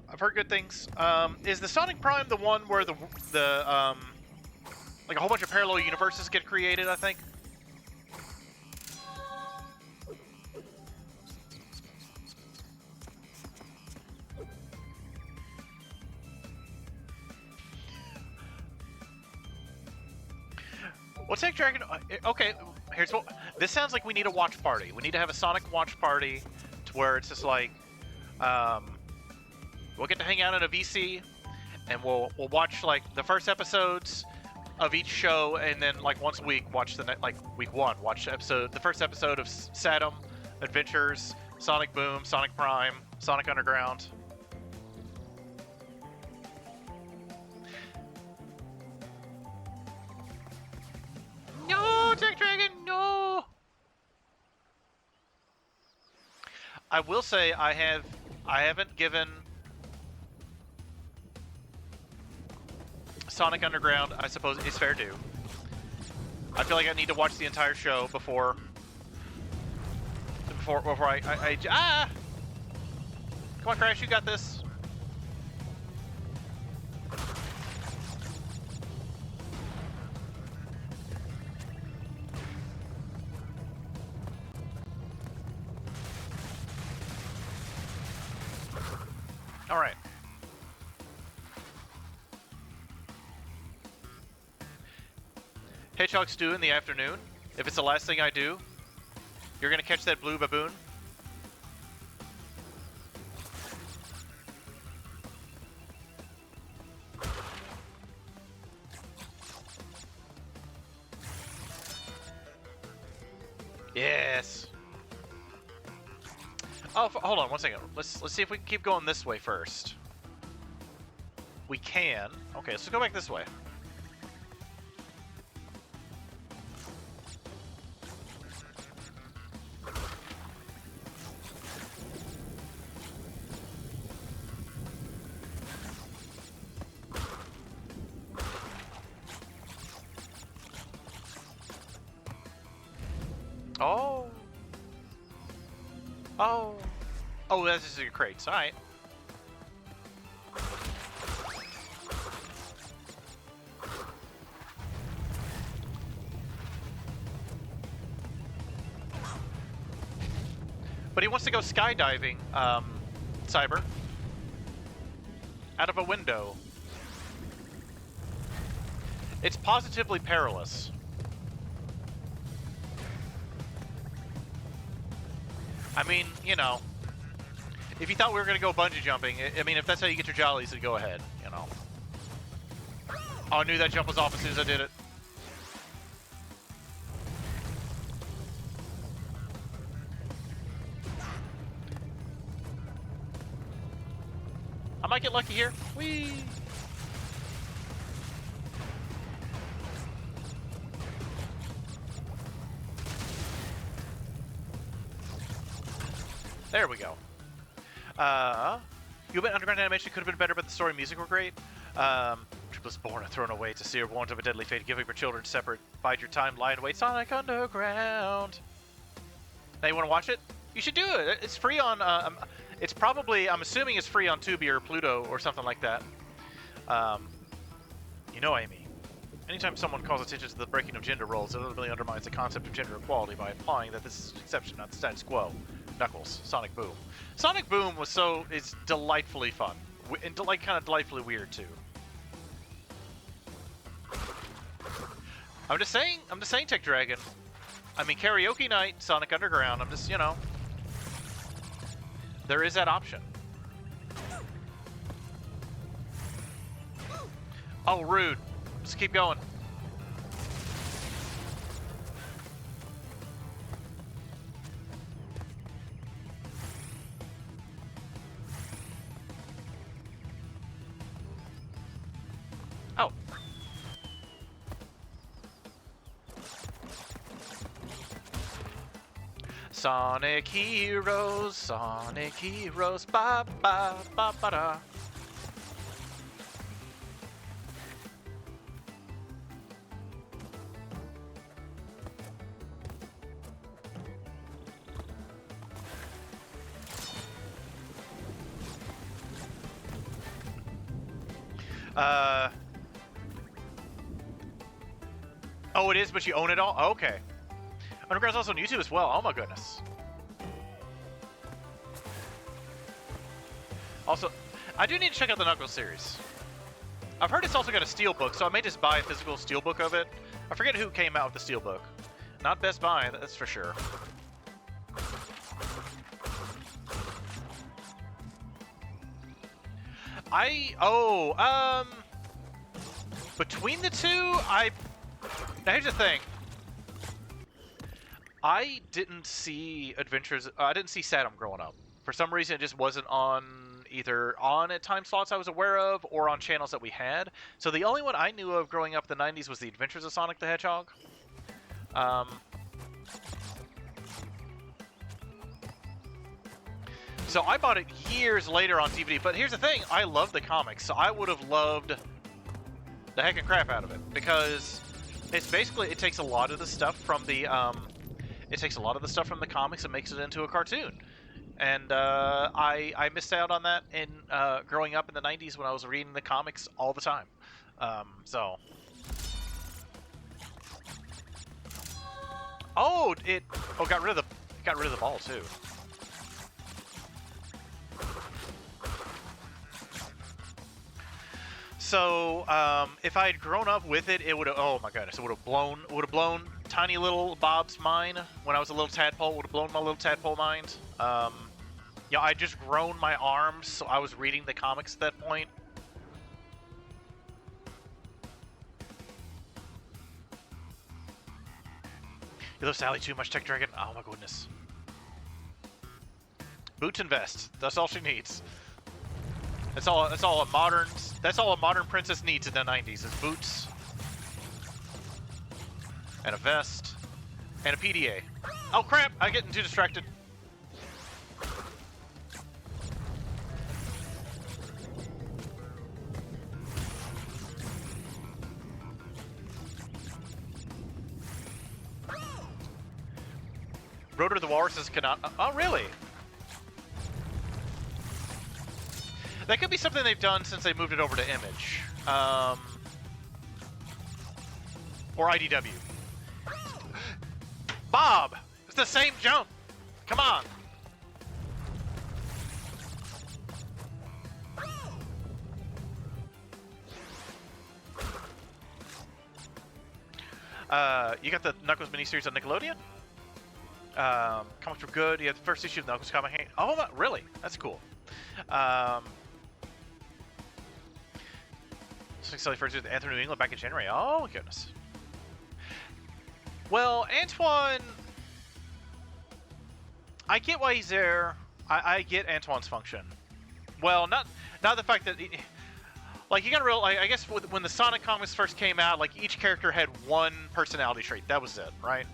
Is the Sonic Prime the one where the like a whole bunch of parallel universes get created, I think? What's that Dragon? Okay, here's what. This sounds like we need a watch party. We need to have a Sonic watch party to where it's just like, we'll get to hang out in a VC, and we'll watch like the first episodes of each show, and then like once a week watch like week 1 watch the first episode of Saturn Adventures, Sonic Boom, Sonic Prime, Sonic Underground. No, Tech Dragon, no! I will say I haven't given Sonic Underground, I suppose, is fair due. I feel like I need to watch the entire show before I ah! Come on, Crash, you got this. All right. Hedgehog stew in the afternoon. If it's the last thing I do, you're gonna catch that blue baboon. Yes. Oh, hold on one second. Let's see if we can keep going this way first. We can. Okay, let's go back this way. Oh. Oh. Oh, that's just your crates. All right. But he wants to go skydiving, Cyber. Out of a window. It's positively perilous. I mean, you know, if you thought we were going to go bungee jumping, I mean, if that's how you get your jollies, then go ahead, you know. Oh, I knew that jump was off as soon as I did it. I might get lucky here. Whee! There we go. You bet underground animation could have been better, but the story and music were great. Triplets born and thrown away to sear warned of a deadly fate, giving for children separate. Bide your time, lie in wait. Sonic Underground. Now you want to watch it? You should do it. It's free on. It's probably. I'm assuming it's free on Tubi or Pluto or something like that. You know, Amy. Anytime someone calls attention to the breaking of gender roles, it ultimately undermines the concept of gender equality by implying that this is an exception, not the status quo. Knuckles, Sonic Boom. Sonic Boom was it's delightfully fun, and like kind of delightfully weird too. I'm just saying, Tech Dragon. I mean, karaoke night, Sonic Underground. I'm just, you know, there is that option. Oh, rude. Just keep going. Oh. Sonic Heroes, ba ba ba ba da. Oh, it is, but you own it all? Okay. Underground's also on YouTube as well. Oh my goodness. Also, I do need to check out the Knuckles series. I've heard it's also got a steelbook, so I may just buy a physical steelbook of it. I forget who came out with the steelbook. Not Best Buy, that's for sure. Between the two, now here's the thing. I didn't see Adventures, I didn't see Saturn growing up. For some reason, it just wasn't either on at time slots I was aware of, or on channels that we had. So the only one I knew of growing up in the 90s was The Adventures of Sonic the Hedgehog. So I bought it years later on DVD, but here's the thing, I love the comics, so I would have loved the heckin' crap out of it, because it's basically, it takes a lot of the stuff from the, comics and makes it into a cartoon. And I missed out on that in growing up in the 90s when I was reading the comics all the time. Got rid of the ball too. So if I had grown up with it, it would have. Oh my goodness! It would have blown tiny little Bob's mind when I was a little tadpole. Would have blown my little tadpole mind. Yeah, I just grown my arms, so I was reading the comics at that point. You love Sally too much, Tech Dragon. Oh my goodness. Boots and vest. That's all she needs. That's all a modern princess needs in the 90s is boots and a vest and a PDA. Oh crap! I'm getting too distracted. Rotor the Walruses cannot. Oh really? That could be something they've done since they moved it over to Image. Or IDW. Bob! It's the same jump! Come on! You got the Knuckles miniseries on Nickelodeon? Comics were good. You had the first issue of Knuckles comic. Oh, really? That's cool. Successfully first with Anthem New England back in January. Oh, goodness. Well, Antoine... I get why he's there. I get Antoine's function. Well, not the fact that... Like, you gotta realize, I guess when the Sonic comics first came out, like, each character had one personality trait. That was it, right?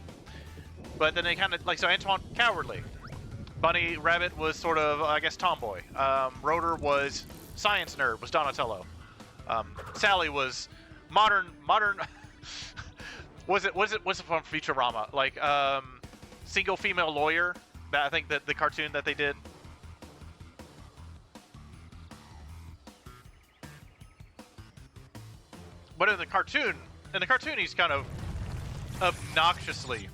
But then they kind of, like, so Antoine, cowardly. Bunny Rabbit was sort of, I guess, tomboy. Rotor was science nerd, was Donatello. Sally was modern, was it from Futurama? Like, single female lawyer, I think that the cartoon that they did. But in the cartoon he's kind of obnoxiously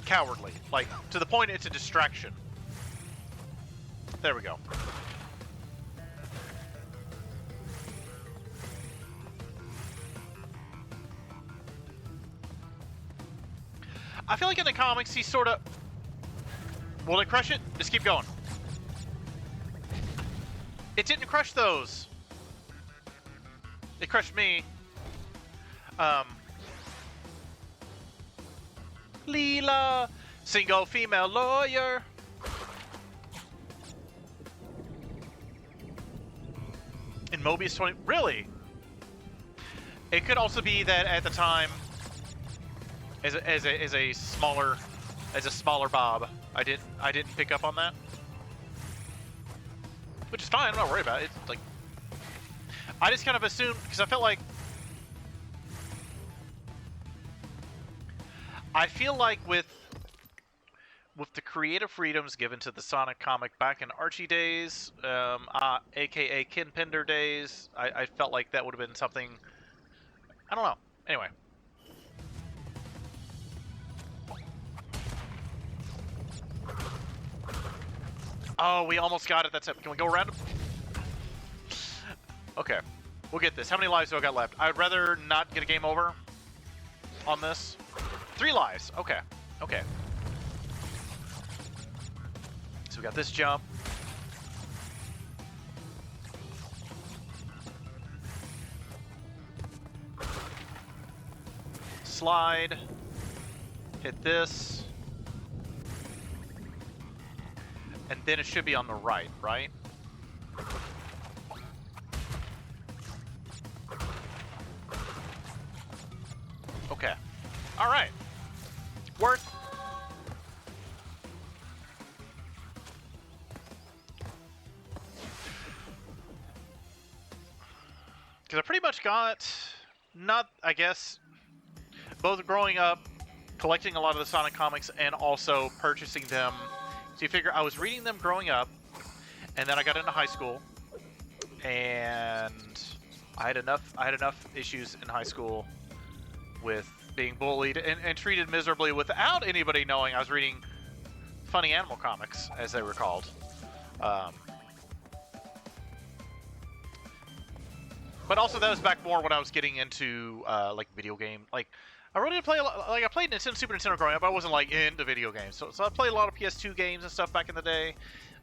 cowardly, like to the point it's a distraction. There we go. I feel like in the comics he's sort of... Will it crush it? Just keep going. It didn't crush those. It crushed me. Leela, single female lawyer. In Mobius 20, really? It could also be that at the time, as a smaller Bob, I didn't pick up on that. Which is fine, I'm not worried about it. It's like, I just kind of assumed, because I felt like, I feel like with the creative freedoms given to the Sonic comic back in Archie days, aka Ken Pender days, I felt like that would have been something, I don't know. Anyway. Oh, we almost got it. That's it. Can we go around him? Okay. We'll get this. How many lives do I got left? I'd rather not get a game over on this. 3 lives. Okay. Okay. So we got this jump. Slide. Hit this. And then it should be on the right, right? Okay. All right. Worth. Because I pretty much got, not, I guess, both growing up, collecting a lot of the Sonic comics, and also purchasing them. So you figure I was reading them growing up, and then I got into high school, and I had enough issues in high school with being bullied and treated miserably without anybody knowing I was reading funny animal comics, as they were called. But also that was back more when I was getting into like video game, like. I really didn't play a lot, like I played Nintendo, Super Nintendo growing up, but I wasn't like into video games. So I played a lot of PS2 games and stuff back in the day.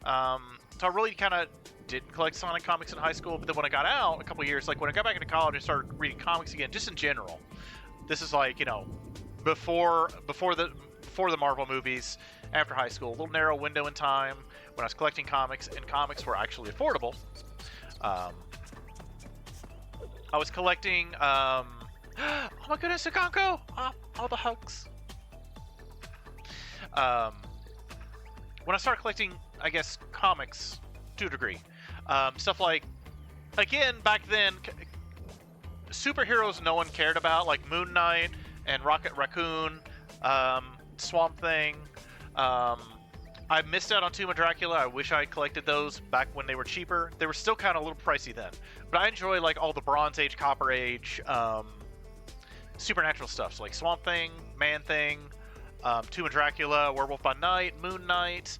So I really kind of didn't collect Sonic comics in high school, but then when I got out a couple years, like when I got back into college and started reading comics again, just in general. This is like, you know, before the Marvel movies, after high school, a little narrow window in time when I was collecting comics, and comics were actually affordable. I was collecting. Oh my goodness, Akanko! All the hugs. When I started collecting, I guess, comics to a degree, stuff like, again, back then, superheroes no one cared about, like Moon Knight and Rocket Raccoon, Swamp Thing. I missed out on Tomb of Dracula. I wish I collected those back when they were cheaper. They were still kind of a little pricey then, but I enjoy like all the Bronze Age, Copper Age, supernatural stuff, so like Swamp Thing, Man Thing, Tomb of Dracula, Werewolf by Night, Moon Knight,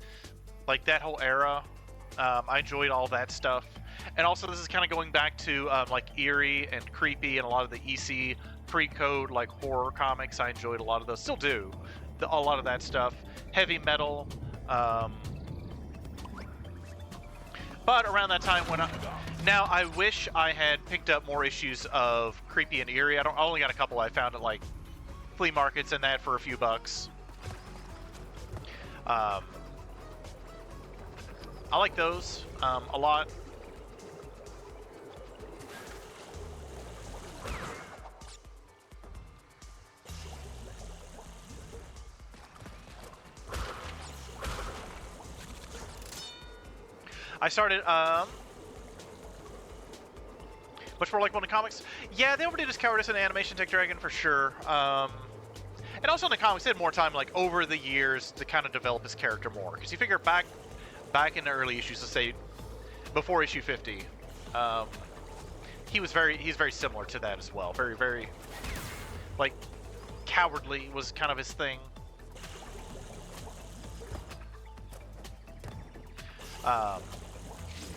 like that whole era. I enjoyed all that stuff. And also this is kind of going back to like eerie and creepy and a lot of the EC pre-code like horror comics. I enjoyed a lot of those, still do, a lot of that stuff. Heavy metal. But around that time when now I wish I had picked up more issues of Creepy and Eerie. I only got a couple I found at like flea markets and that for a few bucks. I like those a lot. I started much more like one of the comics. Yeah, they overdid his cowardice in Animation Tech Dragon for sure. And also in the comics, they had more time, like over the years, to kind of develop his character more. Because you figure back in the early issues, let's say before issue 50, he's very similar to that as well. Very, very like cowardly was kind of his thing.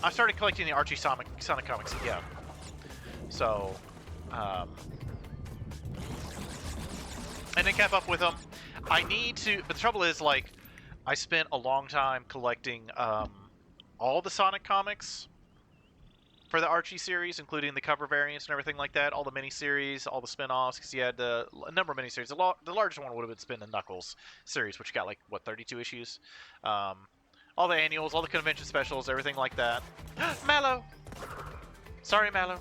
I started collecting the Archie Sonic comics again. So, and then kept up with them. I need to, but the trouble is, like, I spent a long time collecting all the Sonic comics for the Archie series, including the cover variants and everything like that, all the miniseries, all the spin-offs, because he had a number of miniseries. The largest one would have been Spin the Knuckles series, which got, like, what, 32 issues? All the annuals, all the convention specials, everything like that. Mallow! Sorry, Mallow.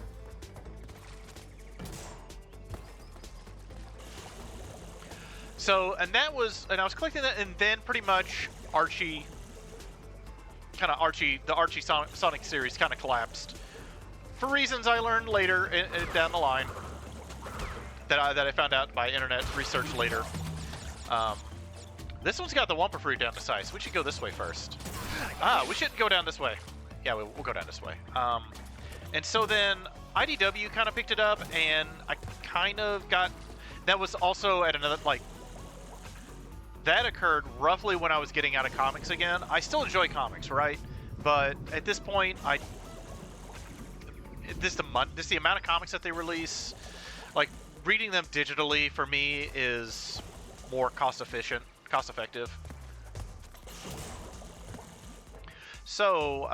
So, and I was collecting that, and then pretty much the Archie Sonic series kind of collapsed. For reasons I learned later down the line, that I found out by internet research later. This one's got the Wumpa Fruit down the side, so we should go this way first. We shouldn't go down this way. Yeah, we'll go down this way. And so then IDW kind of picked it up, and I kind of got... That was also at another, like... That occurred roughly when I was getting out of comics again. I still enjoy comics, right? But at this point, the amount of comics that they release, like, reading them digitally for me is more cost effective. So,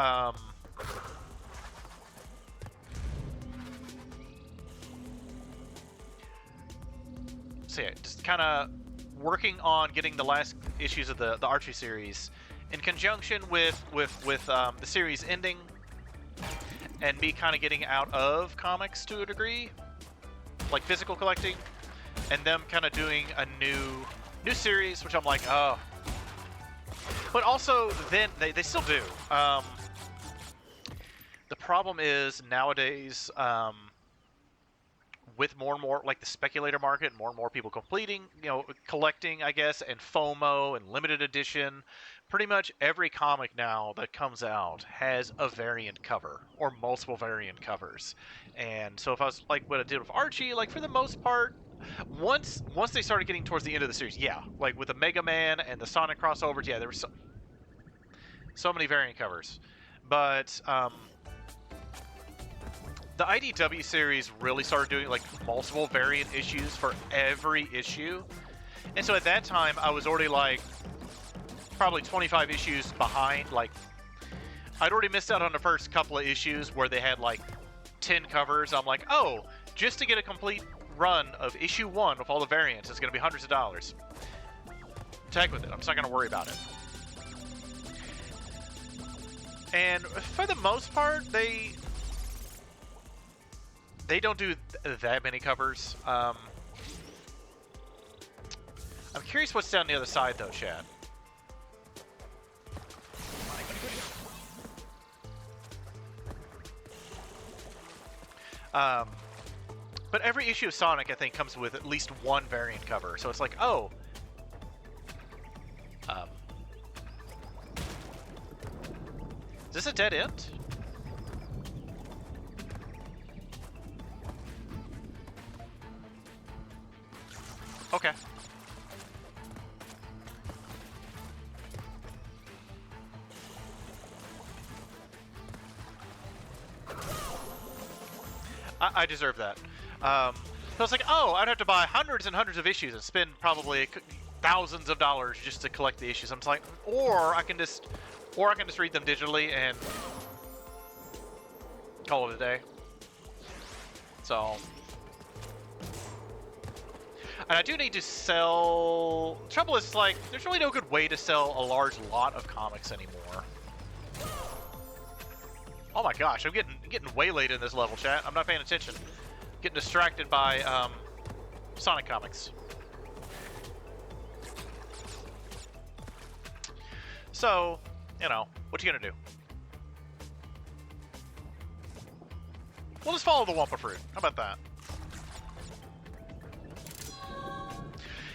so yeah, just kind of working on getting the last issues of the Archie series in conjunction with the series ending and me kind of getting out of comics to a degree, like physical collecting, and them kind of doing a new series, which I'm like, oh. But also, then, they still do. The problem is, nowadays, with more and more, like the speculator market, more and more people collecting, I guess, and FOMO and limited edition, pretty much every comic now that comes out has a variant cover, or multiple variant covers. And so if I was, like what I did with Archie, like for the most part, once they started getting towards the end of the series, yeah, like with the Mega Man and the Sonic crossovers, yeah, there were so many variant covers. But the IDW series really started doing like multiple variant issues for every issue. And so at that time, I was already like probably 25 issues behind. Like, I'd already missed out on the first couple of issues where they had like 10 covers. I'm like, oh, just to get a complete run of issue 1 with all the variants is going to be hundreds of dollars. Tag with it. I'm just not going to worry about it. And for the most part, they don't do that many covers. I'm curious what's down the other side, though, Chad. But every issue of Sonic, I think, comes with at least one variant cover. So it's like, oh. Is this a dead end? Okay. I deserve that. So I was like, oh, I'd have to buy hundreds and hundreds of issues and spend probably thousands of dollars just to collect the issues. I'm just like, or I can just read them digitally and call it a day. So, and I do need to sell. Trouble is, like, there's really no good way to sell a large lot of comics anymore. Oh my gosh, I'm getting way late in this level, chat. I'm not paying attention. Getting distracted by Sonic comics. So, you know, what you gonna do? We'll just follow the Wumpa Fruit. How about that?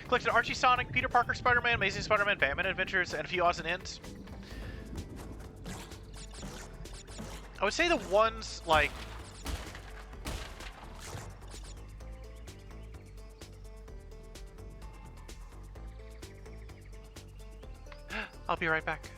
Collected Archie, Sonic, Peter Parker, Spider-Man, Amazing Spider-Man, Batman Adventures, and a few odds and ends. I would say the ones, like... I'll be right back.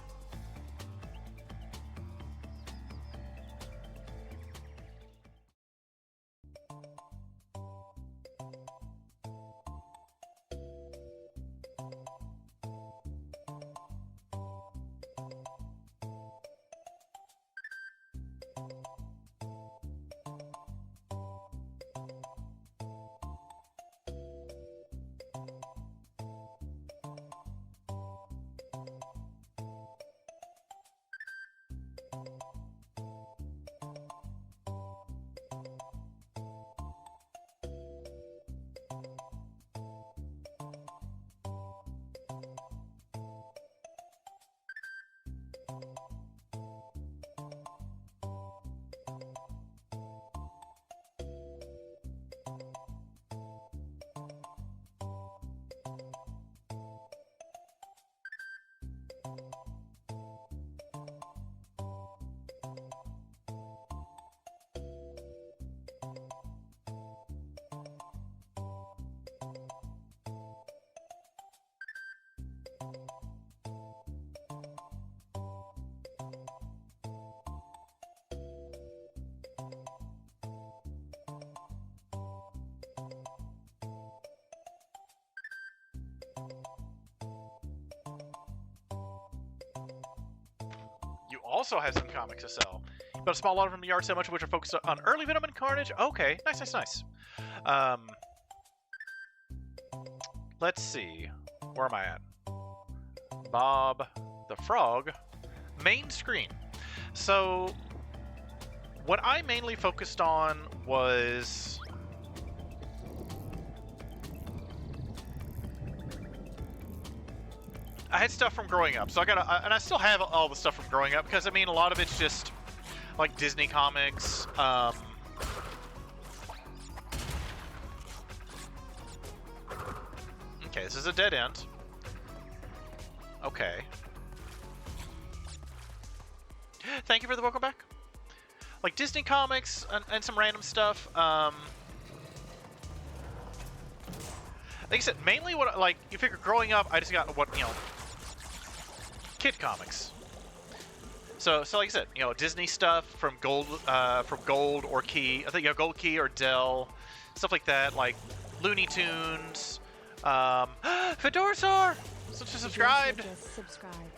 You also have some comics to sell. You bought a small lot from the yard sale, much of which are focused on early Venom and Carnage. Okay, nice, nice, nice. Let's see. Where am I at? Bob the Frog. Main screen. So, what I mainly focused on was... I had stuff from growing up, so and I still have all the stuff from growing up, because I mean, a lot of it's just like Disney comics. Okay, this is a dead end. Okay. Thank you for the welcome back. Like Disney comics and some random stuff. Like I said, mainly what, like, you figure growing up, I just got what, you know, kid comics. So like I said, you know, Disney stuff from Gold or Key. I think, you know, Gold Key or Dell, stuff like that, like Looney Tunes. Fedorasaur, such a subscribed.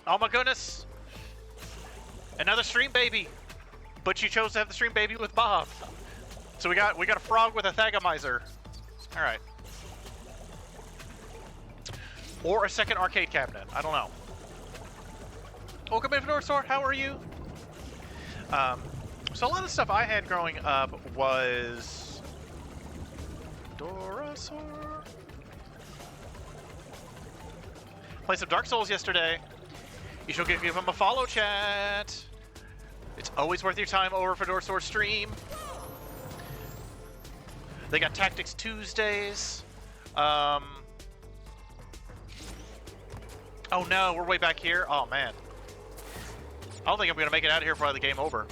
Oh my goodness, another stream baby, but you chose to have the stream baby with Bob. So we got a frog with a Thagomizer. All right. Or a second arcade cabinet. I don't know. Welcome in, Fedorasaur. How are you? So a lot of stuff I had growing up was... Fedorasaur. Played some Dark Souls yesterday. You should give him a follow, chat. It's always worth your time over Fedorasaur's stream. They got Tactics Tuesdays. Oh no, we're way back here? Oh man. I don't think I'm gonna make it out of here before the game over.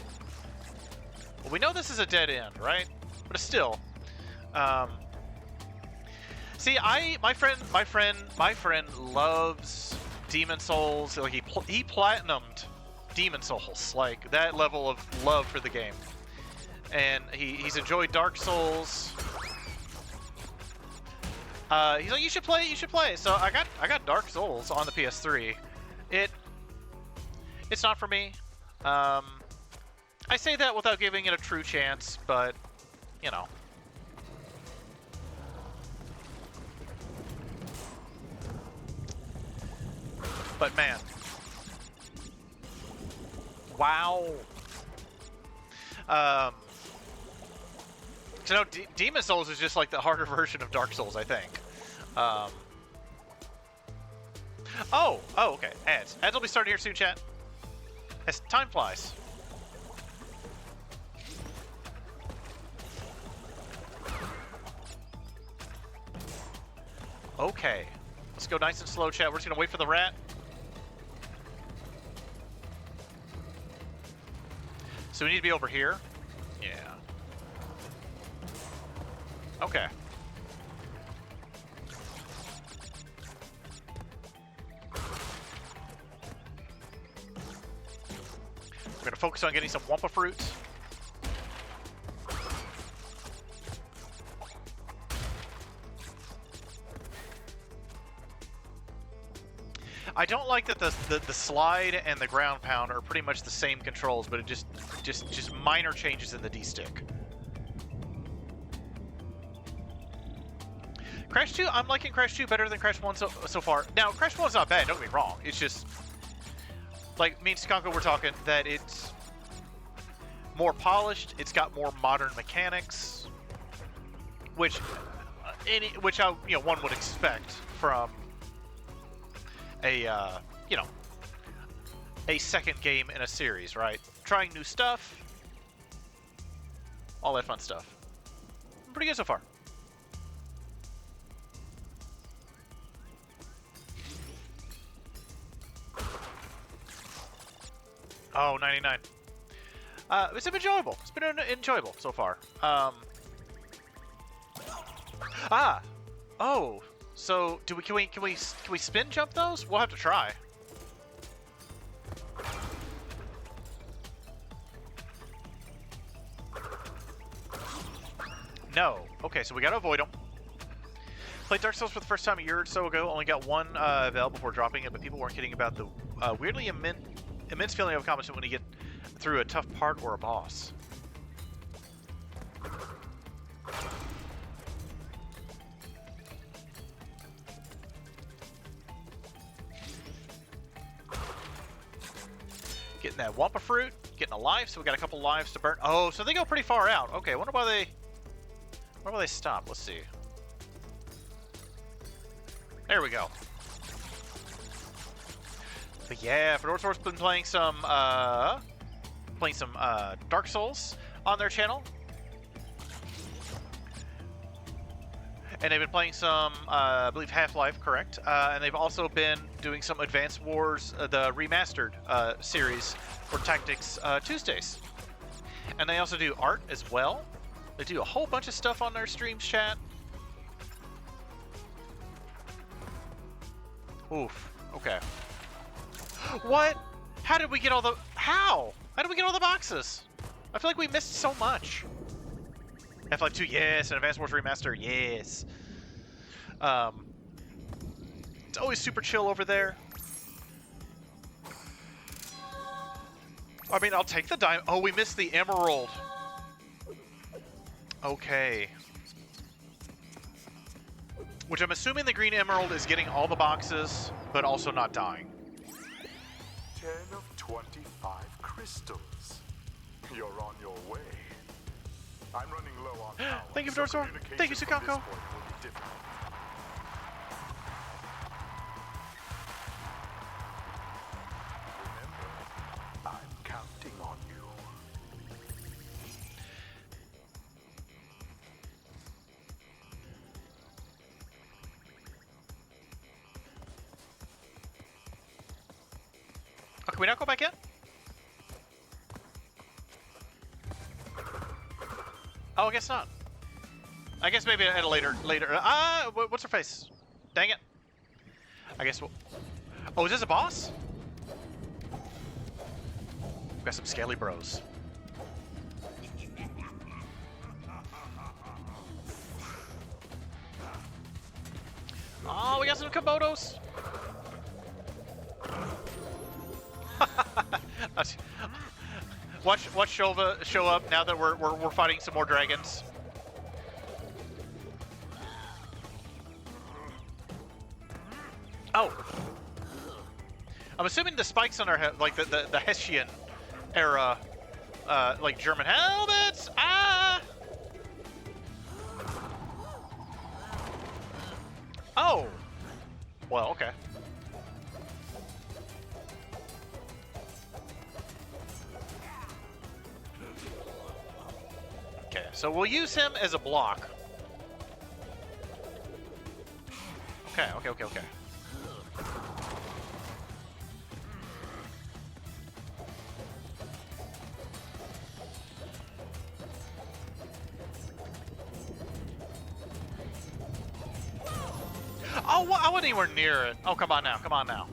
Well, we know this is a dead end, right? But still. See, my friend loves Demon Souls. Like he platinumed Demon Souls, like that level of love for the game. And he's enjoyed Dark Souls. He's like, you should play. So I got Dark Souls on the PS3. It's not for me. I say that without giving it a true chance, but, you know. But man. Wow. So no, Demon Souls is just like the harder version of Dark Souls, I think. Oh, okay. Ads. Ads will be starting here soon, chat. As time flies. Okay. Let's go nice and slow, chat. We're just gonna wait for the rat. So we need to be over here? Yeah. Okay. We're gonna focus on getting some Wumpa fruits. I don't like that the slide and the ground pound are pretty much the same controls, but it just minor changes in the D-stick. Crash 2, I'm liking Crash 2 better than Crash 1 so far. Now, Crash 1's not bad, don't get me wrong. It's just, like me and Skunko were talking, that it's more polished, it's got more modern mechanics, which one would expect from a a second game in a series, right? Trying new stuff, all that fun stuff. Pretty good so far. Oh, 99. It's been enjoyable. It's been enjoyable so far. Oh. So, can we spin jump those? We'll have to try. No. Okay, so we gotta avoid them. Played Dark Souls for the first time a year or so ago. Only got one Vel before dropping it, but people weren't kidding about the weirdly immense feeling of accomplishment when you get through a tough part or a boss. Getting that Wumpa fruit, getting a life, so we got a couple lives to burn. Oh, so they go pretty far out. Okay, I wonder why they stop. Let's see. There we go. But yeah, Fedor's been playing some Dark Souls on their channel. And they've been playing some, I believe, Half-Life, correct? And they've also been doing some Advanced Wars, the remastered series for Tactics Tuesdays. And they also do art as well. They do a whole bunch of stuff on their streams, chat. Oof. Okay. What? How did we get all the... How? How did we get all the boxes? I feel like we missed so much. Half-Life 2, yes. And Advanced Wars Remaster, yes. It's always super chill over there. I mean, I'll take the diamond. Oh, we missed the emerald. Okay. Which I'm assuming the green emerald is getting all the boxes, but also not dying. 10 of 25 crystals. You're on your way. I'm running low on power. Thank you, Fedor. Thank you, Sukako. I'm counting on you. Oh, can we not go back in? Oh, I guess not. I guess maybe at a later. What's her face? Dang it. I guess we'll... Oh, is this a boss? We've got some scaly bros. Oh, we got some Komodos. Watch Shova show up now that we're fighting some more dragons. Oh. I'm assuming the spikes on our head, like the Hessian era, like German helmets. Ah. Oh. Well, okay. Okay, so we'll use him as a block. Okay. Oh, I wasn't anywhere near it. Oh, come on now.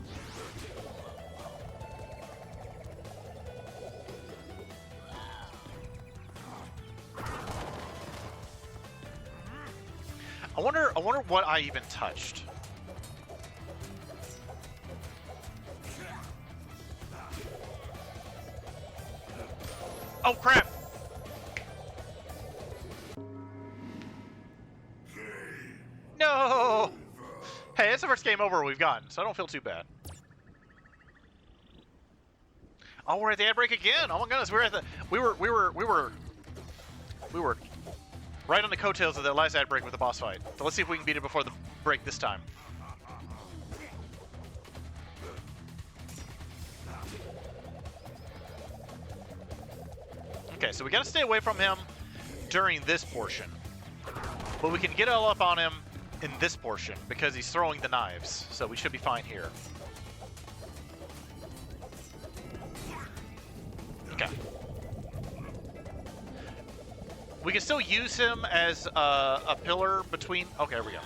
I wonder what I even touched. Oh crap! No! Hey, it's the first game over we've gotten, so I don't feel too bad. Oh, we're at the ad break again. Oh my goodness, we were right on the coattails of that last ad break with the boss fight. So let's see if we can beat it before the break this time. Okay, so we gotta stay away from him during this portion. But we can get all up on him in this portion because he's throwing the knives. So we should be fine here. Okay. We can still use him as a pillar between... Okay, there we go.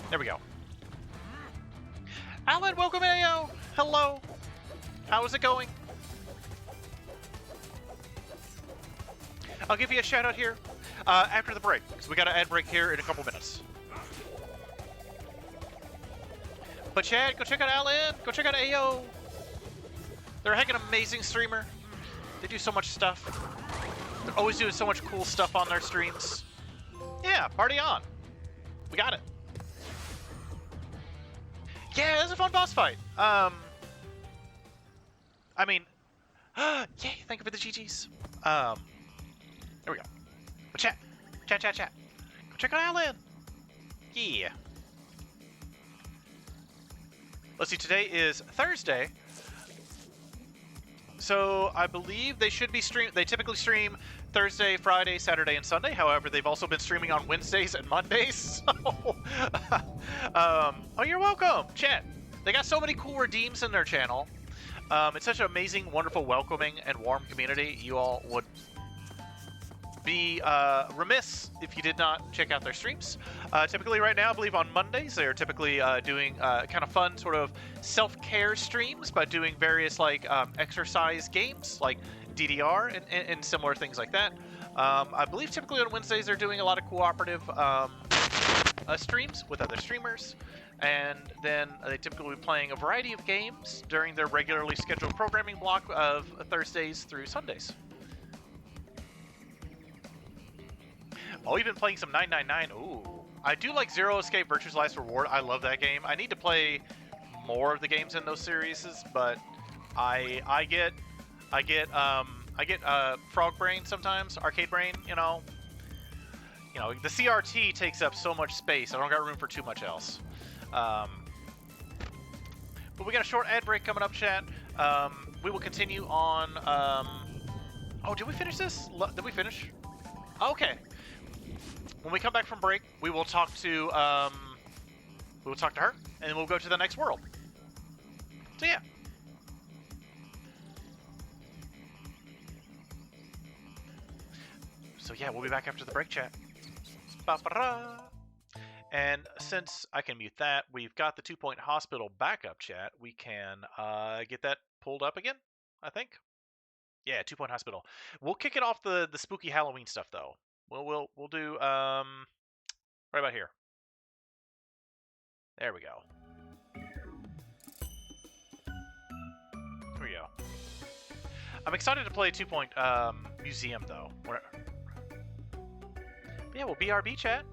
There we go. Alan, welcome, AO! Hello! How is it going? I'll give you a shout out here after the break, because we got an ad break here in a couple minutes. But Chad, go check out Alan! Go check out AO! They're a heck of an amazing streamer. They do so much stuff. They're always doing so much cool stuff on their streams. Yeah, party on. We got it. Yeah, it was a fun boss fight. I mean, yay, thank you for the GGs. There we go. But chat. Go check out Alan. Yeah. Let's see, today is Thursday. So I believe they should be They typically stream Thursday, Friday, Saturday, and Sunday. However, they've also been streaming on Wednesdays and Mondays. So, oh, you're welcome, chat. They got so many cool redeems in their channel. It's such an amazing, wonderful, welcoming, and warm community. You all would be remiss if you did not check out their streams. Typically right now, I believe on Mondays, they're typically doing kind of fun sort of self-care streams by doing various like exercise games like DDR and similar things like that. I believe typically on Wednesdays they're doing a lot of cooperative streams with other streamers. And then they typically be playing a variety of games during their regularly scheduled programming block of Thursdays through Sundays. Oh, you've been playing some 999. Ooh. I do like Zero Escape Virtue's Last Reward. I love that game. I need to play more of the games in those series, but I get frog brain sometimes, arcade brain, you know. You know, the CRT takes up so much space. I don't got room for too much else. But we got a short ad break coming up, chat. We will continue on. Oh, did we finish this? Did we finish? Okay. When we come back from break, we will talk to her, and then we'll go to the next world. So yeah. So yeah, we'll be back after the break, chat. Ba-ba-da. And since I can mute that, we've got the 2-point hospital backup, chat. We can get that pulled up again, I think. Yeah, 2-point hospital. We'll kick it off the spooky Halloween stuff though. We'll do right about here. There we go. Here we go. I'm excited to play 2 Point Museum, though. Yeah, we'll BRB chat.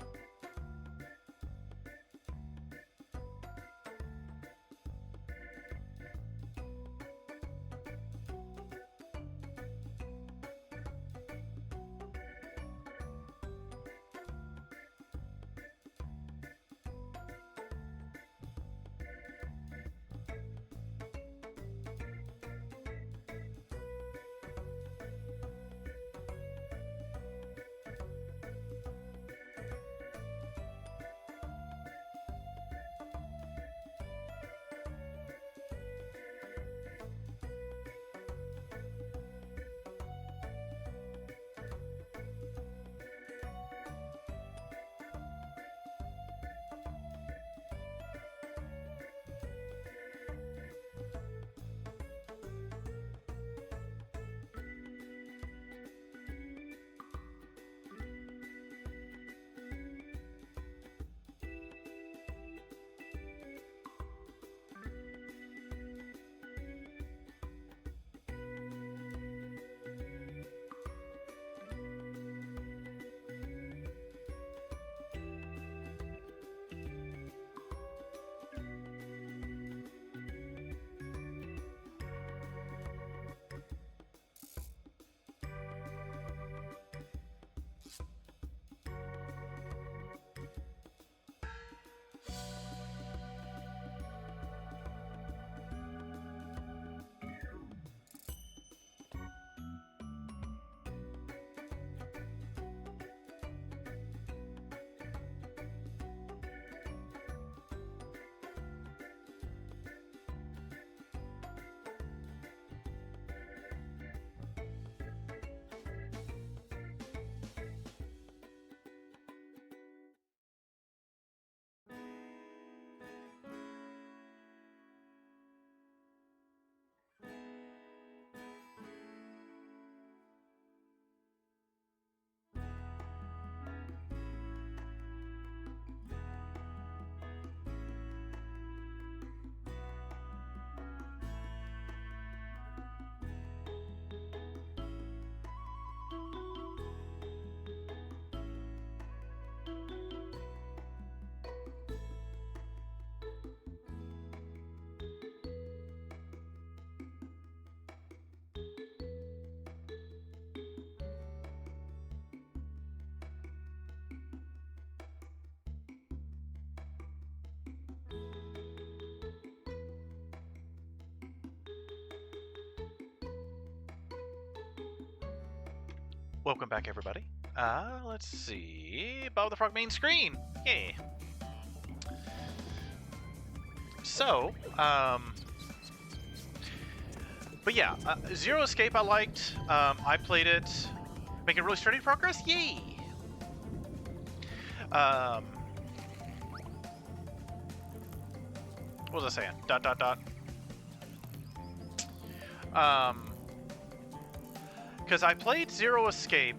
Welcome back, everybody. Let's see. Bob the Frog main screen. Yeah. So, but yeah, Zero Escape I liked. I played it. Making really steady progress. Yay. What was I saying? ... Because I played Zero Escape,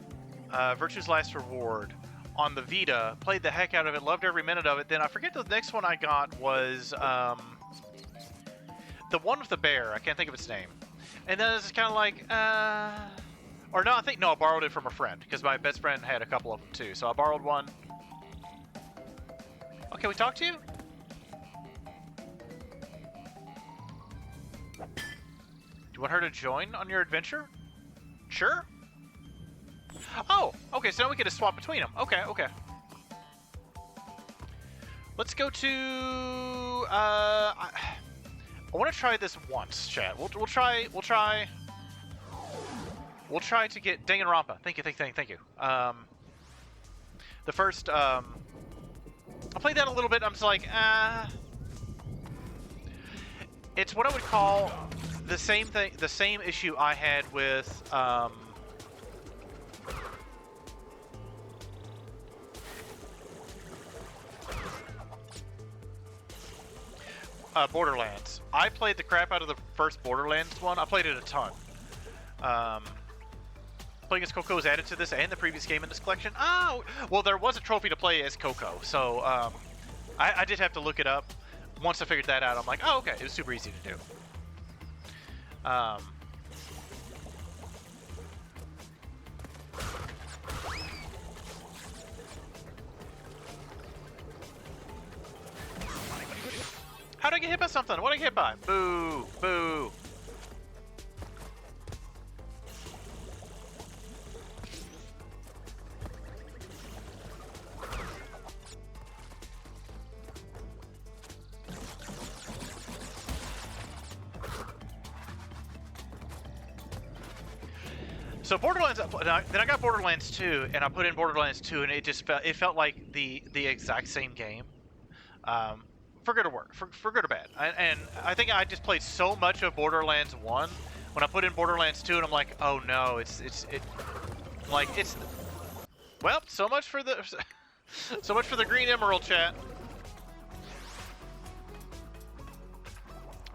Virtue's Last Reward, on the Vita, played the heck out of it, loved every minute of it. Then I forget the next one I got was the one with the bear. I can't think of its name. And then it's kind of like, or no, I borrowed it from a friend because my best friend had a couple of them too. So I borrowed one. Oh, can we talk to you? Do you want her to join on your adventure? Sure. Oh, okay, so now we get to swap between them. Okay, okay. Let's go to... I want to try this once, chat. We'll try to get Danganronpa. Thank you. The first, I played that a little bit. I'm just like, it's what I would call the same thing, the same issue I had with, Borderlands. I played the crap out of the first Borderlands one. I played it a ton. Playing as Coco is added to this and the previous game in this collection. Oh, well, there was a trophy to play as Coco, so I did have to look it up. Once I figured that out, I'm like, oh, okay, it was super easy to do. How'd I get hit by something? What'd I get hit by? Boo! Boo! So Borderlands, then I got Borderlands 2, and I put in Borderlands 2, and it felt like the exact same game, for good or worse, for good or bad. And I think I just played so much of Borderlands 1 when I put in Borderlands 2, and I'm like, oh no, well, so much for the Green Emerald chat.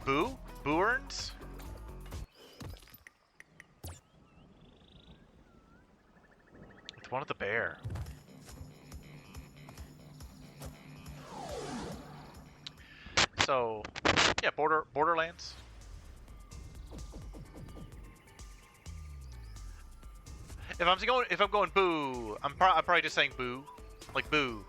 Boo? Boo-earns? It's one of the bear. So, yeah, Borderlands. If I'm going boo, I'm probably just saying boo, like boo.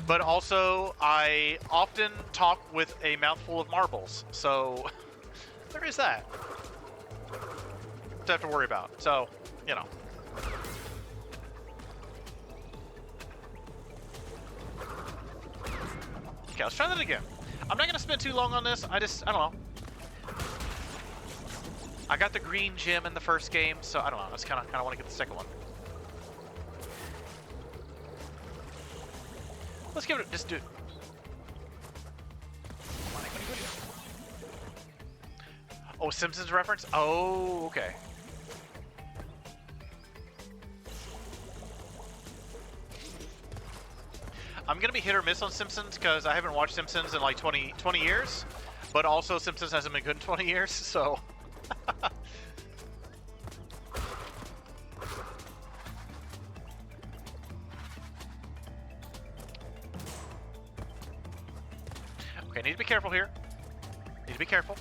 But also, I often talk with a mouthful of marbles, so there is that to have to worry about. So, you know. Okay, let's try that again. I'm not gonna spend too long on this. I don't know. I got the green gem in the first game, so I don't know. I just kind of want to get the second one. Let's give it. Just do it. Oh, Simpsons reference. Oh, okay. I'm gonna be hit or miss on Simpsons because I haven't watched Simpsons in like 20 years, but also Simpsons hasn't been good in 20 years, so. Okay, need to be careful here. Need to be careful.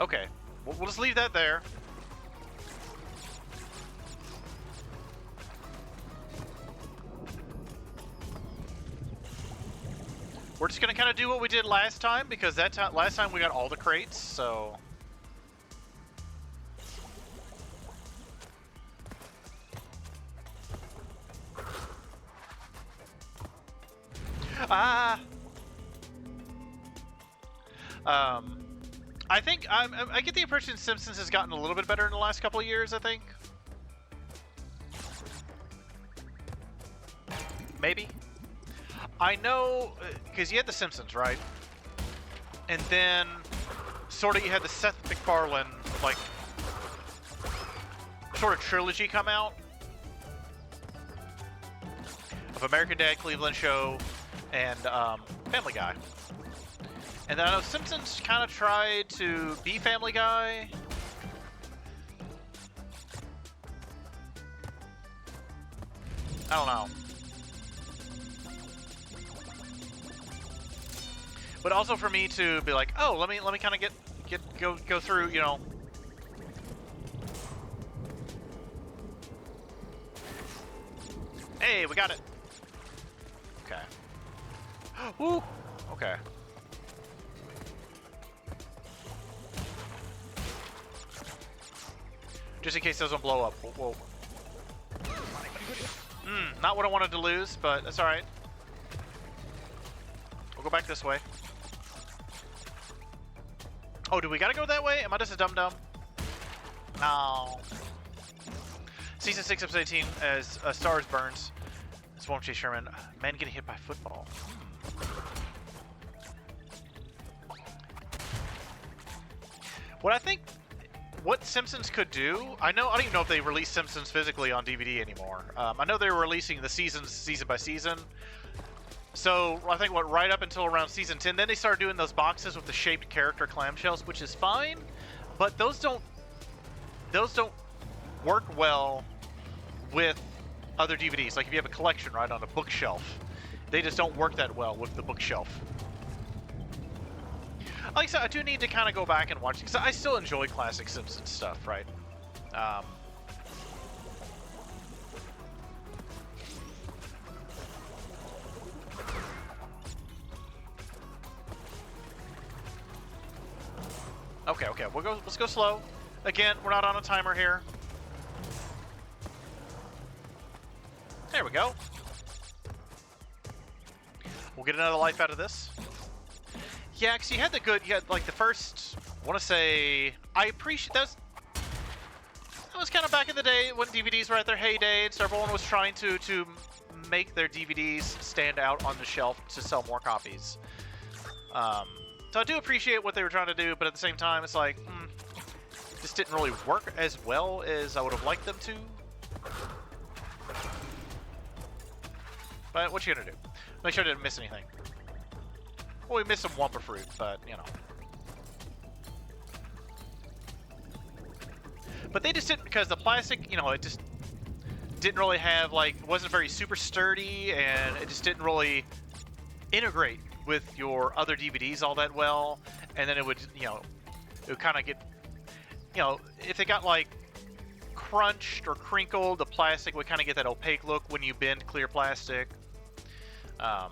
Okay, we'll just leave that there. We're just gonna kind of do what we did last time because last time we got all the crates, so. I think I get the impression Simpsons has gotten a little bit better in the last couple of years. I think, maybe. I know because you had the Simpsons, right? And then sort of you had the Seth MacFarlane like sort of trilogy come out of American Dad, Cleveland Show, and Family Guy. And then I know Simpsons kind of tried to be Family Guy. I don't know. But also for me to be like, oh, let me kind of go through, you know. Hey, we got it. Okay. Woo. Okay. Just in case those don't blow up. Whoa. Not what I wanted to lose, but that's alright. We'll go back this way. Oh, do we gotta go that way? Am I just a dum-dum? No. Season 6, episode 18, as Stars Burns. It's Warm Chase Sherman. Man getting hit by football. What I think... What Simpsons could do, I don't even know if they release Simpsons physically on DVD anymore. I know they were releasing the seasons season by season. So I think right up until around season 10, then they started doing those boxes with the shaped character clamshells, which is fine, but those don't work well with other DVDs. Like if you have a collection right on a bookshelf, they just don't work that well with the bookshelf. Like I said, I do need to kind of go back and watch, because I still enjoy classic Simpsons stuff, right? Okay, okay, let's go slow. Again, we're not on a timer here. There we go. We'll get another life out of this. Yeah, because you had like the first, I want to say, I appreciate, that was kind of back in the day when DVDs were at their heyday, and so everyone was trying to make their DVDs stand out on the shelf to sell more copies. So I do appreciate what they were trying to do, but at the same time, it's like, this didn't really work as well as I would have liked them to. But what you gonna do? Make sure I didn't miss anything. Well, we missed some Wumpa fruit, but, you know. But they just didn't, because the plastic, you know, it just didn't really have, like, wasn't very super sturdy, and it just didn't really integrate with your other DVDs all that well. And then it would, you know, it would kind of get, you know, if it got, like, crunched or crinkled, the plastic would kind of get that opaque look when you bend clear plastic. I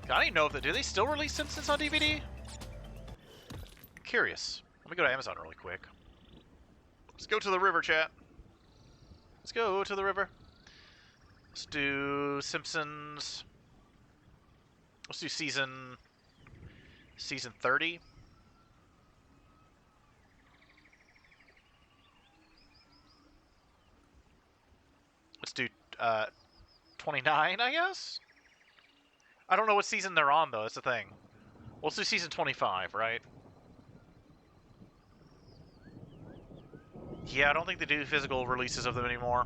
don't even know if do they still release Simpsons on DVD? Curious. Let me go to Amazon really quick. Let's go to the river, chat. Let's go to the river. Let's do Simpsons. Let's do season 30. Let's do 29, I guess? I don't know what season they're on, though. That's the thing. Well, let's do season 25, right? Yeah, I don't think they do physical releases of them anymore.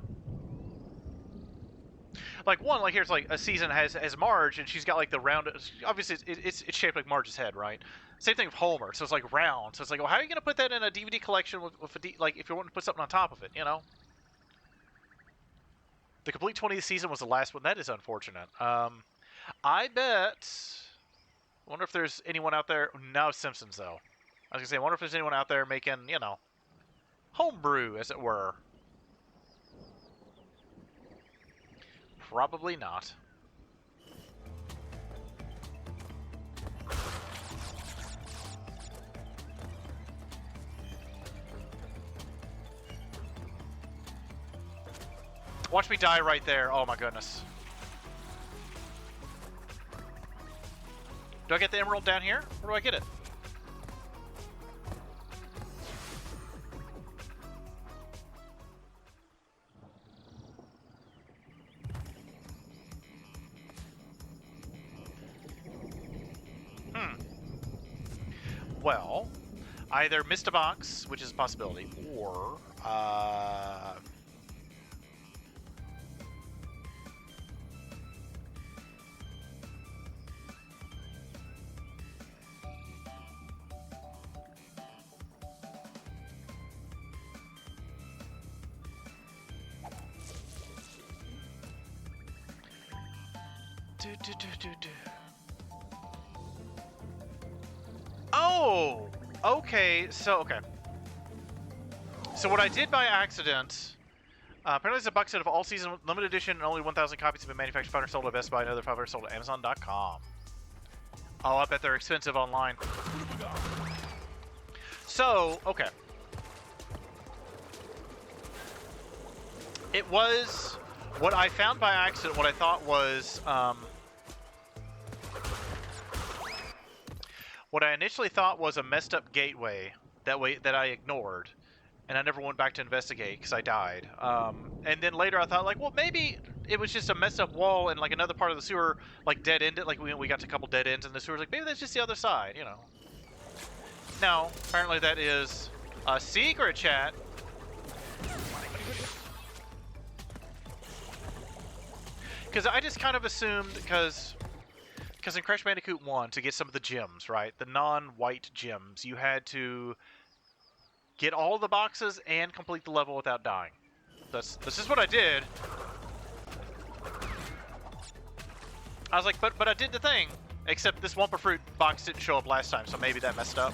Like, one, like, here's, like, a season has Marge, and she's got, like, the round... Obviously, it's shaped like Marge's head, right? Same thing with Homer, so it's, like, round. So it's like, well, how are you going to put that in a DVD collection with like, if you want to put something on top of it, you know? The complete 20th season was the last one. That is unfortunate. I bet... I wonder if there's anyone out there... No, Simpsons, though. I was going to say, I wonder if there's anyone out there making, you know, homebrew, as it were. Probably not. Watch me die right there. Oh my goodness. Do I get the emerald down here? Where do I get it? Well, either missed a box, which is a possibility, or Oh! Okay, so, okay. So what I did by accident, apparently there's a box set of all season limited edition and only 1,000 copies have been manufactured, 500 sold at Best Buy, another 500 sold at Amazon.com. Oh, I bet they're expensive online. So, okay. It was, what I found by accident, what I thought was, what I initially thought was a messed up gateway that I ignored, and I never went back to investigate because I died. And then later I thought, like, well, maybe it was just a messed up wall and like another part of the sewer like dead ended. Like we got to a couple dead ends in the sewer. Like maybe that's just the other side, you know. No, apparently that is a secret, chat. Because I just kind of assumed because in Crash Bandicoot 1, to get some of the gems, right, the non-white gems, you had to get all the boxes and complete the level without dying. That's just what I did. I was like, but I did the thing. Except this Wumpa Fruit box didn't show up last time, so maybe that messed up.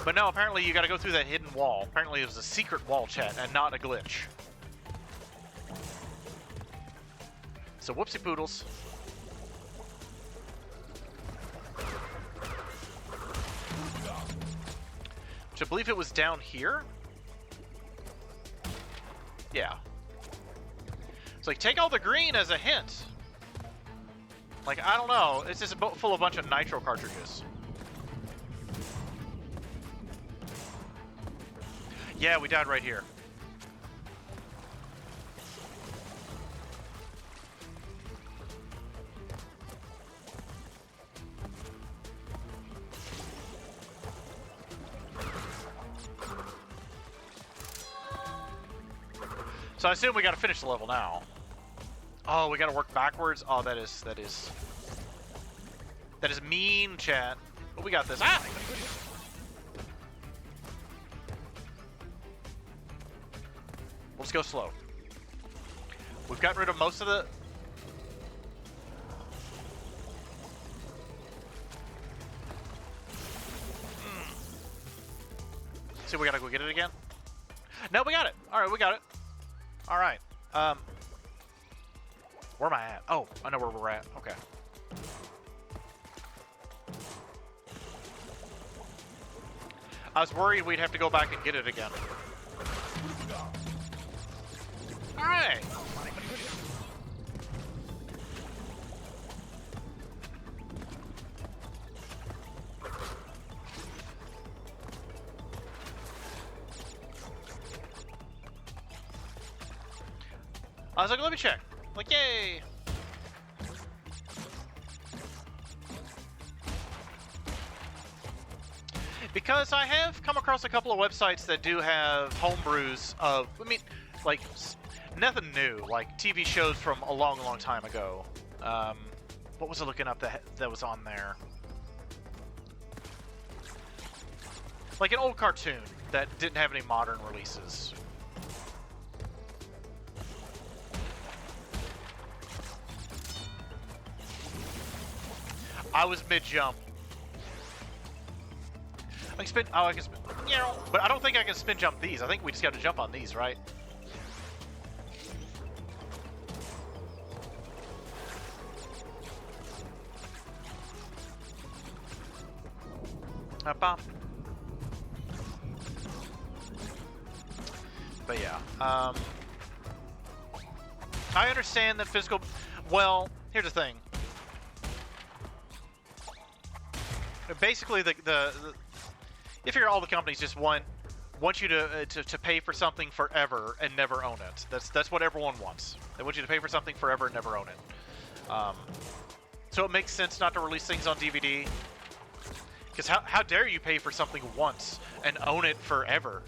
But no, apparently you gotta go through that hidden wall. Apparently it was a secret wall, chat, and not a glitch. So whoopsie poodles. Which I believe it was down here? Yeah. It's like, take all the green as a hint. Like, I don't know. It's just full of a bunch of nitro cartridges. Yeah, we died right here. So I assume we gotta finish the level now. Oh, we gotta work backwards? Oh, that is mean, chat. But we got this. Ah! Let's go slow. We've gotten rid of most of the... See, we gotta go get it again? No, we got it. Alright, we got it. Alright. Where am I at? Oh, I know where we're at. Okay. I was worried we'd have to go back and get it again. Alright. I was like, let me check. Like, yay! Because I have come across a couple of websites that do have homebrews of, I mean, like, nothing new, like TV shows from a long, long time ago. What was I looking up that was on there? Like an old cartoon that didn't have any modern releases. I was mid-jump. I can spin. Oh, I can spin. But I don't think I can spin jump these. I think we just got to jump on these, right? Bop. But yeah, I understand that physical. Well, here's the thing. Basically, the you figure all the companies just want you to pay for something forever and never own it. That's what everyone wants. They want you to pay for something forever and never own it. So it makes sense not to release things on DVD. Because how dare you pay for something once and own it forever?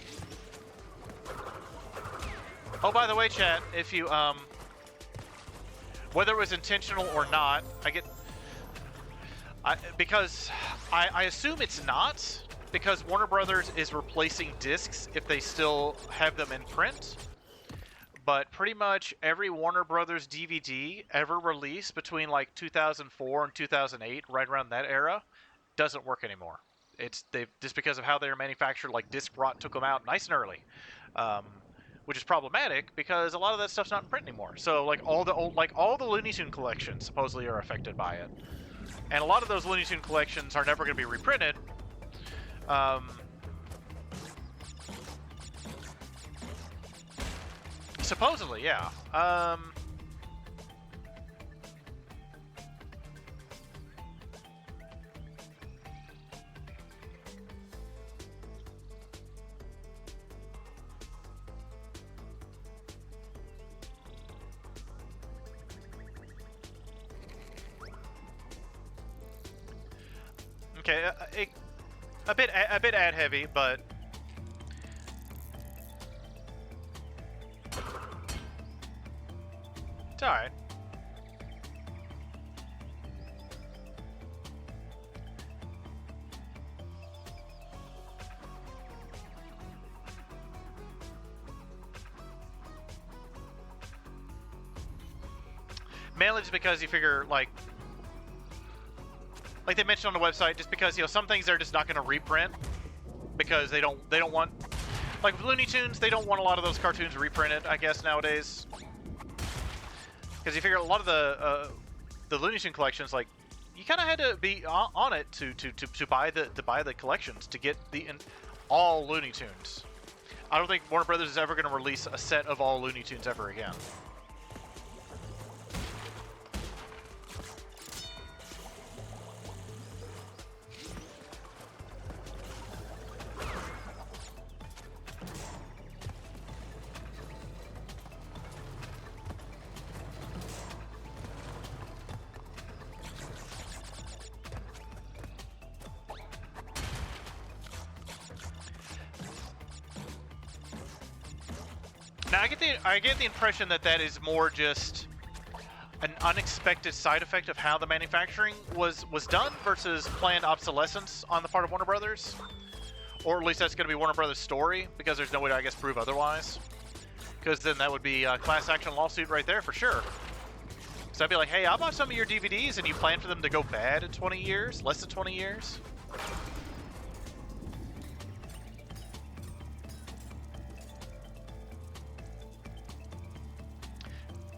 Oh, by the way, chat, if you whether it was intentional or not, because I assume it's not, because Warner Brothers is replacing discs if they still have them in print. But pretty much every Warner Brothers DVD ever released between like 2004 and 2008, right around that era, doesn't work anymore. They've just because of how they're manufactured, like disc rot took them out nice and early. Which is problematic because a lot of that stuff's not in print anymore. So like all the Looney Tune collections supposedly are affected by it. And a lot of those Looney Tune collections are never going to be reprinted. Supposedly, yeah. Okay, a bit ad heavy, but it's all right. Mainly just because you figure, like they mentioned on the website, just because, you know, some things they're just not going to reprint because they don't want, like with Looney Tunes, they don't want a lot of those cartoons reprinted, I guess, nowadays. Because you figure a lot of the Looney Tune collections, like, you kind of had to be on it to buy the collections to get all Looney Tunes. I don't think Warner Brothers is ever going to release a set of all Looney Tunes ever again. Now I get the impression that is more just an unexpected side effect of how the manufacturing was done versus planned obsolescence on the part of Warner Brothers, or at least that's going to be Warner Brothers' story, because there's no way to, I guess, prove otherwise. Because then that would be a class action lawsuit right there for sure. So I'd be like, hey, I bought some of your DVDs and you plan for them to go bad in 20 years, less than 20 years.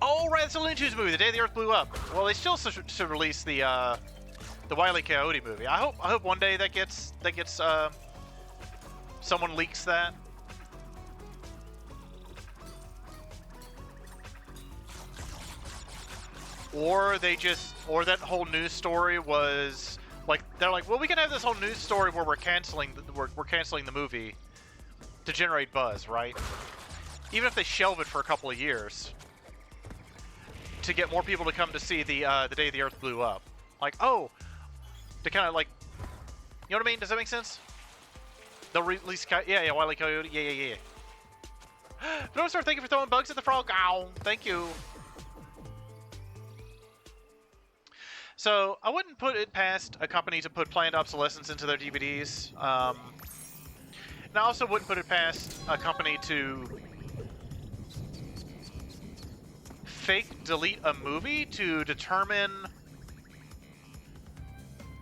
Oh, right, it's a Looney Tunes movie, The Day the Earth Blew Up. Well, they still should release the Wile E. Coyote movie. I hope one day that gets someone leaks that. Or that whole news story was like, they're like, well, we can have this whole news story where we're canceling the movie to generate buzz, right? Even if they shelve it for a couple of years, to get more people to come to see the Day the Earth Blew Up. Like, oh, to kind of like, you know what I mean? Does that make sense? They'll release, yeah, Wile E. Coyote, yeah. But sir, thank you for throwing bugs at the frog. Ow, thank you. So I wouldn't put it past a company to put planned obsolescence into their DVDs. And I also wouldn't put it past a company to fake delete a movie to determine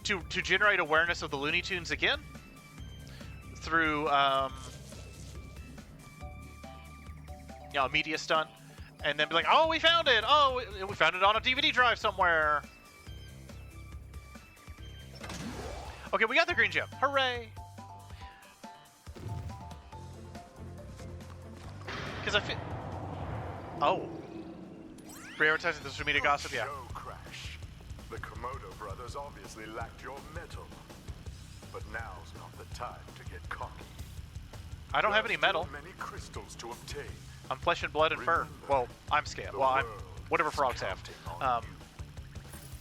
to generate awareness of the Looney Tunes again through a media stunt, and then be like, oh, we found it! Oh, we found it on a DVD drive somewhere. Okay, we got the green gem. Hooray! Because I feel... Oh. Prioritizing the social media gossip, yeah. Show crash. The Komodo brothers obviously lacked your metal. But now's not the time to get cocky. I don't have any metal. Many crystals to obtain. I'm flesh and blood and fur. Well, I'm scale. Well, I'm whatever frogs have.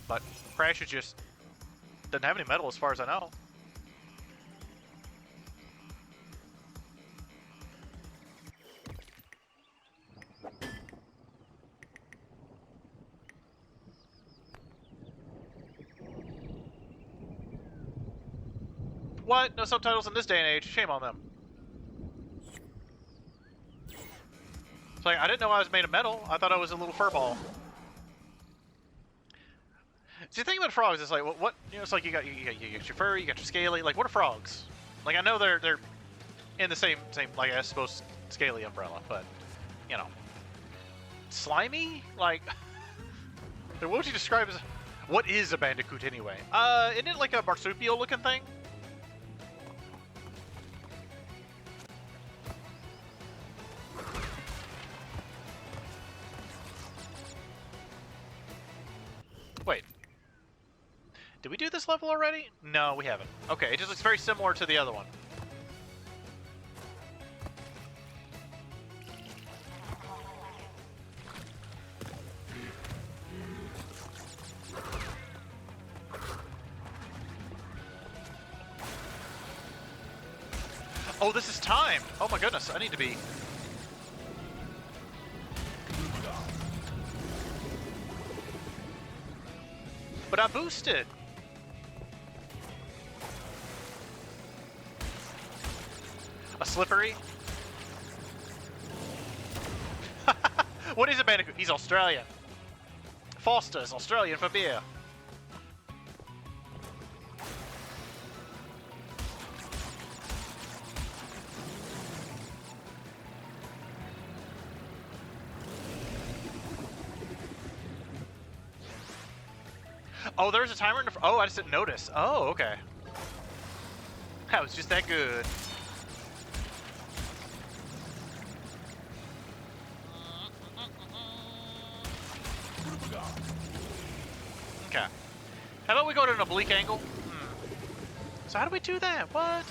But Crash is just doesn't have any metal as far as I know. What? No subtitles in this day and age. Shame on them. It's like, I didn't know I was made of metal. I thought I was a little fur ball. See, the thing about frogs is like, what you know, it's like you got your fur, you got your scaly. Like, what are frogs? Like, I know they're in the same like, I suppose, scaly umbrella, but you know, slimy. Like, what would you describe as? What is a Bandicoot anyway? Isn't it like a marsupial looking thing? Wait. Did we do this level already? No, we haven't. Okay, it just looks very similar to the other one. Oh, this is timed! Oh my goodness, I need to be... But I boosted! A slippery? What is a Bandicoot? He's Australian. Foster's, Australian for beer. Oh, there's a timer in the oh, I just didn't notice. Oh, okay. That was just that good. Okay. How about we go to an oblique angle? So how do we do that? What?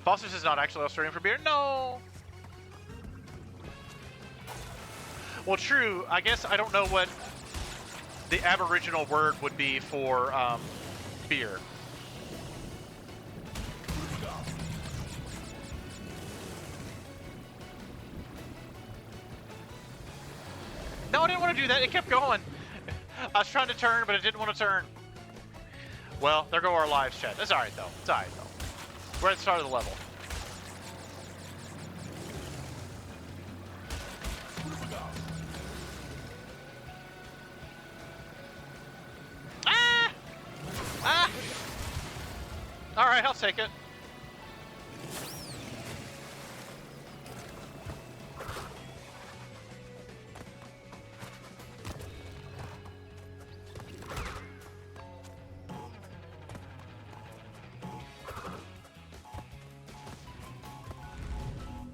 Foster's is not actually Australian for beer? No! Well, true. I guess I don't know what the Aboriginal word would be for beer. No, I didn't want to do that. It kept going. I was trying to turn, but it didn't want to turn. Well, there go our lives, chat. That's alright, though. It's alright, though. We're at the start of the level. Ah! Ah! Alright, I'll take it.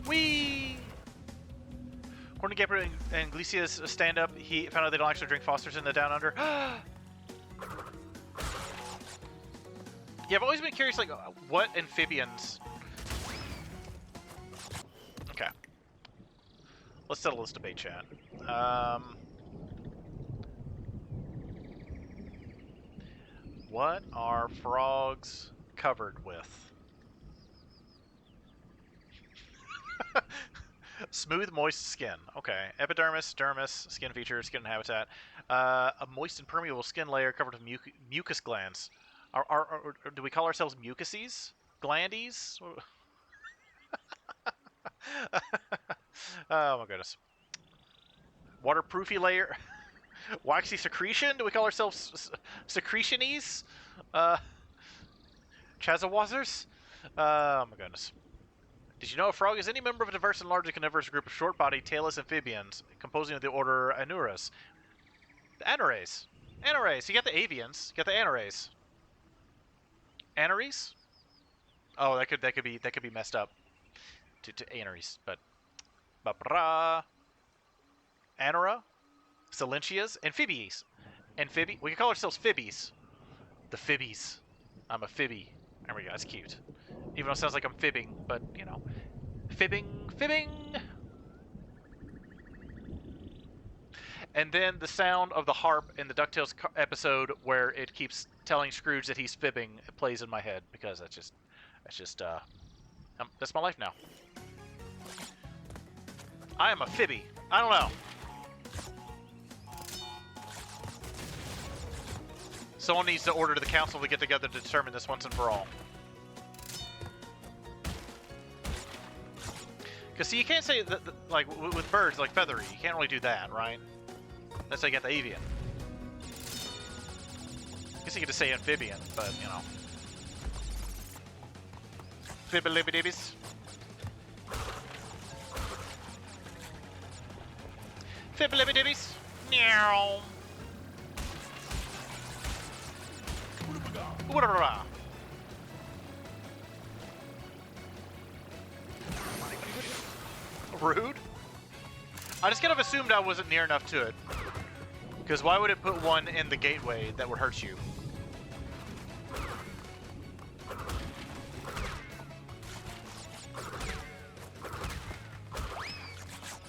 Whee! According to Gabriel and Iglesias' stand-up, he found out they don't actually drink Foster's in the Down Under. Yeah, I've always been curious, like, what amphibians... Okay. Let's settle this debate, chat. What are frogs covered with? Smooth, moist skin. Okay. Epidermis, dermis, skin features, skin habitat. A moist and permeable skin layer covered with mucus glands. Or do we call ourselves mucuses? Glandies? Oh my goodness. Waterproofy layer. Waxy secretion? Do we call ourselves secretionies? Chazawazers? Oh my goodness. Did you know a frog is any member of a diverse and largely carnivorous group of short-bodied, tailless amphibians, composing of the order Anuras? The Anuraes. Anuraes. You got the avians. You got the Anuraes. Anaries? Oh, that could be messed up to Anaries, but Anura, Silentias, Amphibies. We can call ourselves Fibbies. The Fibbies. I'm a Fibby. There we go. That's cute. Even though it sounds like I'm fibbing, but, you know. Fibbing! And then the sound of the harp in the DuckTales episode where it keeps telling Scrooge that he's fibbing plays in my head, because that's my life now. I am a Fibby. I don't know. Someone needs to order the council to get together to determine this once and for all. Because, see, you can't say, that, like, with birds, like feathery, you can't really do that, right? That's how you get the avian. I guess you could just say amphibian, but, you know. Fibbilibidibbies. Fibbilibidibbies. Meow. Rude? I just kind of assumed I wasn't near enough to it. Because why would it put one in the gateway that would hurt you?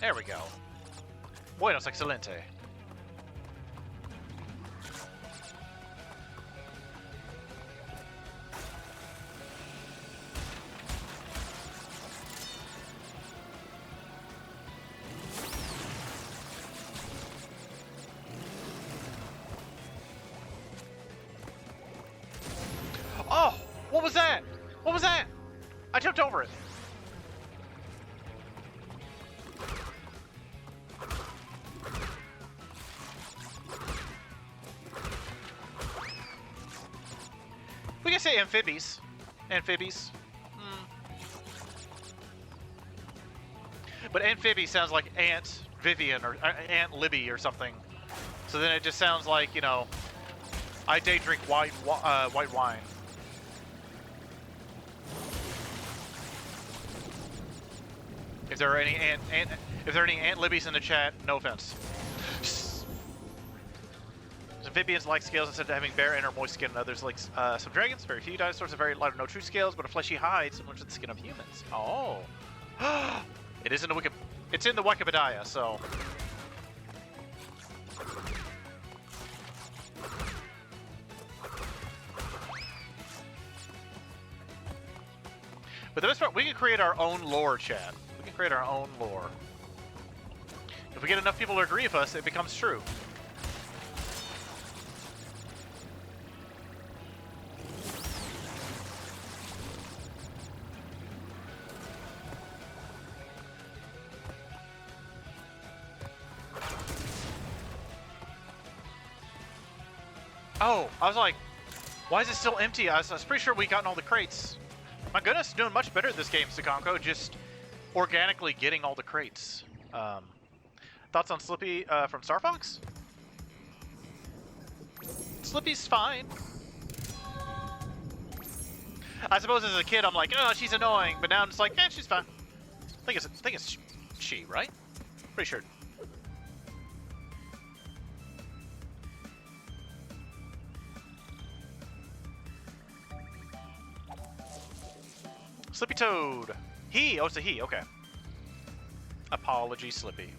There we go. Buenos, excelente. Oh! What was that? What was that? I jumped over it. We can say amphibies. Amphibies. But amphibies sounds like Aunt Vivian or Aunt Libby or something. So then it just sounds like, you know, I day drink white wine. If there are any Aunt Libbies in the chat, no offense. Amphibians like scales instead of having bare inner moist skin, and others like some dragons. Very few dinosaurs have very light or no true scales, but a fleshy hide similar to the skin of humans. Oh, it is in the It's in the Wikipedia, so. But the best part, we can create our own lore, chat. We can create our own lore. If we get enough people to agree with us, it becomes true. Oh, I was like, why is it still empty? I was pretty sure we gotten all the crates. My goodness, doing much better this game, Sakonko. Just organically getting all the crates. Thoughts on Slippy from Star Fox? Slippy's fine. I suppose as a kid, I'm like, oh, she's annoying. But now I'm just like, eh, she's fine. I think it's she, right? Pretty sure. Slippy Toad. He. Oh, it's a he. Okay. Apology, Slippy.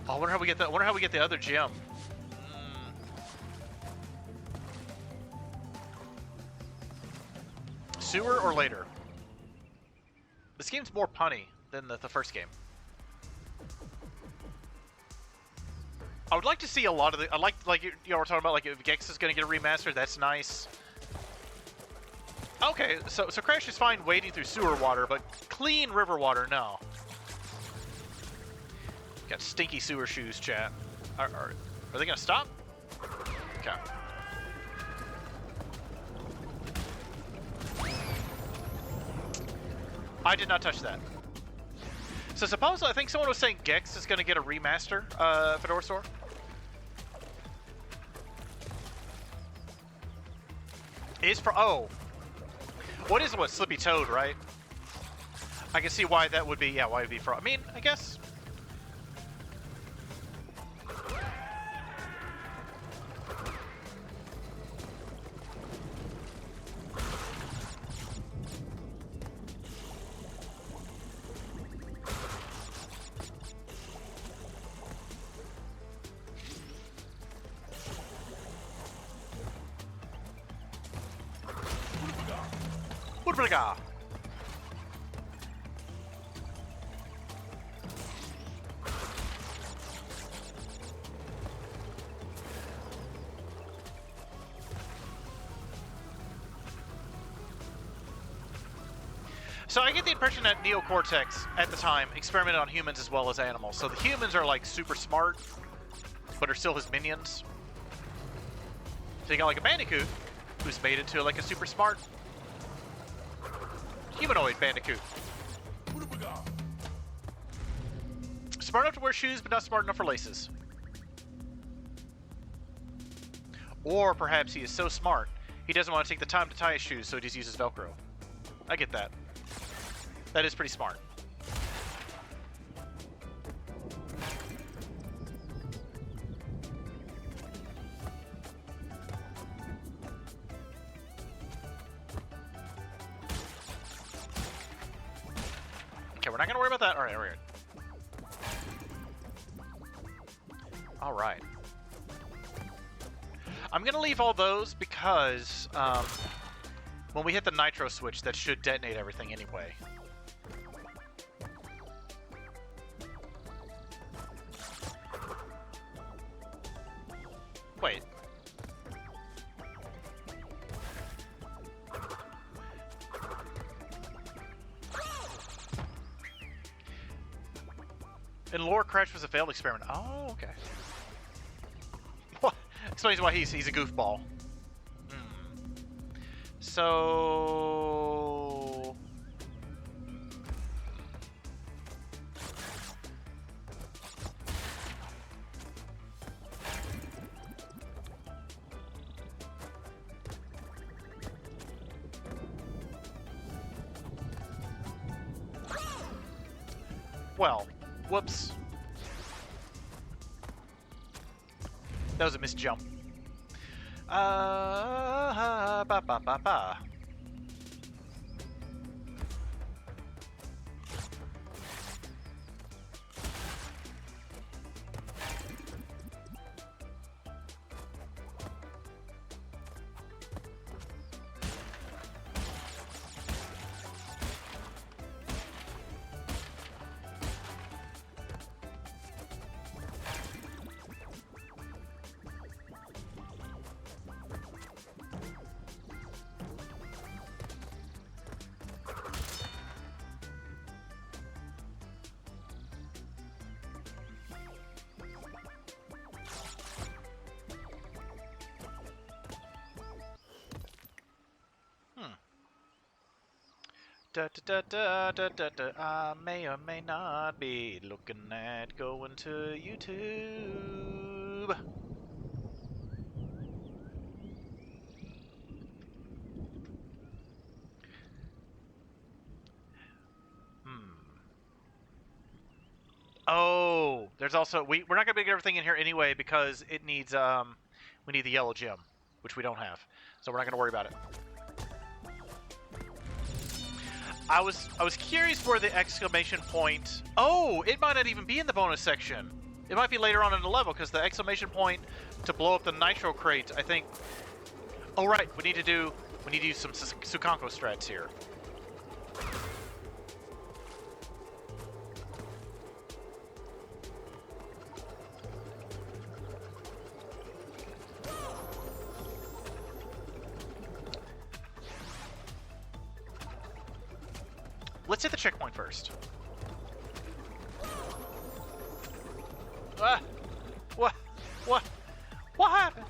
Oh, I wonder how we get that. Wonder how we get the other gem. Sewer or later? This game's more punny than the first game. I would like to see a lot of the. I like you know, we're talking about like if Gex is going to get a remaster. That's nice. Okay, so Crash is fine wading through sewer water, but clean river water, no. Got stinky sewer shoes, chat. Are they going to stop? Okay. I did not touch that. So suppose I think someone was saying Gex is going to get a remaster, Fedora Store. Is for what is what Slippy Toad, right? I can see why that would be. Yeah, why it would be for. I mean, I guess. So I get the impression that Neo Cortex, at the time, experimented on humans as well as animals. So the humans are like super smart, but are still his minions. So you got like a Bandicoot, who's made into like a super smart humanoid Bandicoot. Smart enough to wear shoes, but not smart enough for laces. Or perhaps he is so smart, he doesn't want to take the time to tie his shoes, so he just uses Velcro. I get that. That is pretty smart. Okay, we're not gonna worry about that. All right, we're good. All right. I'm gonna leave all those because when we hit the nitro switch, that should detonate everything anyway. Wait. In lore, Crash was a failed experiment. Oh, okay. What? Explains why he's a goofball. So... Well, whoops. That was a missed jump. Ba ba ba ba. Da, da, da, da, da, da, da. I may or may not be looking at going to YouTube. Oh, there's also we're not gonna get everything in here anyway because it needs we need the yellow gem, which we don't have, so we're not gonna worry about it. I was curious where the exclamation point... Oh, it might not even be in the bonus section. It might be later on in the level, because the exclamation point to blow up the nitro crate, I think... Oh, right, we need to use some Sukanko strats here. Let's hit the checkpoint first. What? What happened?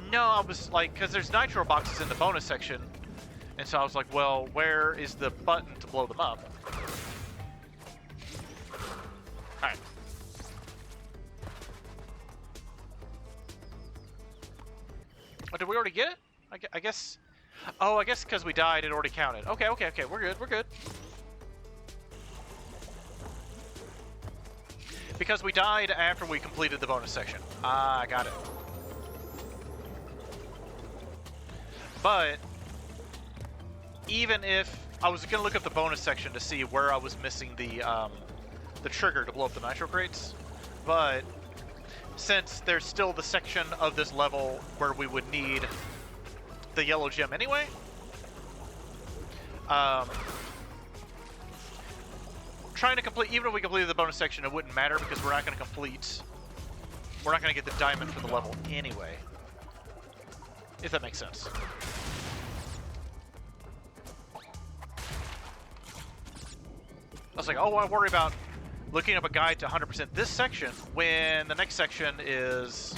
No, I was like, because there's nitro boxes in the bonus section, and so I was like, well, where is the button to blow them up? All right. Oh, did we already get it? I guess... Oh, I guess because we died, it already counted. Okay, we're good. Because we died after we completed the bonus section. Ah, I got it. But, even if... I was going to look up the bonus section to see where I was missing the trigger to blow up the nitro crates, but... Since there's still the section of this level where we would need the yellow gem anyway, trying to complete, even if we completed the bonus section, it wouldn't matter because we're not going to get the diamond for the level anyway, if that makes sense. I was like, oh, I worry about looking up a guide to 100% this section when the next section is...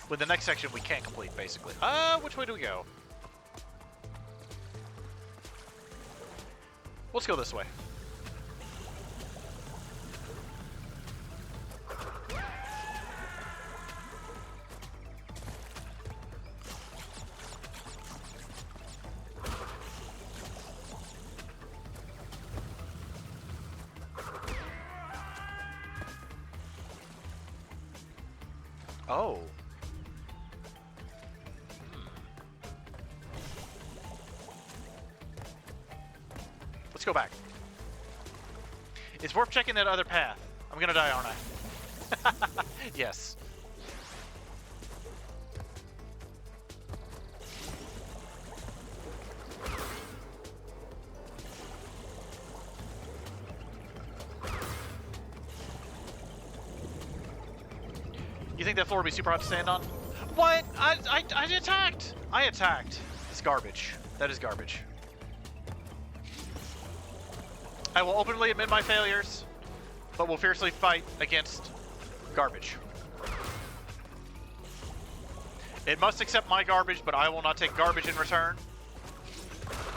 When the next section we can't complete, basically. Which way do we go? Let's go this way. Oh. Let's go back. It's worth checking that other path. I'm gonna die, aren't I? Yes. You think that floor would be super hot to stand on? What? I attacked! I attacked. It's garbage. That is garbage. I will openly admit my failures, but will fiercely fight against garbage. It must accept my garbage, but I will not take garbage in return.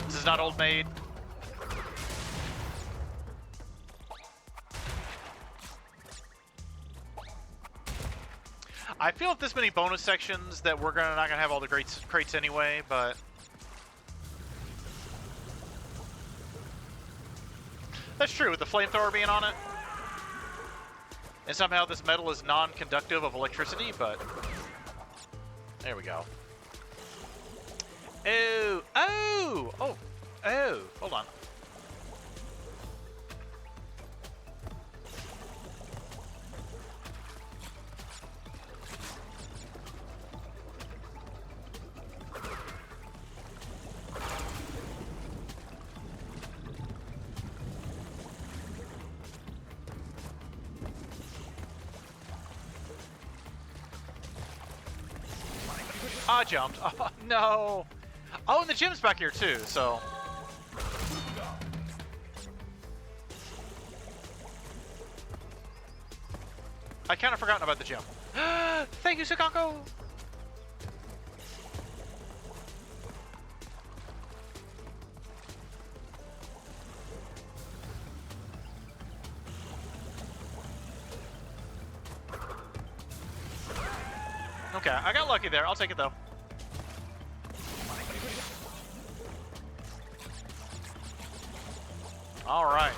This is not Old Maid. I feel with this many bonus sections that we're not gonna have all the crates anyway, but that's true with the flamethrower being on it. And somehow this metal is non-conductive of electricity, but there we go. Oh, oh, oh, oh, hold on. I jumped. Oh, no. Oh, and the gym's back here too, so. I kind of forgotten about the gym. Thank you, Sukanko. Okay, I got lucky there. I'll take it though. All right.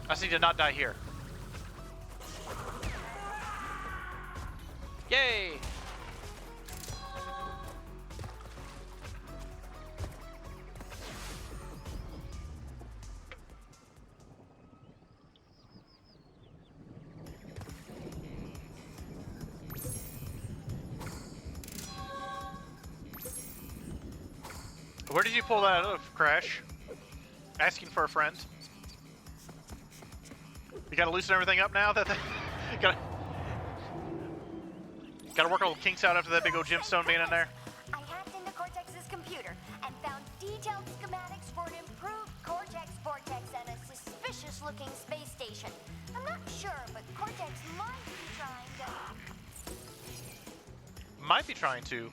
I just need to not die here. Yay! Where did you pull that out of, Crash? Asking for a friend? You gotta loosen everything up now? That gotta work all the kinks out after that big old gemstone being in there? I hacked into Cortex's computer and found detailed schematics for an improved Cortex vortex and a suspicious-looking space station. I'm not sure, but Cortex might be trying to... Might be trying to.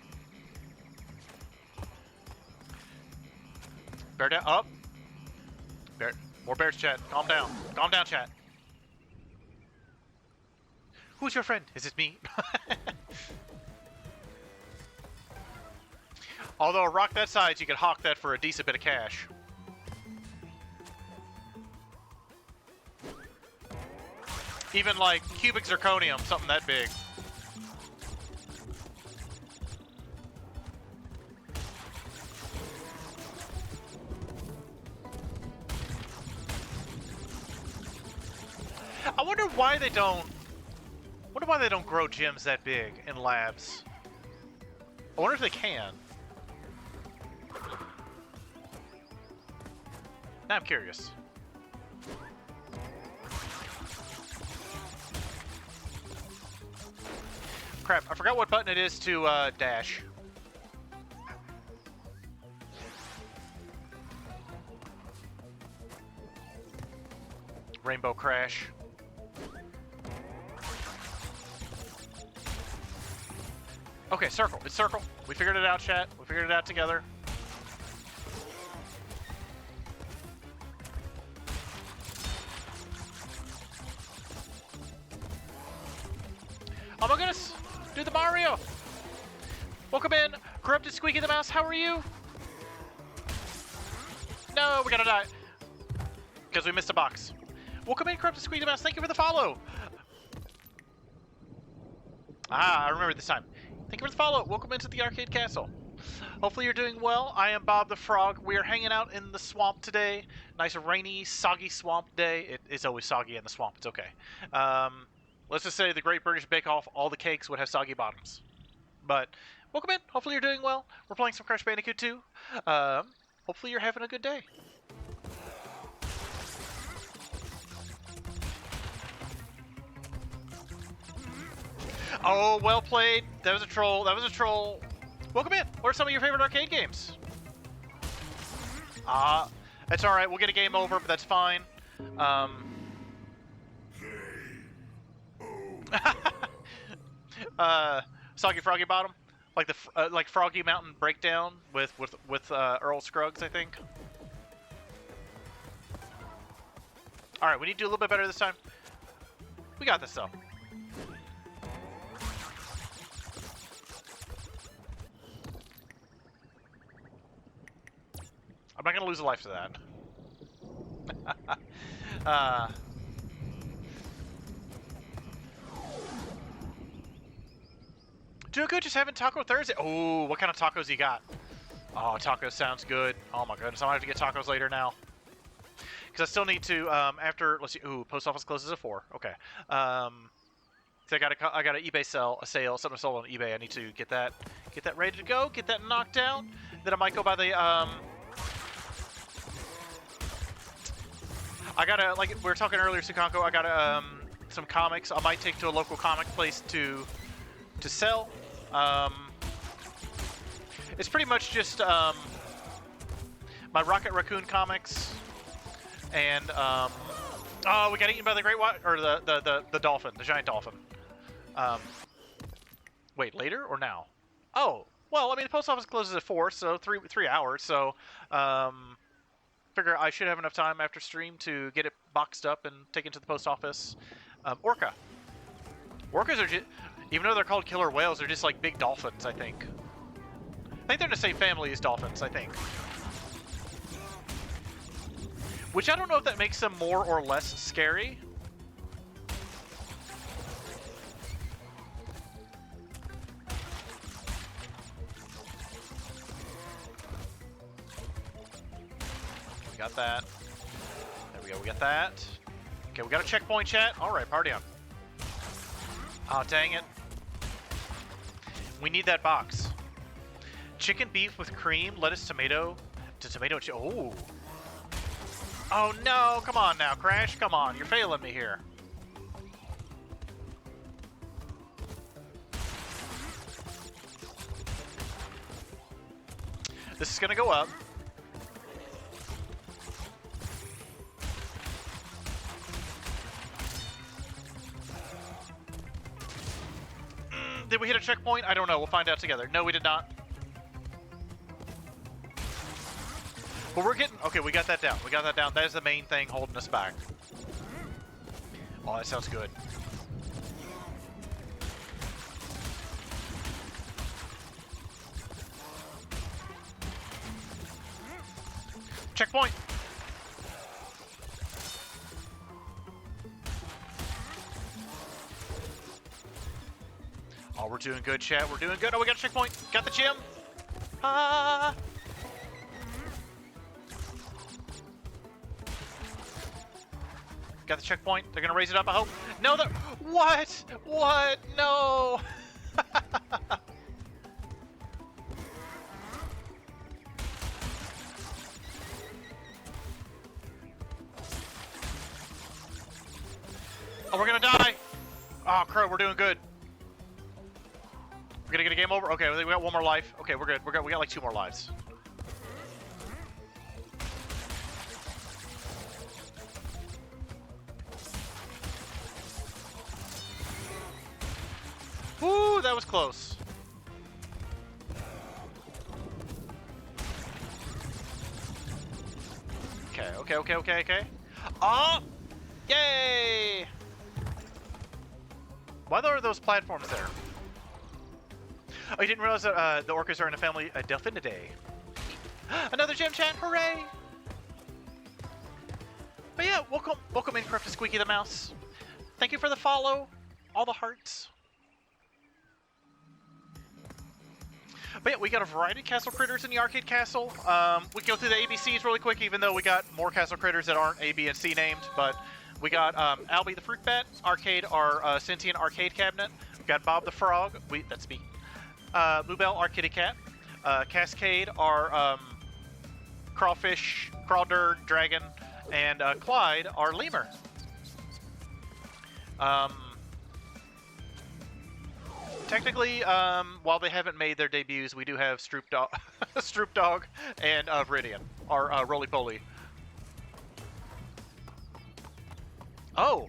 Bear down. Up. Bear. More bears, chat. Calm down. Calm down, chat. Who's your friend? Is it me? Although a rock that size, you could hawk that for a decent bit of cash. Even like cubic zirconium, something that big. I wonder why they don't. Wonder why they don't grow gems that big in labs. I wonder if they can. Now I'm curious. Crap! I forgot what button it is to dash. Rainbow Crash. Okay, circle. It's circle. We figured it out, chat. We figured it out together. Oh my goodness! Do the Mario! Welcome in, Corrupted Squeaky the Mouse. How are you? No, we gotta die. Because we missed a box. Welcome in, Corrupted Squeaky the Mouse. Thank you for the follow. Ah, I remember this time. Thank you for the follow. Welcome into the Arcade Castle. Hopefully you're doing well. I am Bob the Frog. We are hanging out in the swamp today. Nice rainy, soggy swamp day. It's always soggy in the swamp. It's okay. Let's just say the Great British Bake Off, all the cakes would have soggy bottoms. But welcome in. Hopefully you're doing well. We're playing some Crash Bandicoot 2. Hopefully you're having a good day. Oh, well played. That was a troll. That was a troll. Welcome in. What are some of your favorite arcade games? That's all right. We'll get a game over, but that's fine. Soggy Froggy Bottom, like the like Froggy Mountain Breakdown with Earl Scruggs, I think. All right, we need to do a little bit better this time. We got this though. I'm not gonna lose a life to that. Doing good, just having Taco Thursday. Oh, what kind of tacos you got? Oh, tacos sounds good. Oh my goodness, I'm gonna have to get tacos later now. Because I still need to, after, let's see, ooh, post office closes at 4. Okay. So I got an eBay sale, something sold on eBay. I need to get that ready to go, get that knocked down. Then I might go by the, I gotta, like we were talking earlier, Sukanko, I got some comics I might take to a local comic place to sell. It's pretty much just my Rocket Raccoon comics, and oh, we got eaten by the great white, or the dolphin, the giant dolphin. Wait, later or now? Oh, well, I mean the post office closes at 4, so 3 hours. So figure I should have enough time after stream to get it boxed up and taken to the post office. Orcas are just, even though they're called killer whales, they're just like big dolphins, I think. I think they're in the same family as dolphins, I think. Which I don't know if that makes them more or less scary. We got that. There we go, we got that. Okay, we got a checkpoint, chat. Alright, party on. Oh, dang it. We need that box. Chicken beef with cream, lettuce, tomato, oh. Oh no, come on now, Crash, come on, you're failing me here. This is gonna go up. Did we hit a checkpoint? I don't know. We'll find out together. No, we did not. But we're getting... Okay, we got that down. We got that down. That is the main thing holding us back. Oh, that sounds good. Checkpoint! Oh, we're doing good, chat. We're doing good. Oh, we got a checkpoint. Got the gym. Ah! Got the checkpoint. They're gonna raise it up, I hope. No, they're... What? What? No! Oh, we're gonna die! Oh, crow, we're doing good. We're gonna get a game over? Okay, we got one more life. Okay, we're good. We got like 2 more lives. Woo, that was close. Okay. Oh! Yay! Why are those platforms there? Oh, you didn't realize that the orcas are in a family Delphinidae. Another gem chat, hooray! But yeah, welcome in, Crafty Squeaky the Mouse. Thank you for the follow, all the hearts. But yeah, we got a variety of castle critters in the arcade castle. We can go through the ABCs really quick, even though we got more castle critters that aren't A, B, and C named. But we got Albie the Fruit Bat, Arcade, our sentient arcade cabinet. We got Bob the Frog, that's me. Bluebell, our kitty cat. Cascade, our crawfish, crawdad, dragon, and Clyde, our lemur. Technically, while they haven't made their debuts, we do have Stroop Dog, Stroop Dog, and Viridian, our Roly Poly. Oh!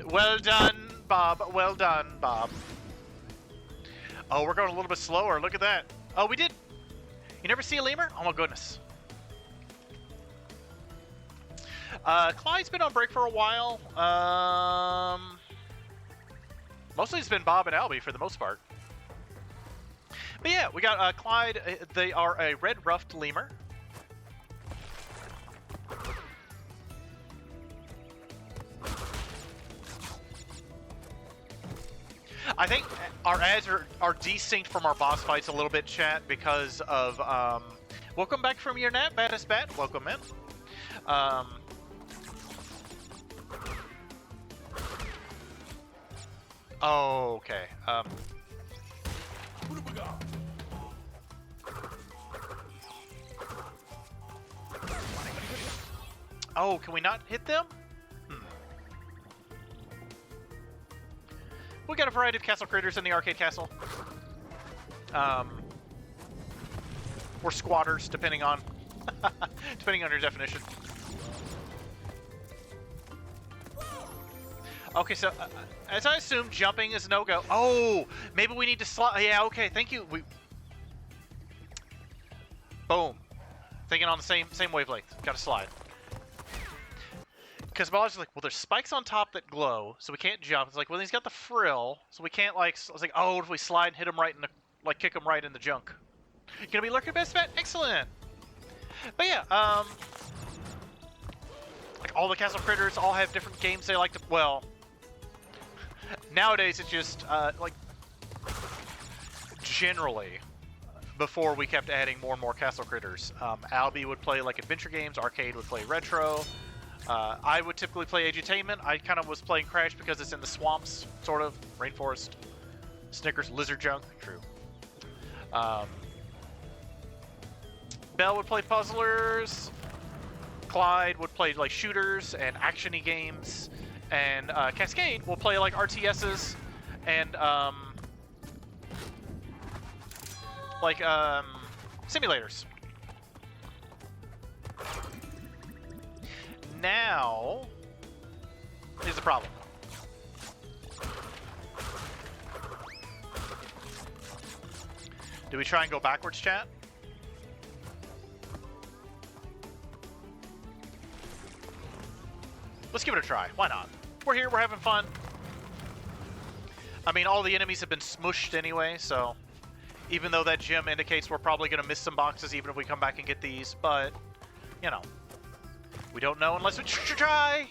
Well done, Bob. Well done, Bob. Oh, we're going a little bit slower. Look at that. Oh, we did. You never see a lemur? Oh my goodness. Clyde's been on break for a while. Mostly it's been Bob and Albie for the most part. But yeah, we got Clyde. They are a red ruffed lemur. I think our ads are distinct from our boss fights a little bit, chat, because of welcome back from your nap, Baddest Bat. Welcome in. Oh, okay. Oh, can we not hit them? We got a variety of castle critters in the arcade castle. Or squatters, depending on your definition. Okay, so as I assume, jumping is no-go. Oh, maybe we need to slide. Yeah, okay, thank you. Boom. Thinking on the same wavelength. Got to slide. Because I was like, well, there's spikes on top that glow, so we can't jump. It's like, well, he's got the frill, so we can't, like, I was like, oh, if we slide and hit him right in the, like, kick him right in the junk. You gonna be lurking, Best Bet? Excellent! But yeah, like, all the castle critters all have different games they like to, well, nowadays it's just, like, generally, before we kept adding more and more castle critters, Albie would play, like, adventure games, Arcade would play retro, I would typically play Edutainment. I kind of was playing Crash because it's in the swamps, sort of, rainforest. Snickers, lizard junk, true. Belle would play puzzlers. Clyde would play like shooters and actiony games, and Cascade will play like RTSs and like simulators. Now, here's the problem. Do we try and go backwards, chat? Let's give it a try. Why not? We're here, we're having fun. I mean, all the enemies have been smushed anyway, so even though that gem indicates we're probably going to miss some boxes even if we come back and get these, but, you know. We don't know unless we try!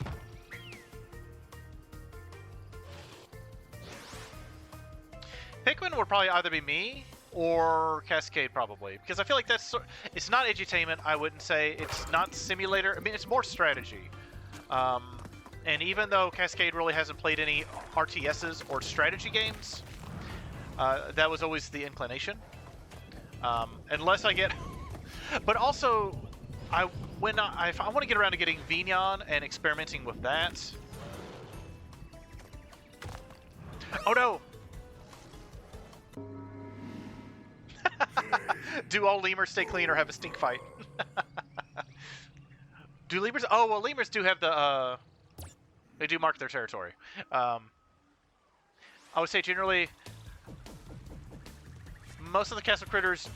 Pikmin would probably either be me or Cascade, probably. Because I feel like that's... It's not edutainment, I wouldn't say. It's not simulator. I mean, it's more strategy. And even though Cascade really hasn't played any RTSs or strategy games, that was always the inclination. Unless I get... But also, if I want to get around to getting Vignon and experimenting with that. Oh no! Do all lemurs stay clean or have a stink fight? Do lemurs? Oh well, lemurs do have the. They do mark their territory. I would say generally, most of the castle critters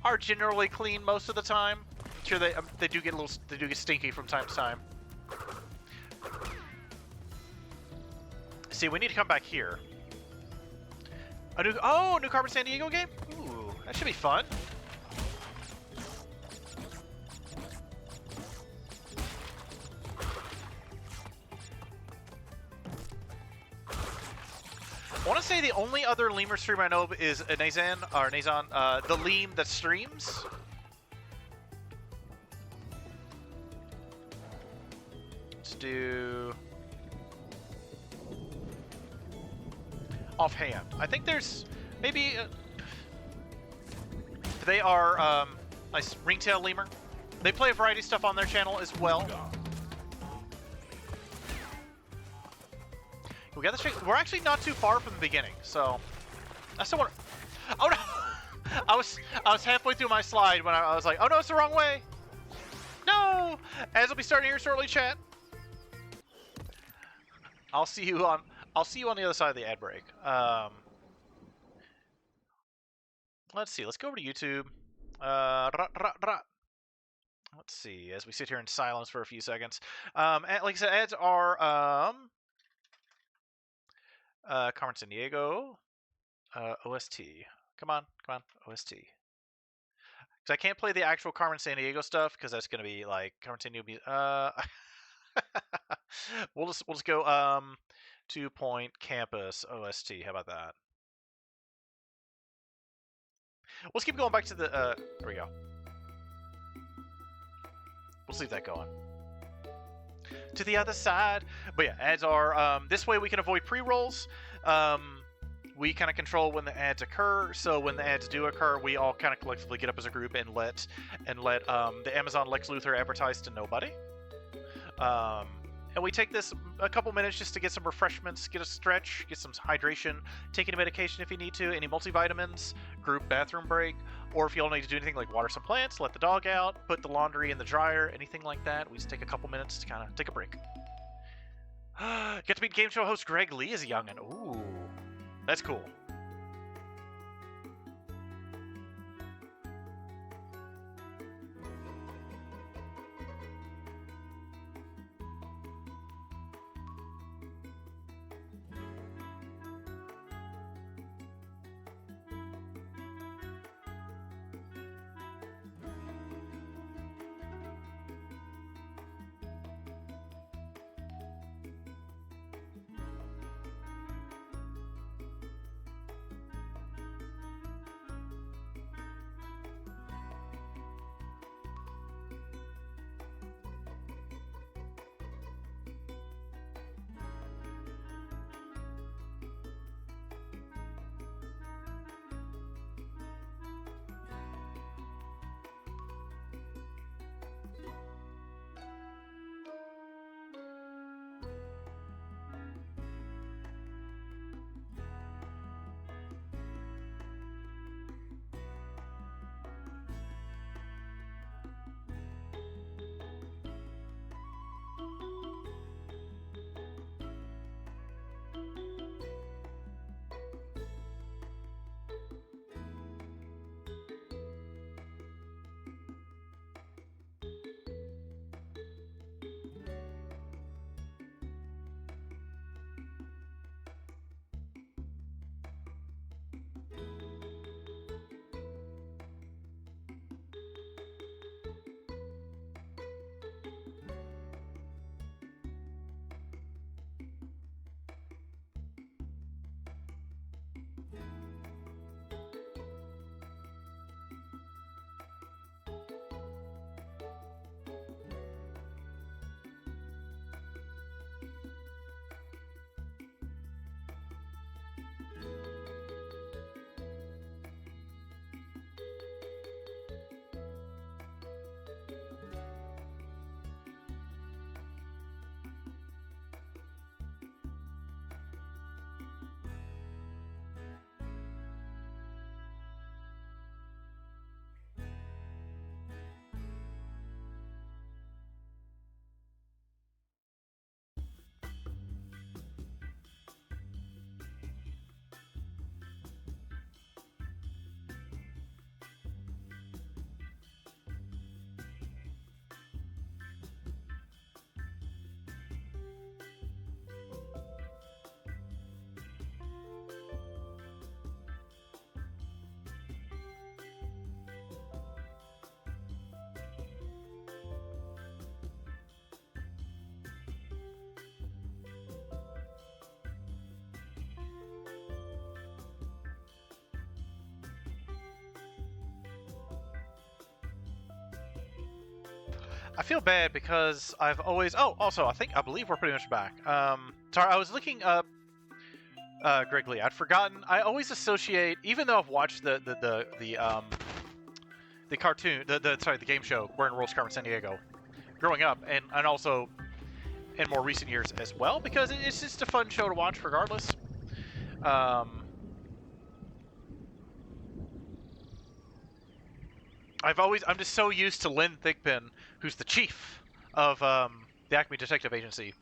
are generally clean most of the time. I'm sure they do get stinky from time to time. See, we need to come back here. A new Carmen San Diego game? Ooh, that should be fun. I want to say the only other lemur streamer I know of is Nazan, the Leem that streams. Let's do offhand. I think there's maybe they are nice ringtail lemur. They play a variety of stuff on their channel as well. We got the streak. We're actually not too far from the beginning, so I still want. Oh no! I was halfway through my slide when I was like, oh no, it's the wrong way. No! As will be starting here shortly, chat. I'll see you on the other side of the ad break. Let's see. Let's go over to YouTube. Let's see. As we sit here in silence for a few seconds. Like I said, ads are Carmen Sandiego, OST. Come on, OST. Because I can't play the actual Carmen Sandiego stuff because that's gonna be like Carmen Sandiego. We'll just go 2 Point Campus OST. How about that? Let's keep going back to the. There we go. We'll leave that going. To the other side. But yeah, ads are this way we can avoid pre-rolls. We kind of control when the ads occur. So when the ads do occur, we all kind of collectively get up as a group and let the Amazon Lex Luthor advertise to nobody. And we take this a couple minutes just to get some refreshments, get a stretch, get some hydration, take any medication if you need to, any multivitamins, group bathroom break, or if you all need to do anything like water some plants, let the dog out, put the laundry in the dryer, anything like that. We just take a couple minutes to kind of take a break. Get to meet game show host Greg Lee as a youngin'. Ooh, that's cool. I feel bad because I've always. Oh, also, I believe we're pretty much back. Sorry, I was looking up Greg Lee. I'd forgotten. I always associate, even though I've watched the cartoon, the game show, Where in the World's Carmen Sandiego, growing up, and also in more recent years as well, because it's just a fun show to watch regardless. I'm just so used to Lynn Thigpen, who's the chief of the Acme Detective Agency.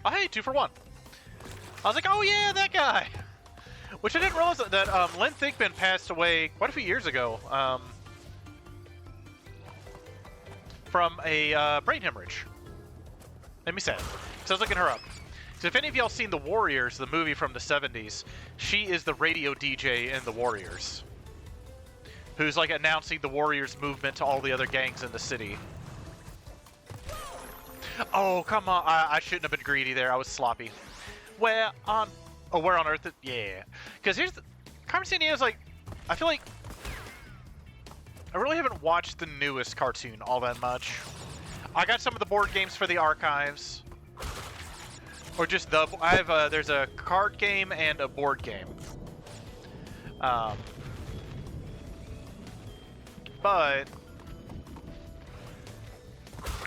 Oh, hey, 2 for 1. I was like, oh yeah, that guy! Which I didn't realize that Lynn Thigpen passed away quite a few years ago from a brain hemorrhage. Made me sad. So I was looking her up. So if any of y'all seen The Warriors, the movie from the 70s, she is the radio DJ in The Warriors, who's like announcing the Warriors movement to all the other gangs in the city. Oh, come on. I shouldn't have been greedy there. I was sloppy. Where on Earth? Yeah. Because here's the... Carmen Sandiego is like... I feel like... I really haven't watched the newest cartoon all that much. I got some of the board games for the archives. Or just the... I have there's a card game and a board game. But...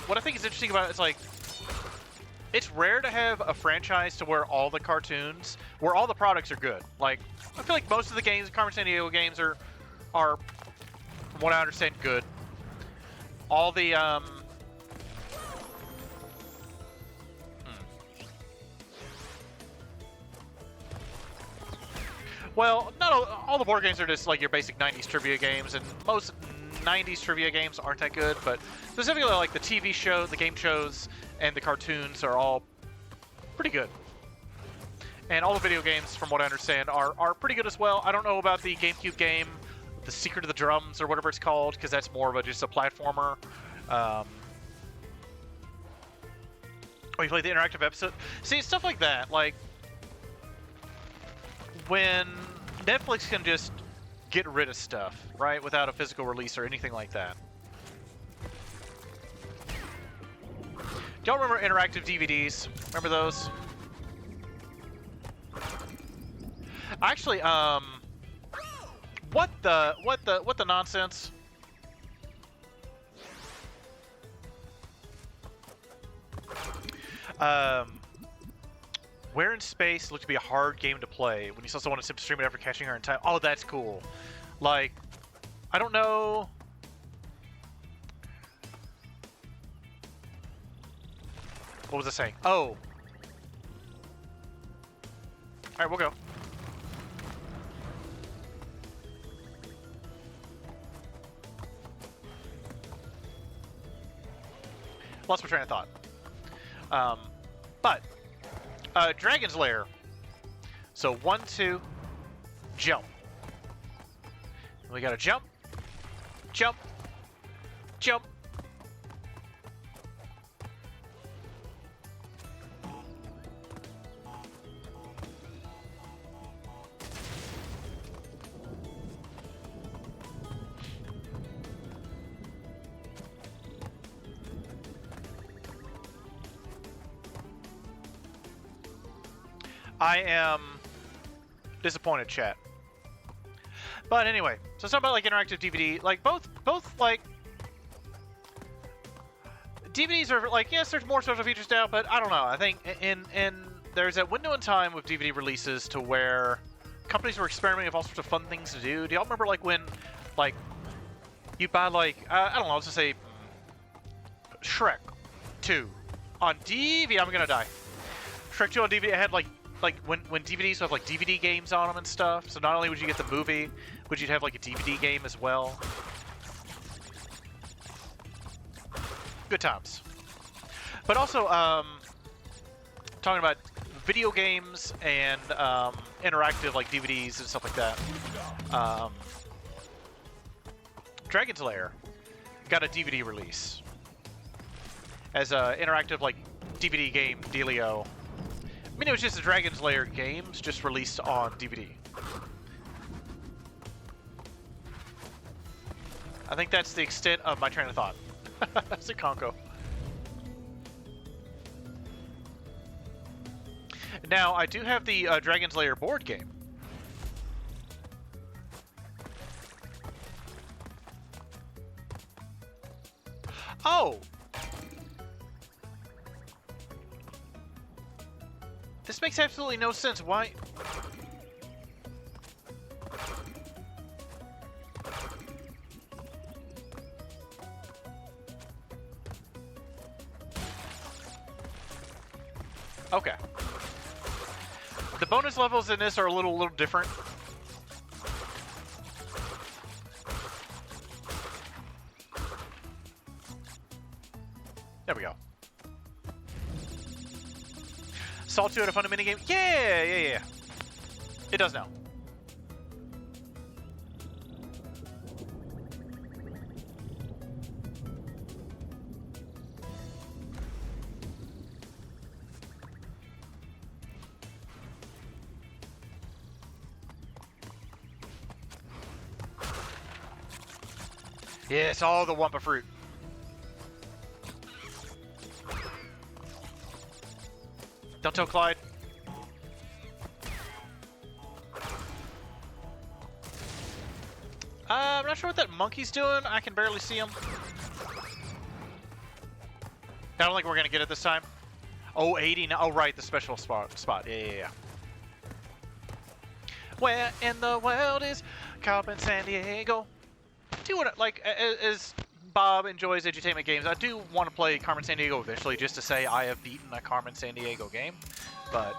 What I think is interesting about it is, like, it's rare to have a franchise to where all the cartoons, where all the products are good. Like, I feel like most of the games, Carmen Sandiego games, are, from what I understand, good. All the, Well, not all the board games are just like your basic 90s trivia games, and most 90s trivia games aren't that good, but specifically like the TV show, the game shows, and the cartoons are all pretty good. And all the video games, from what I understand, are pretty good as well. I don't know about the GameCube game, The Secret of the Drums, or whatever it's called, because that's more of just a platformer. Or you play the interactive episode. See, stuff like that. Like, when Netflix can just get rid of stuff, right, without a physical release or anything like that. Do y'all remember interactive DVDs? Remember those? Actually, what the nonsense? Where in Space looked to be a hard game to play when you saw someone attempt to stream it after catching her in time. Oh, that's cool. Like, I don't know. What was I saying? Oh. Alright, we'll go. Lost my train of thought. But Dragon's Lair. So 1, 2, jump. We gotta jump, jump, jump. I am disappointed, chat. But anyway, so something about like interactive DVD, like both like DVDs are like, yes, there's more social features now, but I don't know. I think in there's that window in time with DVD releases to where companies were experimenting with all sorts of fun things to do. Do y'all remember like when like you buy like I don't know, let's just say Shrek 2 on DVD? I'm gonna die. Shrek 2 on DVD. I had like when DVDs have like DVD games on them and stuff. So not only would you get the movie, but you'd have like a DVD game as well. Good times. But also, talking about video games and interactive like DVDs and stuff like that. Dragon's Lair got a DVD release as a interactive like DVD game dealio. I mean, it was just a Dragon's Lair games, just released on DVD. I think that's the extent of my train of thought. That's a Conco. Now, I do have the Dragon's Lair board game. Oh! This makes absolutely no sense. Why? Okay. The bonus levels in this are a little different. There we go. Salt 2 had a fun minigame? Yeah. It does now. Yes, all the Wumpa fruit. Don't tell Clyde. I'm not sure what that monkey's doing. I can barely see him. I don't think we're gonna get it this time. Oh, 80 now. Oh, right, the special spot. Yeah. Where in the world is Carmen San Diego? Do want to, like, as Bob enjoys edutainment games, I do want to play Carmen San Diego eventually, just to say I have beaten a Carmen San Diego game, but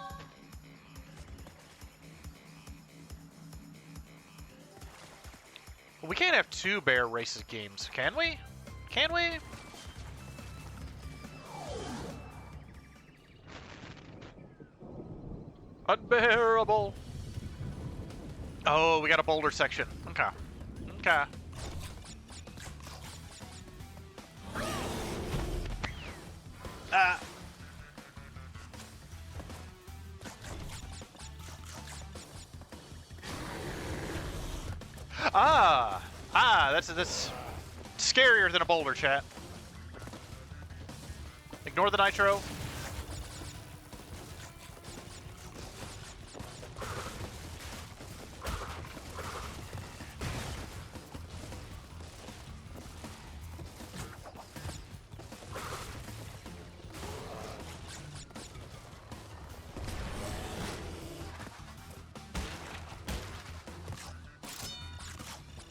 we can't have two bear races games, can we? Can we? Unbearable. Oh, we got a boulder section. Okay. That's scarier than a boulder, chat. Ignore the nitro.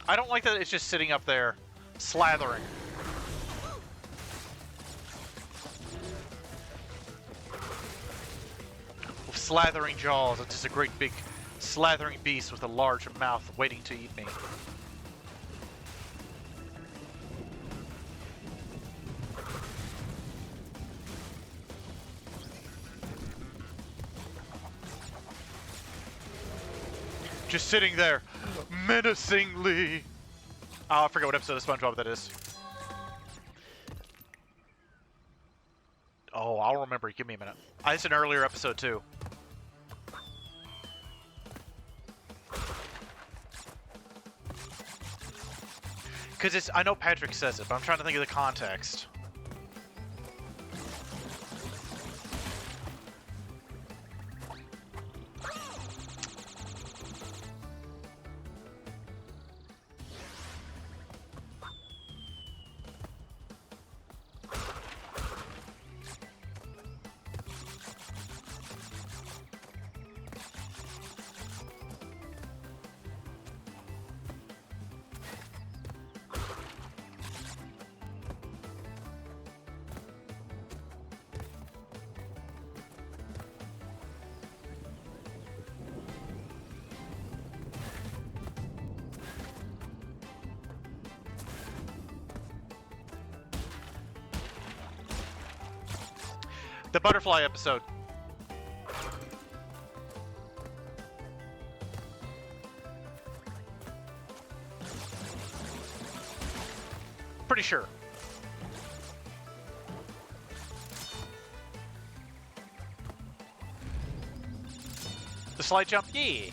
I don't like that it's just sitting up there, slathering. With slathering jaws, it's just a great big slathering beast with a large mouth waiting to eat me. Just sitting there, menacingly. Oh, I forget what episode of SpongeBob that is. Oh, I'll remember. Give me a minute. It's an earlier episode, too. Because I know Patrick says it, but I'm trying to think of the context. The butterfly episode. Pretty sure. The slide jump? Yeah.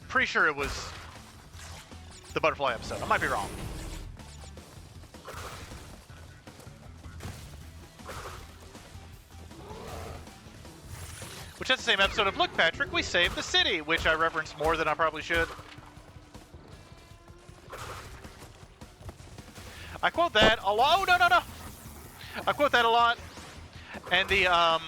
Pretty sure it was the butterfly episode. I might be wrong. Which is the same episode of Look, Patrick, we saved the city, which I referenced more than I probably should. I quote that a lot. Oh, no. I quote that a lot. And I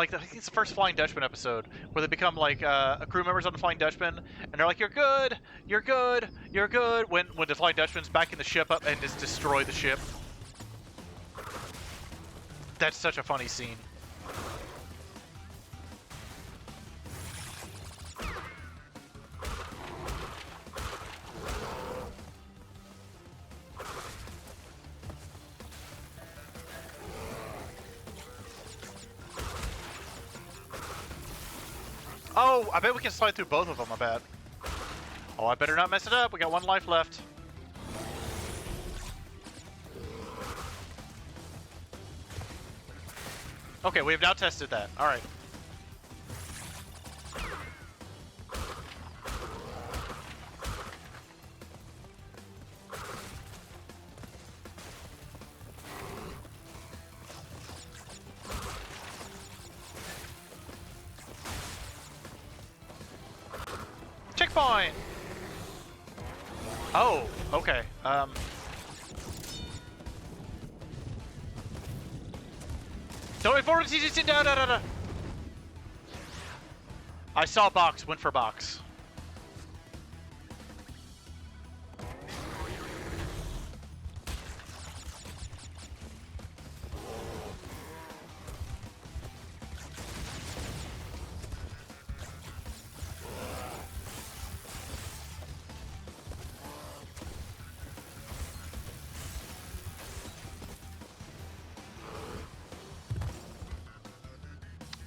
think it's the first Flying Dutchman episode where they become like crew members on the Flying Dutchman, and they're like, "You're good, you're good, you're good." When the Flying Dutchman's backing the ship up and just destroy the ship. That's such a funny scene. Oh, I bet we can slide through both of them, I bet. Oh, I better not mess it up. We got 1 life left. Okay, we have now tested that. All right. Checkpoint! Oh, okay. Don't wait forward, no. I saw box, went for box.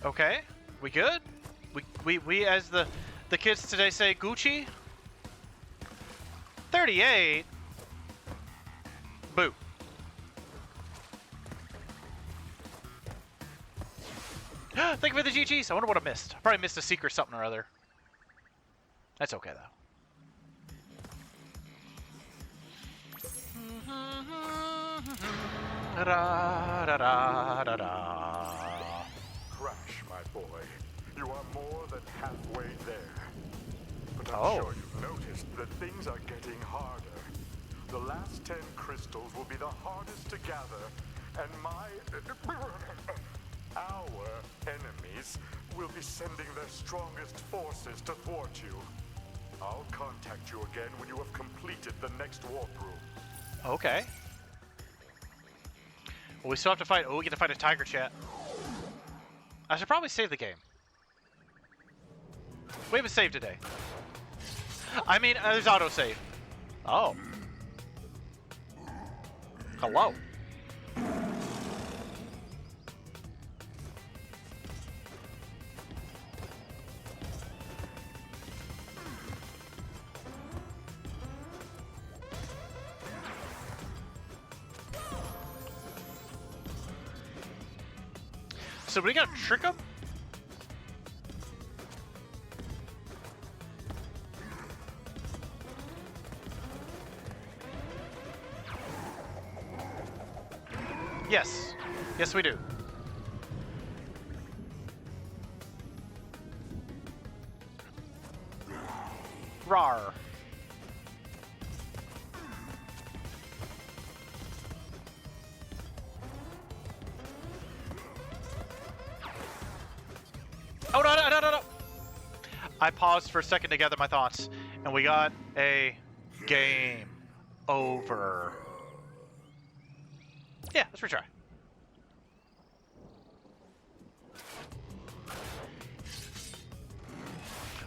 Okay, we good? We as the kids today say, Gucci? 38? Boo. Thank you for the GGs. I wonder what I missed. I probably missed a secret something or other. That's okay, though. Crash, my boy. You are more than halfway there. But I'm Oh. sure you've noticed that things are getting harder. The last 10 crystals will be the hardest to gather, and our enemies will be sending their strongest forces to thwart you. I'll contact you again when you have completed the next warp room. Okay. Well, we still have to fight. Oh, we get to fight a tiger chat. I should probably save the game. We haven't saved today. I mean, there's autosave. Oh. Hello. So we gotta trick him? Yes. Yes, we do. Rawr. Oh, no. I paused for a second to gather my thoughts, and we got a game over. Yeah, let's retry.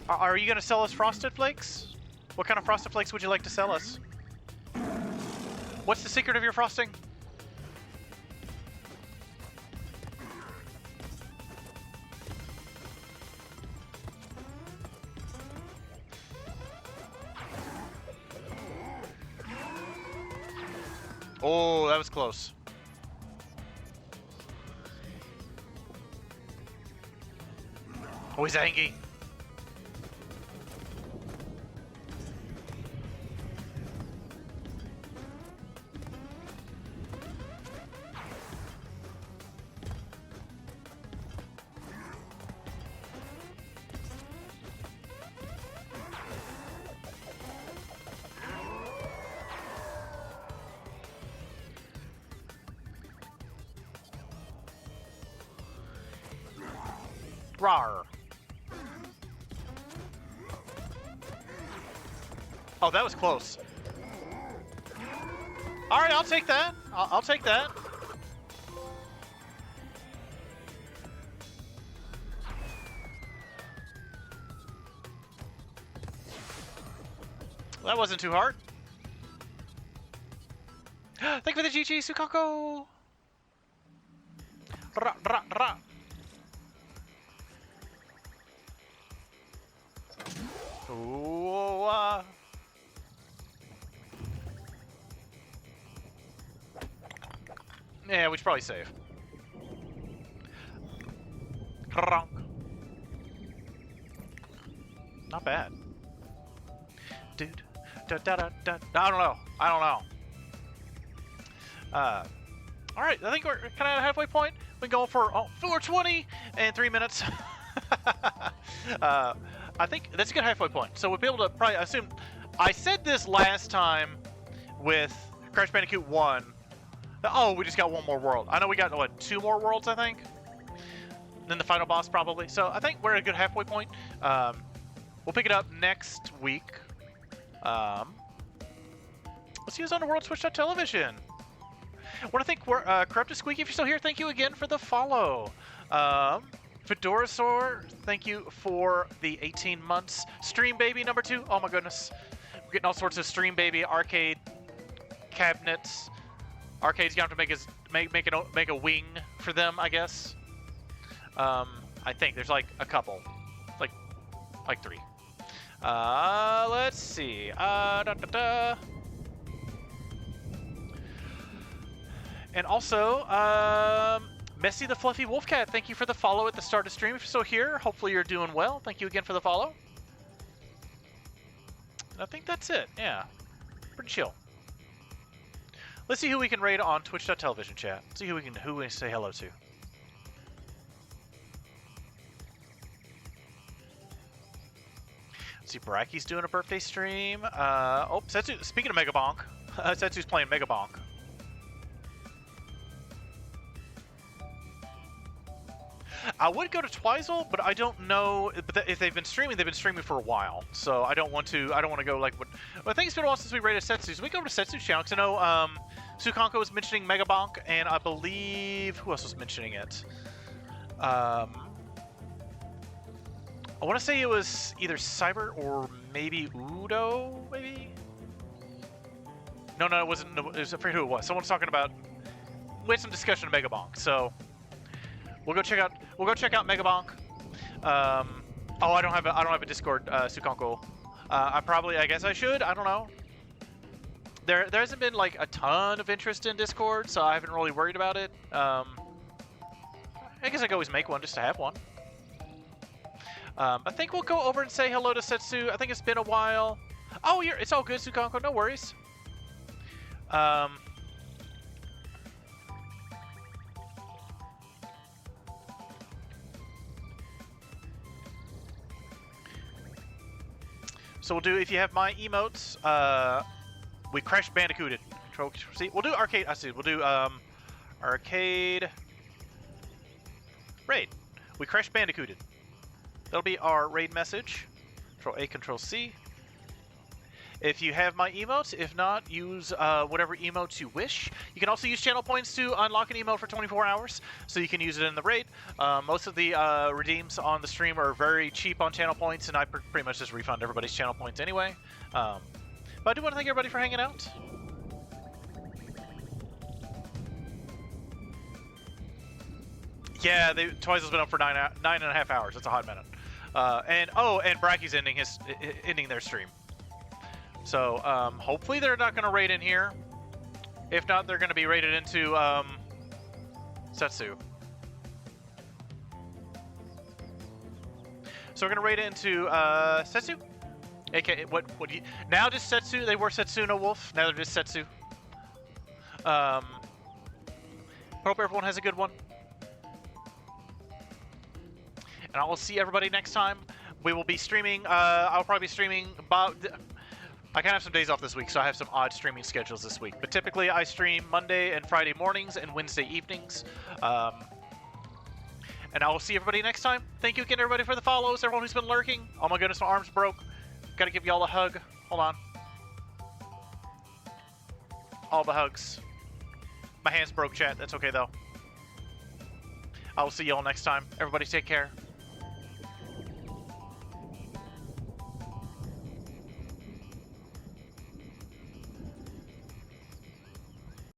Are you going to sell us Frosted Flakes? What kind of Frosted Flakes would you like to sell us? What's the secret of your frosting? Oh, that was close. Oh, he's angry. Rawr. Oh, that was close. All right, I'll take that. I'll take that. That wasn't too hard. Thank you for the GG, Sukako. Ra, ra, ra. Ooh, yeah, we should probably save. Kronk. Not bad. Dude. Da, da, da, da. I don't know. I don't know. Alright, I think we're kind of at a halfway point. We're going for 4:20 and 3 minutes. I think that's a good halfway point. So we'll be able to probably assume. I said this last time with Crash Bandicoot 1. Oh, we just got one more world. I know we got, what, 2 more worlds, I think? And then the final boss, probably. So I think we're at a good halfway point. We'll pick it up next week. Let's see who's on the World Twitch.television. I want to thank Corrupted Squeaky, if you're still here, thank you again for the follow. Fedorasaur, thank you for the 18 months. Stream Baby number 2, oh my goodness. We're getting all sorts of Stream Baby arcade cabinets. Arcade's gonna have to make a wing for them, I guess. I think there's like a couple, like 3. Let's see. And also, Messy the Fluffy Wolfcat, thank you for the follow at the start of stream. If you're still here, hopefully you're doing well. Thank you again for the follow. And I think that's it. Yeah, pretty chill. Let's see who we can raid on Twitch.television chat. Let's see who we can say hello to. Let's see, Bracky's doing a birthday stream. Oh, Setsu, speaking of Mega Bonk, Setsu's playing Mega Bonk. I would go to Twizel, but I don't know if they've been streaming. They've been streaming for a while, so I don't want to go like what. Well, I think it's been a while since we rated Setsu. So we go over to Setsu's channel because I know Sukanko was mentioning Mega Bonk, and I believe who else was mentioning it? I want to say it was either Cyber or maybe Udo, maybe. No, it wasn't. No, I forget who it was. Someone's talking about. We had some discussion of Mega Bonk, so. We'll go check out Mega Bonk. Oh, I don't have a Discord, Sukanko. I guess I should. I don't know. There hasn't been like a ton of interest in Discord, so I haven't really worried about it. I guess I could always make one just to have one. I think we'll go over and say hello to Setsu. I think it's been a while. Oh, it's all good, Sukanko. No worries. So we'll do, if you have my emotes, we Crash Bandicooted. Control, see, we'll do arcade, we'll do, arcade raid. We Crash Bandicooted. That'll be our raid message. Control A, Control C. If you have my emotes, if not, use whatever emotes you wish. You can also use channel points to unlock an emote for 24 hours, so you can use it in the raid. Most of the redeems on the stream are very cheap on channel points, and I pretty much just refund everybody's channel points anyway. But I do want to thank everybody for hanging out. Yeah, Twizel's been up for 9.5 hours. That's a hot minute. And Bracky's ending their stream. So, hopefully they're not going to raid in here. If not, they're going to be raided into, Setsu. So we're going to raid into, Setsu? AKA, now just Setsu? They were Setsuna Wolf. Now they're just Setsu. Hope everyone has a good one. And I will see everybody next time. We will be streaming, I'll probably be streaming about... I can have some days off this week, so I have some odd streaming schedules this week. But typically, I stream Monday and Friday mornings and Wednesday evenings. And And I will see everybody next time. Thank you again, everybody, for the follows. Everyone who's been lurking. Oh my goodness, my arm's broke. Gotta give y'all a hug. Hold on. All the hugs. My hands broke, chat. That's okay, though. I will see y'all next time. Everybody take care.